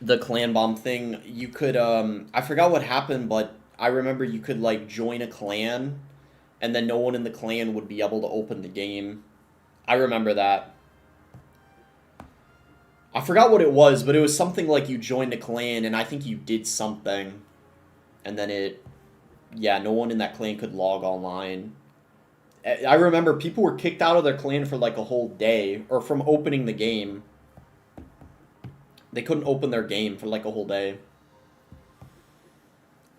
The Clan Bomb thing. You could, I forgot what happened, but I remember you could, like, join a clan, and then no one in the clan would be able to open the game. I remember that. I forgot what it was, but it was something like you joined a clan, and I think you did something. And then it... Yeah, no one in that clan could log online. I remember people were kicked out of their clan for like a whole day, or from opening the game. They couldn't open their game for like a whole day.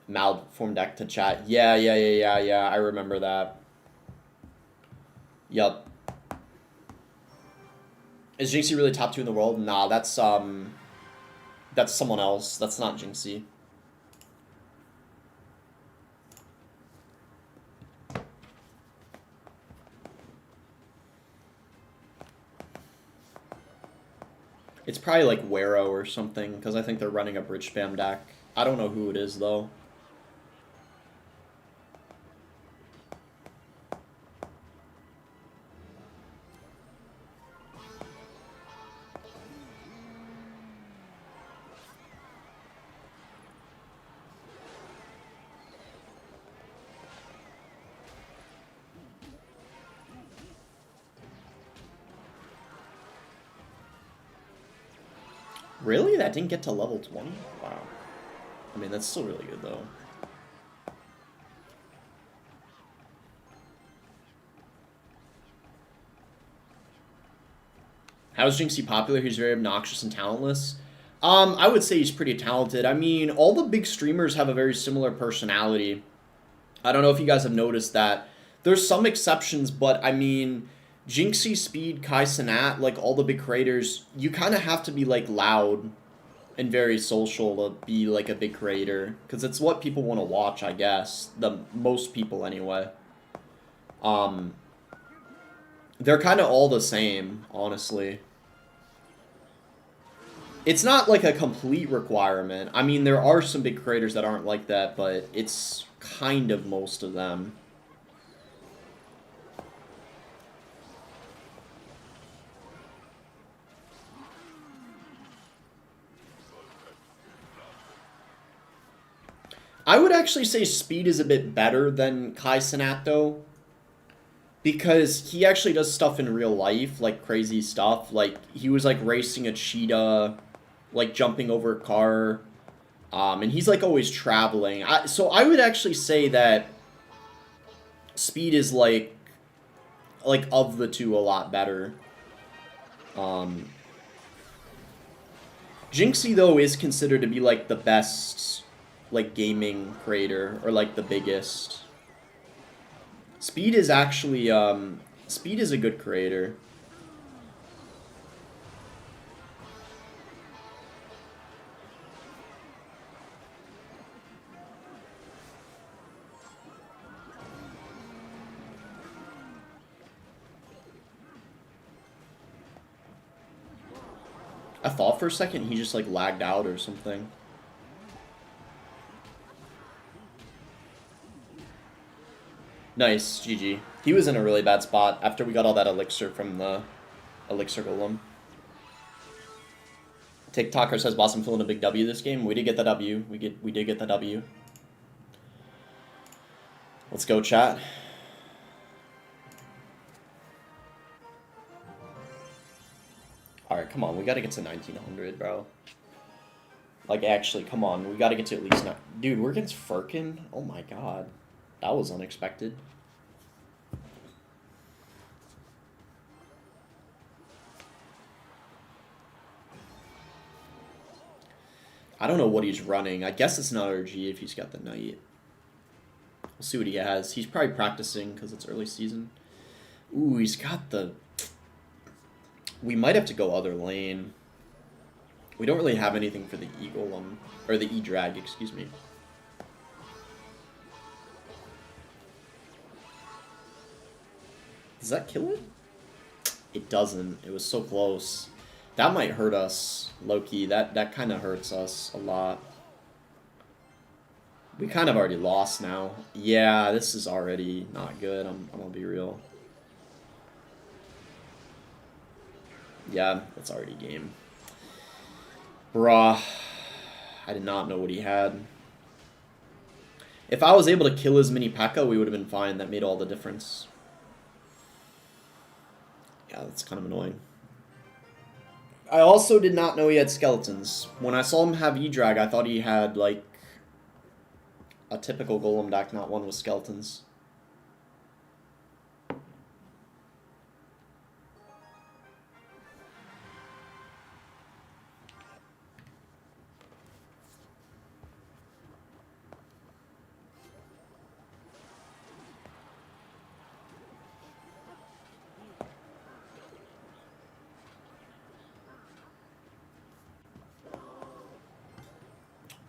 Malformed deck to chat. Yeah, I remember that. Yup. Is Jinxie really top 2 in the world? Nah, that's someone else. That's not Jinxie. It's probably like Wero or something, because I think they're running a bridge spam deck. I don't know who it is, though. Really? That didn't get to level 20? Wow. I mean, that's still really good, though. How is Jinxie popular? He's very obnoxious and talentless. I would say he's pretty talented. I mean, all the big streamers have a very similar personality. I don't know if you guys have noticed that. There's some exceptions, but I mean... Jinxie, Speed, Kai Cenat, like all the big creators, you kind of have to be like loud and very social to be like a big creator, because it's what people want to watch, I guess. Most people anyway. They're kind of all the same, honestly. It's not like a complete requirement. I mean, there are some big creators that aren't like that, but it's kind of most of them. I would actually say Speed is a bit better than Kai Cenat, though. Because he actually does stuff in real life, like crazy stuff. Like, he was, like, racing a cheetah, like, jumping over a car. And he's, like, always traveling. So I would actually say that Speed is, like, of the two, a lot better. Jinxie, though, is considered to be, like, the best... like gaming creator, or like the biggest. Speed is actually Speed is a good creator. I thought for a second he just like lagged out or something. Nice, GG. He was in a really bad spot after we got all that elixir from the elixir golem. TikToker says, "Boss, I'm feeling a big W this game." We did get the W. We did get the W. Let's go, chat. All right, come on. We got to get to 1900, bro. Like, actually, come on. We got to get to at least... Dude, we're against Firkin? Oh, my God. That was unexpected. I don't know what he's running. I guess it's not RG if he's got the Knight. We'll see what he has. He's probably practicing because it's early season. Ooh, he's got the... We might have to go other lane. We don't really have anything for the E-Golem. Or the E-Drag, excuse me. Does that kill it? It doesn't. It was so close. That might hurt us, low-key. That kind of hurts us a lot. We kind of already lost now. Yeah, this is already not good. I'm gonna be real. Yeah, it's already game. Bruh. I did not know what he had. If I was able to kill his mini P.E.K.K.A, we would have been fine. That made all the difference. Yeah, that's kind of annoying. I also did not know he had skeletons. When I saw him have E-Drag, I thought he had, like, a typical golem deck, not one with skeletons.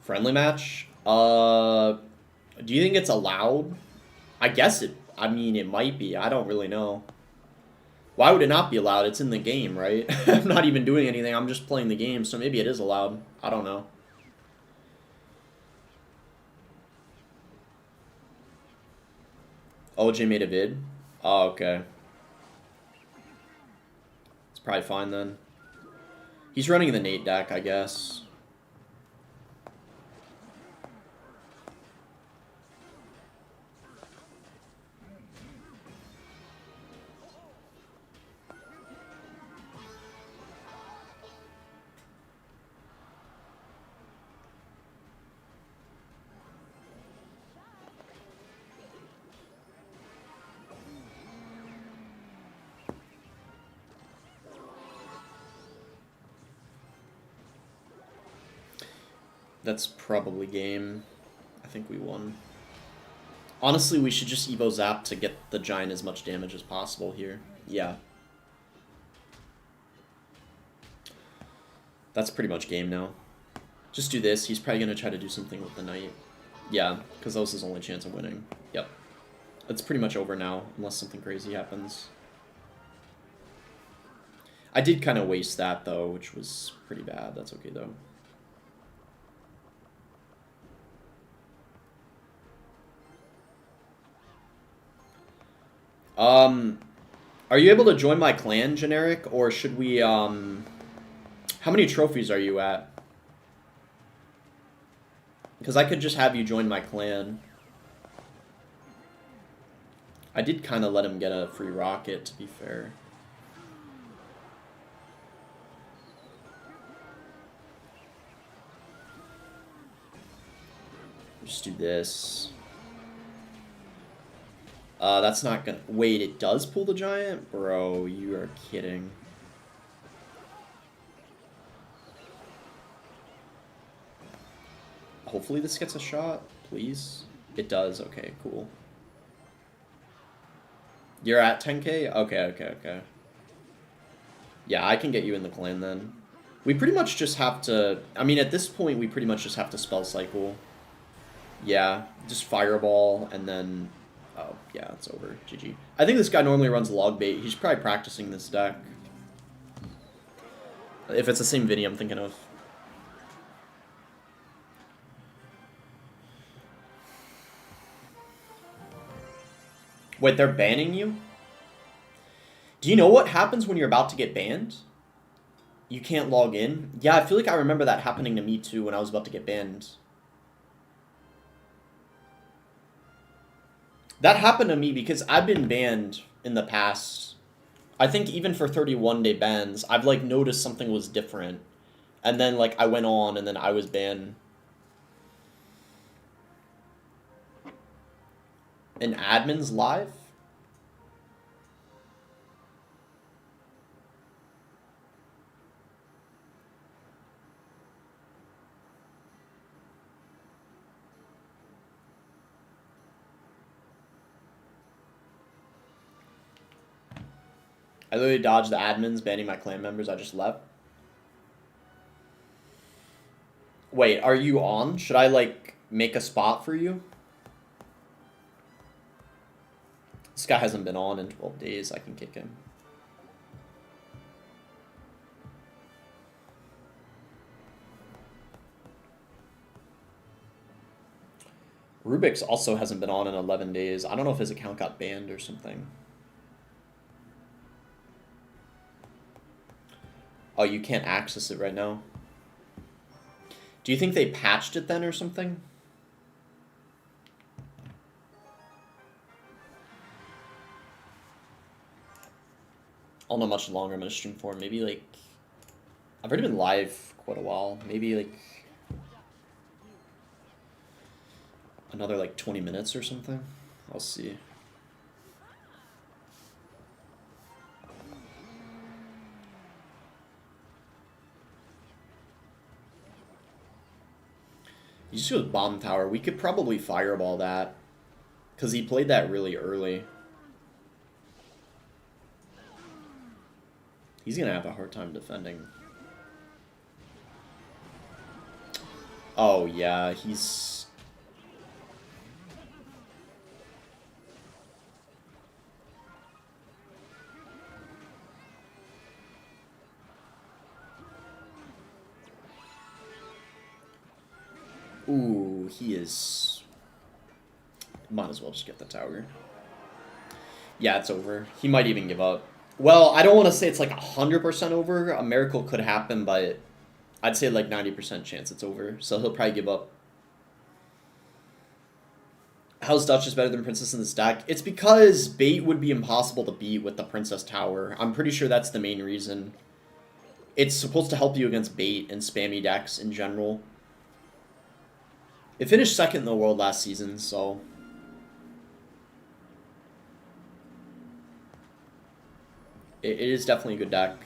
Friendly match? Do you think it's allowed? I guess it, I mean, it might be. I don't really know. Why would it not be allowed? It's in the game, right? I'm not even doing anything. I'm just playing the game, so maybe it is allowed. I don't know. OJ made a vid? Oh, okay. It's probably fine then. He's running the Nate deck, I guess. That's probably game. I think we won. Honestly, we should just Evo Zap to get the Giant as much damage as possible here. Yeah. That's pretty much game now. Just do this. He's probably going to try to do something with the Knight. Yeah, because that was his only chance of winning. Yep. It's pretty much over now, unless something crazy happens. I did kind of waste that, though, which was pretty bad. That's okay, though. Are you able to join my clan, Generic, or should we, how many trophies are you at? Because I could just have you join my clan. I did kind of let him get a free rocket, to be fair. Just do this. That's not gonna... Wait, it does pull the Giant? Bro, you are kidding. Hopefully this gets a shot, please. It does, okay, cool. You're at 10k? Okay. Yeah, I can get you in the clan then. We pretty much just have to... I mean, at this point, we pretty much just have to spell cycle. Yeah, just fireball, and then... Oh, yeah, it's over. GG. I think this guy normally runs log bait. He's probably practicing this deck. If it's the same Vinny I'm thinking of. Wait, they're banning you? Do you know what happens when you're about to get banned? You can't log in? Yeah, I feel like I remember that happening to me too when I was about to get banned. That happened to me because I've been banned in the past. I think even for 31-day bans, I've like noticed something was different. And then like I went on and then I was banned. In admins live? I literally dodged the admins banning my clan members. I just left. Wait, are you on? Should I, like, make a spot for you? This guy hasn't been on in 12 days. I can kick him. Rubik's also hasn't been on in 11 days. I don't know if his account got banned or something. Oh, you can't access it right now. Do you think they patched it then or something? I don't know much longer I'm going to stream for. Maybe like... I've already been live quite a while. Maybe like... another like 20 minutes or something. I'll see. He just goes bomb tower. We could probably fireball that. Because he played that really early. He's going to have a hard time defending. Oh, yeah. He's... Ooh, he is... Might as well just get the tower. Yeah, it's over. He might even give up. Well, I don't want to say it's like 100% over. A miracle could happen, but I'd say like 90% chance it's over. So he'll probably give up. How's Duchess better than Princess in this deck? It's because bait would be impossible to beat with the Princess Tower. I'm pretty sure that's the main reason. It's supposed to help you against bait and spammy decks in general. It finished second in the world last season, so... It is definitely a good deck.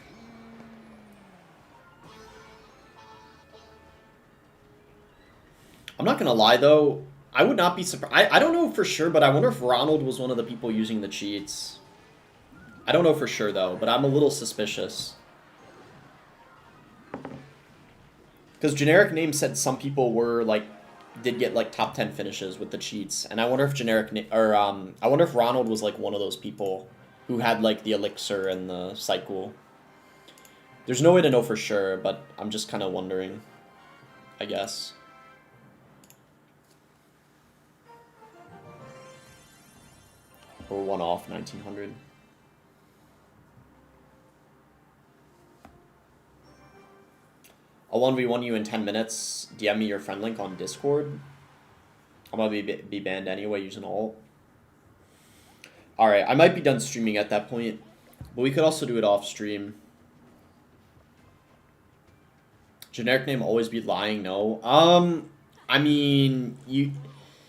I'm not gonna lie, though. I would not be surprised. I don't know for sure, but I wonder if Ronald was one of the people using the cheats. I don't know for sure, though, but I'm a little suspicious. Because generic name said some people were, like... did get like top 10 finishes with the cheats, and I wonder if I wonder if Ronald was like one of those people who had like the elixir and the cycle. There's no way to know for sure, but I'm just kind of wondering, I guess. Or one off 1900. I'll 1v1 you in 10 minutes. DM me your friend link on Discord. I'm going to be banned anyway using ult. Alright, I might be done streaming at that point. But we could also do it off stream. Generic name always be lying? No. I mean,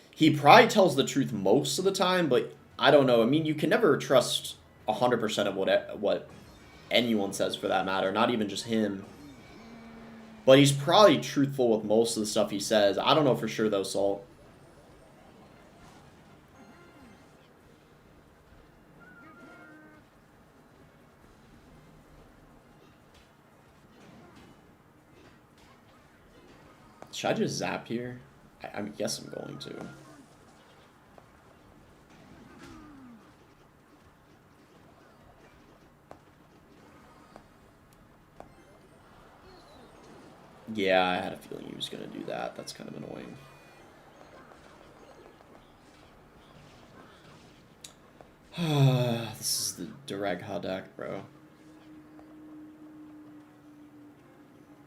he probably tells the truth most of the time, but I don't know. I mean, you can never trust 100% of what anyone says for that matter, not even just him. But he's probably truthful with most of the stuff he says. I don't know for sure, though, Salt. Should I just zap here? I guess I'm going to. Yeah, I had a feeling he was going to do that. That's kind of annoying. This is the Duragha deck, bro.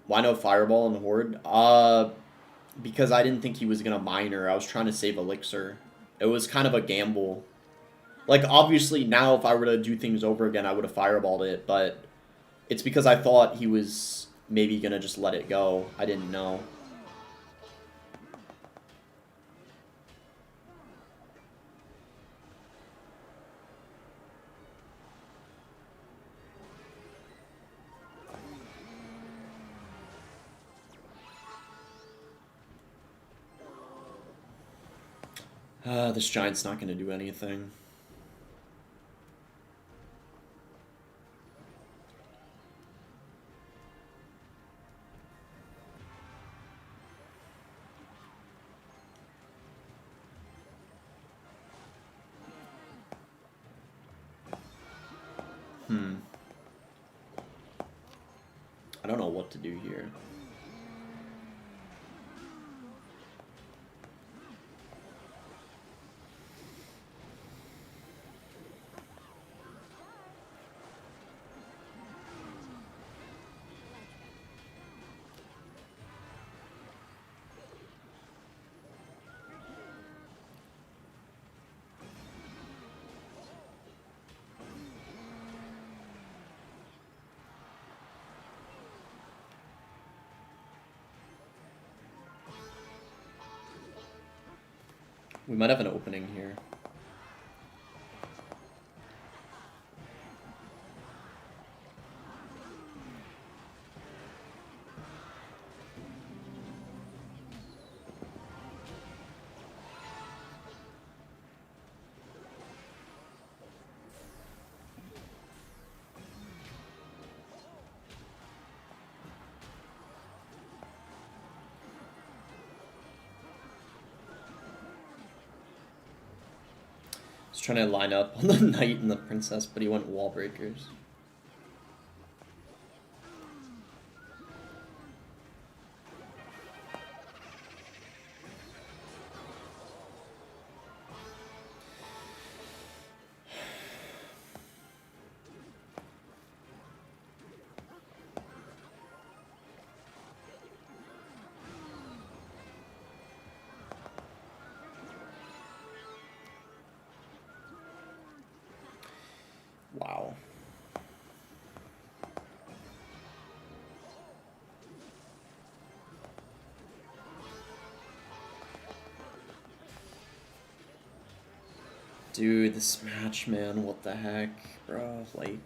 Why no Fireball in the Horde? Because I didn't think he was going to Miner. I was trying to save Elixir. It was kind of a gamble. Like, obviously, now if I were to do things over again, I would have Fireballed it, but it's because I thought he was... maybe gonna just let it go. I didn't know. This giant's not gonna do anything. I don't know what to do here. We might have an opening here. Trying to line up on the knight and the princess, but he went wall breakers. Wow. Dude, this match, man, what the heck, bro, like...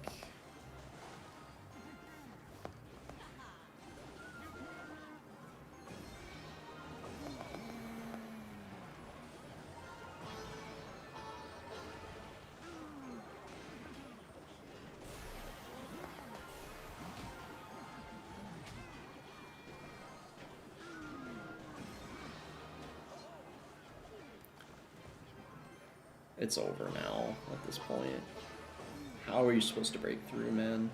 It's over now, at this point. How are you supposed to break through, man?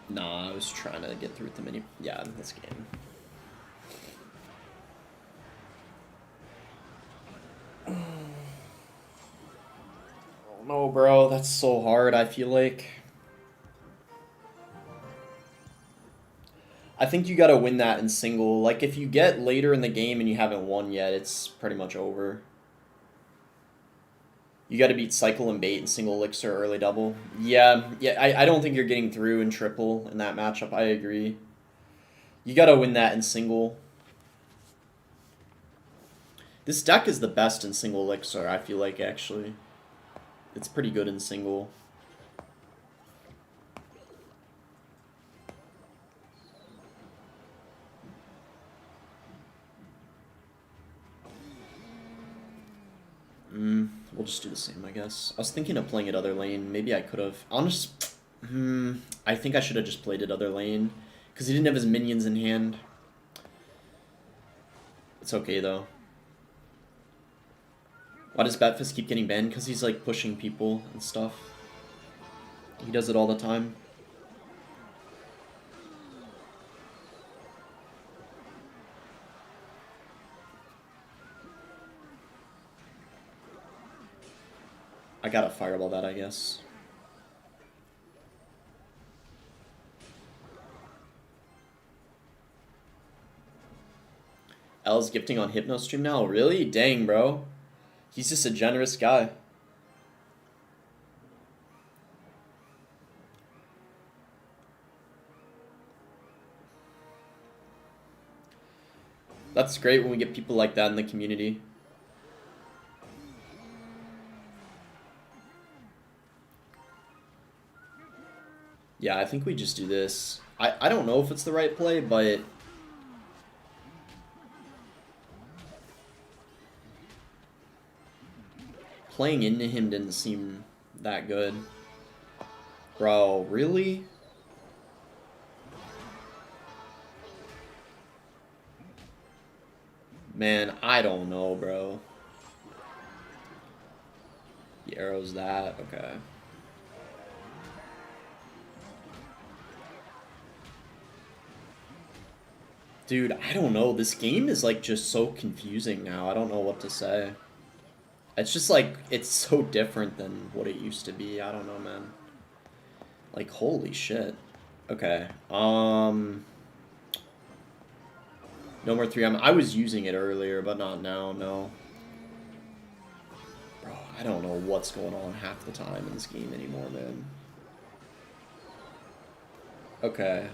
Nah, I was trying to get through with the mini... Yeah, this game. Oh no, bro, that's so hard, I feel like. I think you gotta win that in single. Like, if you get later in the game and you haven't won yet, it's pretty much over. You gotta beat cycle and bait in single elixir early double. Yeah, I don't think you're getting through in triple in that matchup. I agree. You gotta win that in single. This deck is the best in single elixir, I feel like, actually. It's pretty good in single. We'll just do the same, I guess. I was thinking of playing it other lane. Maybe I could have. I think I should have just played it other lane. Because he didn't have his minions in hand. It's okay, though. Why does Batfist keep getting banned? Because he's, like, pushing people and stuff. He does it all the time. I gotta fireball that, I guess. L's gifting on Hypno-Stream now? Really? Dang, bro. He's just a generous guy. That's great when we get people like that in the community. Yeah, I think we just do this. I don't know if it's the right play, but... playing into him didn't seem that good. Bro, really? Man, I don't know, bro. The arrow's that. Okay. Dude, I don't know. This game is, like, just so confusing now. I don't know what to say. It's just, like, it's so different than what it used to be. I don't know, man. Like, holy shit. Okay. No more 3M. I was using it earlier, but not now, no. Bro, I don't know what's going on half the time in this game anymore, man. Okay,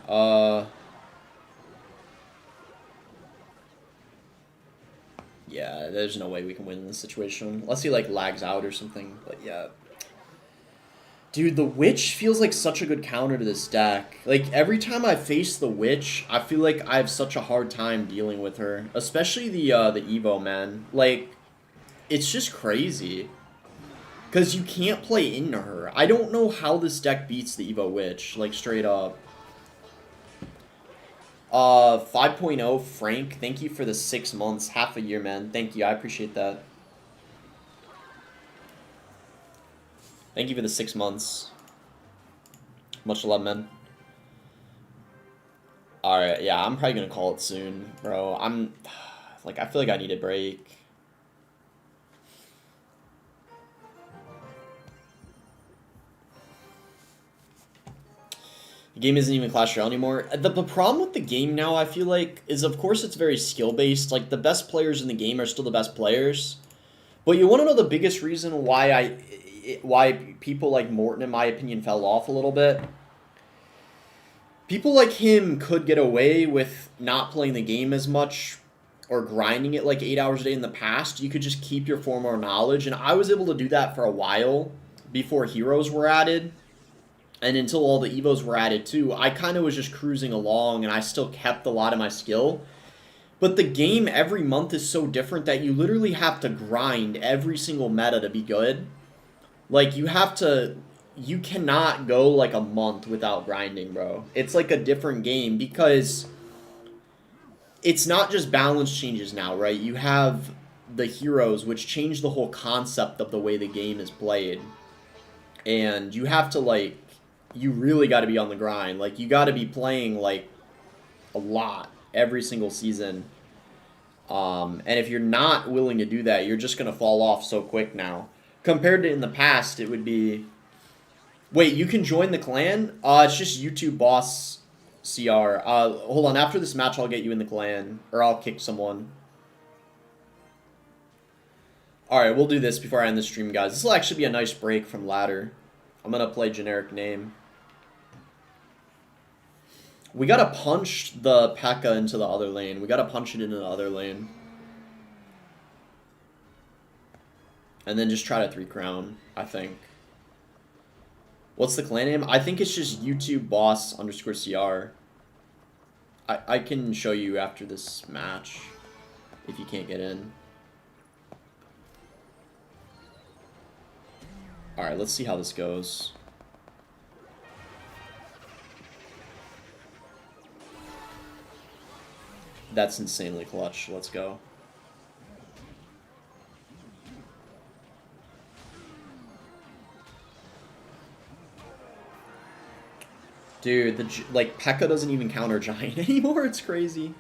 yeah, there's no way we can win in this situation. Unless he, like, lags out or something, but yeah. Dude, the Witch feels like such a good counter to this deck. Like, every time I face the Witch, I feel like I have such a hard time dealing with her. Especially the Evo, man. Like, it's just crazy. Because you can't play into her. I don't know how this deck beats the Evo Witch. Like, straight up. 5.0 Frank, thank you for the 6 months, half a year, man. Thank you, I appreciate that. Thank you for the 6 months. Much love, man. Alright, yeah, I'm probably gonna call it soon, bro. Like, I feel like I need a break. The game isn't even Clash Royale anymore. The problem with the game now, I feel like, is of course it's very skill-based. Like, the best players in the game are still the best players. But you want to know the biggest reason why people like Morton, in my opinion, fell off a little bit? People like him could get away with not playing the game as much or grinding it like 8 hours a day in the past. You could just keep your former knowledge. And I was able to do that for a while before heroes were added. And until all the Evos were added too, I kind of was just cruising along and I still kept a lot of my skill. But the game every month is so different that you literally have to grind every single meta to be good. Like, you cannot go like a month without grinding, bro. It's like a different game because it's not just balance changes now, right? You have the heroes, which change the whole concept of the way the game is played. And you have to, like, you really got to be on the grind. Like, you got to be playing, like, a lot every single season. And if you're not willing to do that, you're just going to fall off so quick now. Compared to in the past, it would be... Wait, you can join the clan? It's just YouTube boss CR. Hold on, after this match, I'll get you in the clan. Or I'll kick someone. Alright, we'll do this before I end the stream, guys. This will actually be a nice break from ladder. I'm going to play generic name. We gotta punch the P.E.K.K.A. into the other lane. We gotta punch it into the other lane. And then just try to 3-crown, I think. What's the clan name? I think it's just YouTube boss _CR. I can show you after this match if you can't get in. Alright, let's see how this goes. That's insanely clutch. Let's go. Dude, like, P.E.K.K.A. doesn't even counter Giant anymore. It's crazy.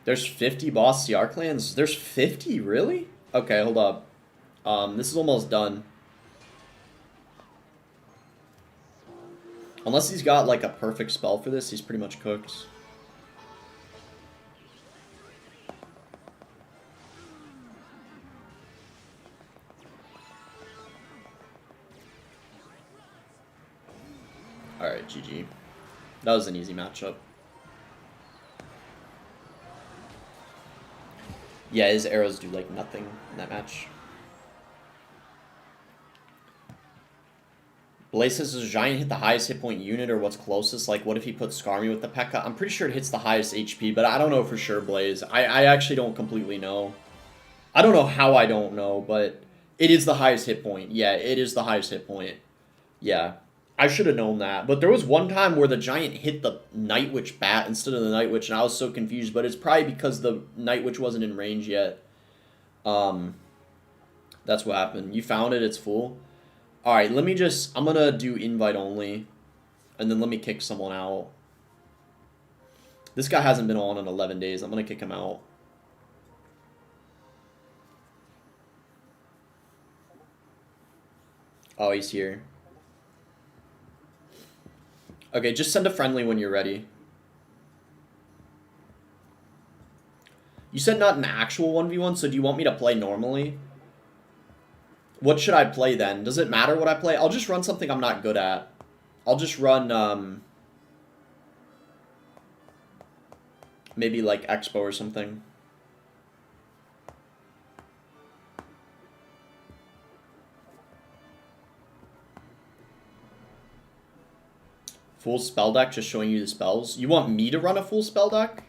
There's 50 boss CR clans? There's 50? Really? Okay, hold up. This is almost done. Unless he's got, like, a perfect spell for this, he's pretty much cooked. Alright, GG. That was an easy matchup. Yeah, his arrows do, like, nothing in that match. Blaze says, does Giant hit the highest hit point unit or what's closest? Like, what if he puts Skarmy with the P.E.K.K.A.? I'm pretty sure it hits the highest HP, but I don't know for sure, Blaze. I actually don't completely know. I don't know how I don't know, but it is the highest hit point. Yeah, it is the highest hit point. Yeah. I should have known that. But there was one time where the giant hit the Night Witch bat instead of the Night Witch, and I was so confused. But it's probably because the Night Witch wasn't in range yet. That's what happened. You found it. It's full. All right, let me just... I'm going to do invite only. And then let me kick someone out. This guy hasn't been on in 11 days. I'm going to kick him out. Oh, he's here. Okay, just send a friendly when you're ready. You said not an actual 1v1, so do you want me to play normally? What should I play then? Does it matter what I play? I'll just run something I'm not good at. I'll just run, maybe like Expo or something. Full spell deck, just showing you the spells. You want me to run a full spell deck?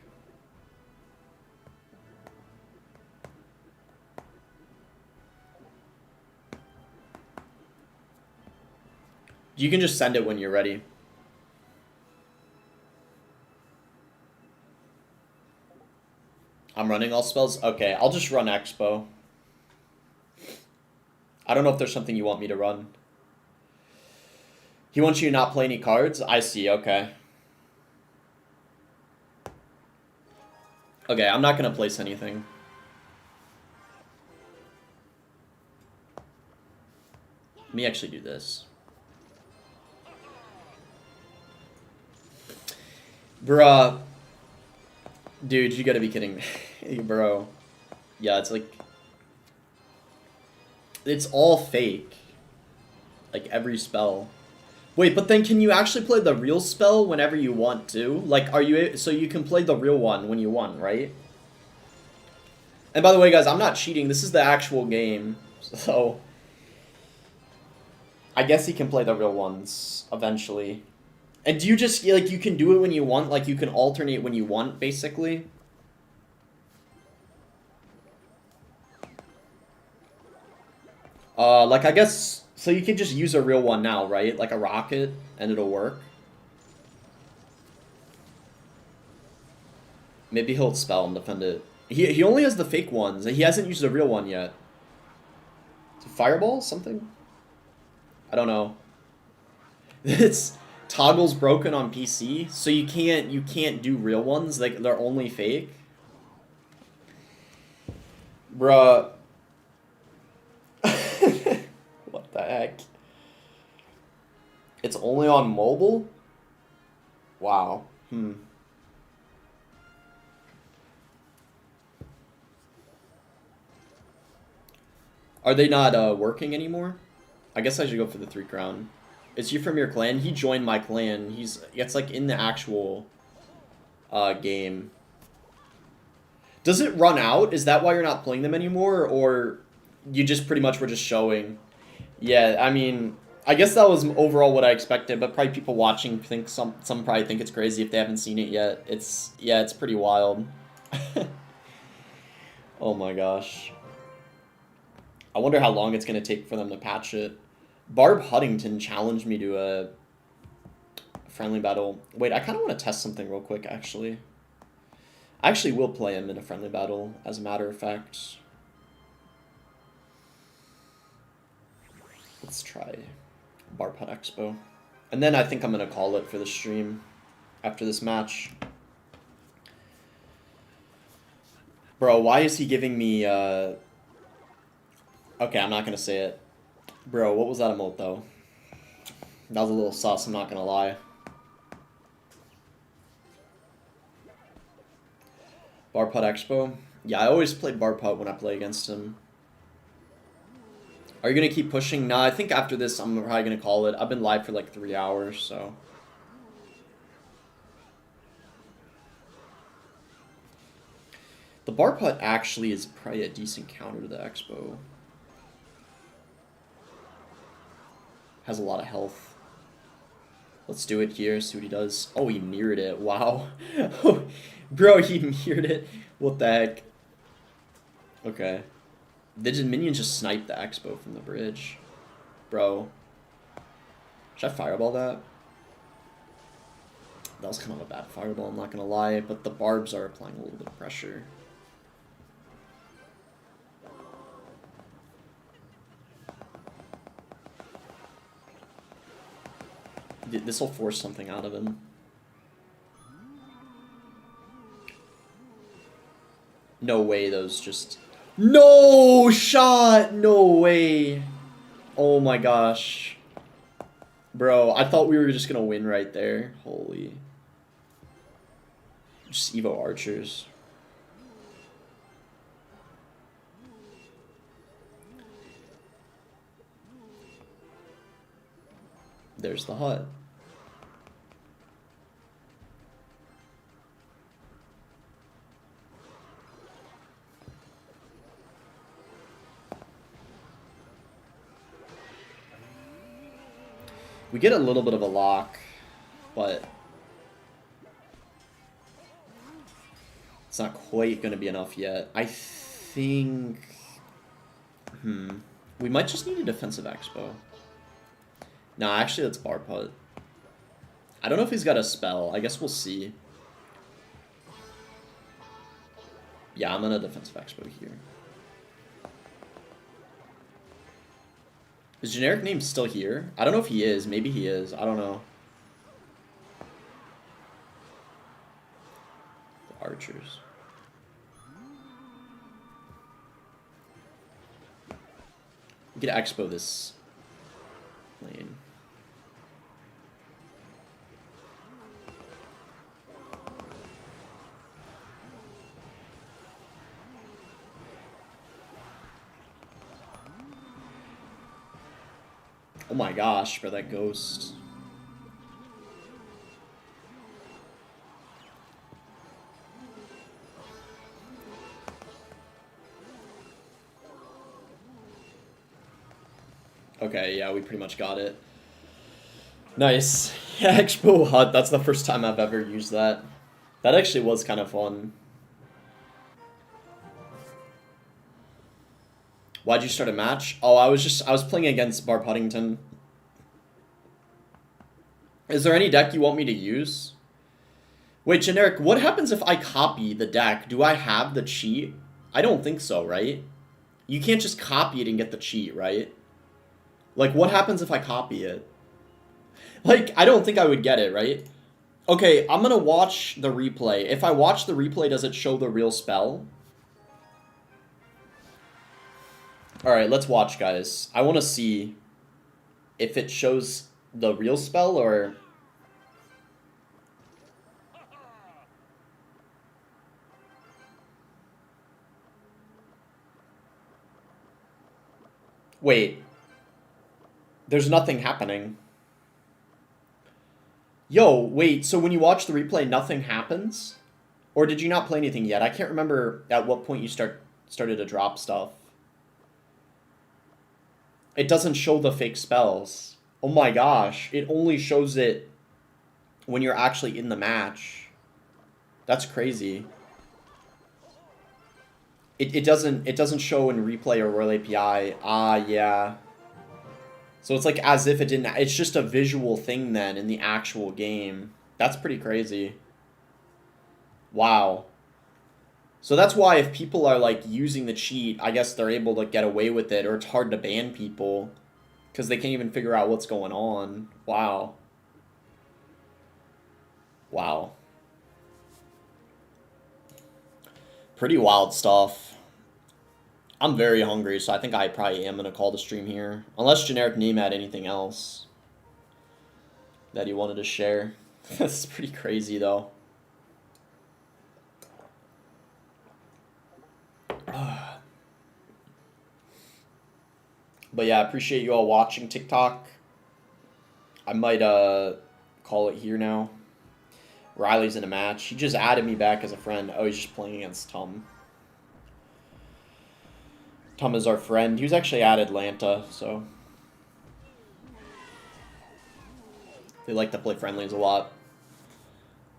You can just send it when you're ready. I'm running all spells? Okay, I'll just run Expo. I don't know if there's something you want me to run. He wants you to not play any cards? I see, okay. Okay, I'm not going to place anything. Let me actually do this. Bruh. Dude, you gotta be kidding me. Bro. Yeah, it's like... It's all fake. Like, every spell. Wait, but then can you actually play the real spell whenever you want to? Like, are you... So you can play the real one when you want, right? And by the way, guys, I'm not cheating. This is the actual game. So... I guess he can play the real ones eventually. And do you just, like, you can do it when you want? Like, you can alternate when you want, basically? Like, I guess... So you can just use a real one now, right? Like a rocket, and it'll work. Maybe he'll spell and defend it. He only has the fake ones. He hasn't used a real one yet. Is it Fireball? Something? I don't know. It's... Toggle's broken on PC, so you can't do real ones. Like, they're only fake. Bruh. What the heck? It's only on mobile? Wow. Are they not working anymore? I guess I should go for the 3 crown. Is he from your clan? He joined my clan. It's like in the actual game. Does it run out? Is that why you're not playing them anymore? Or you just pretty much were just showing? Yeah, I mean, I guess that was overall what I expected, but probably people watching think some probably think it's crazy if they haven't seen it yet. It's pretty wild. Oh my gosh. I wonder how long it's going to take for them to patch it. Barb Huntington challenged me to a friendly battle. Wait, I kind of want to test something real quick, actually. I actually will play him in a friendly battle, as a matter of fact. Let's try Barb Hut Expo. And then I think I'm going to call it for the stream after this match. Bro, why is he giving me... Okay, I'm not going to say it. Bro, what was that emote, though? That was a little sus, I'm not gonna lie. Bar Putt Expo? Yeah, I always play Bar Putt when I play against him. Are you gonna keep pushing? Nah, I think after this I'm probably gonna call it. I've been live for like 3 hours, so... The Bar Putt actually is probably a decent counter to the Expo. Has a lot of health. Let's do it here, see what he does. Oh, he mirrored it. Wow. Bro, he mirrored it. What the heck? Okay. Did his minions just snipe the Expo from the bridge? Bro. Should I fireball that? That was kind of a bad fireball, I'm not gonna lie, but the barbs are applying a little bit of pressure. This will force something out of him. No way, those just... No shot! No way! Oh my gosh. Bro, I thought we were just gonna win right there. Holy. Just Evo archers. There's the hut. We get a little bit of a lock, but it's not quite going to be enough yet. I think... We might just need a defensive expo. No, actually, let's bar putt. I don't know if he's got a spell. I guess we'll see. Yeah, I'm gonna defensive expo here. Is generic name still here? I don't know if he is. Maybe he is. I don't know. The archers. We could expo this lane. Oh my gosh, bro, that ghost. Okay, yeah, we pretty much got it. Nice. Yeah, Expo Hut, that's the first time I've ever used that. That actually was kind of fun. Why'd you start a match? Oh, I was playing against Bar Puddington. Is there any deck you want me to use? Wait, generic, what happens if I copy the deck? Do I have the cheat? I don't think so, right? You can't just copy it and get the cheat, right? Like, what happens if I copy it? Like, I don't think I would get it, right? Okay, I'm gonna watch the replay. If I watch the replay, does it show the real spell? Alright, let's watch, guys. I want to see if it shows the real spell or... Wait. There's nothing happening. Yo, wait, so when you watch the replay, nothing happens? Or did you not play anything yet? I can't remember at what point you started to drop stuff. It doesn't show the fake spells. Oh my gosh, it only shows it when you're actually in the match. That's crazy. It doesn't show in replay or Royale API. Ah, yeah. So it's like as if it didn't... It's just a visual thing then in the actual game. That's pretty crazy. Wow. So that's why if people are like using the cheat, I guess they're able to get away with it, or it's hard to ban people because they can't even figure out what's going on. Wow. Wow. Pretty wild stuff. I'm very hungry, so I think I probably am going to call the stream here. Unless generic name had anything else that he wanted to share. This is pretty crazy, though. But yeah, I appreciate you all watching TikTok. I might call it here now. Riley's in a match. He just added me back as a friend. Oh, he's just playing against Tom. Tom is our friend. He was actually at Atlanta, so they like to play friendlies a lot.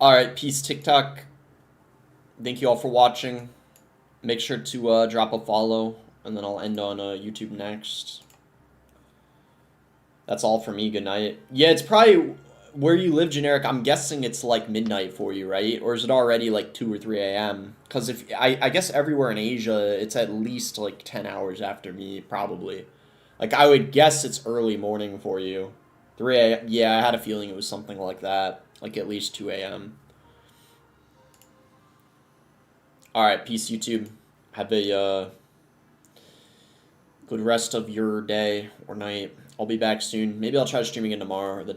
Alright, peace TikTok. Thank you all for watching. Make sure to drop a follow, and then I'll end on YouTube next. That's all for me. Good night. Yeah, it's probably where you live, Generic. I'm guessing it's like midnight for you, right? Or is it already like 2 or 3 a.m.? Because if I guess everywhere in Asia, it's at least like 10 hours after me, probably. Like, I would guess it's early morning for you. 3 a.m. Yeah, I had a feeling it was something like that. Like, at least 2 a.m. Alright, peace, YouTube. Have a good rest of your day or night. I'll be back soon. Maybe I'll try streaming again tomorrow or the day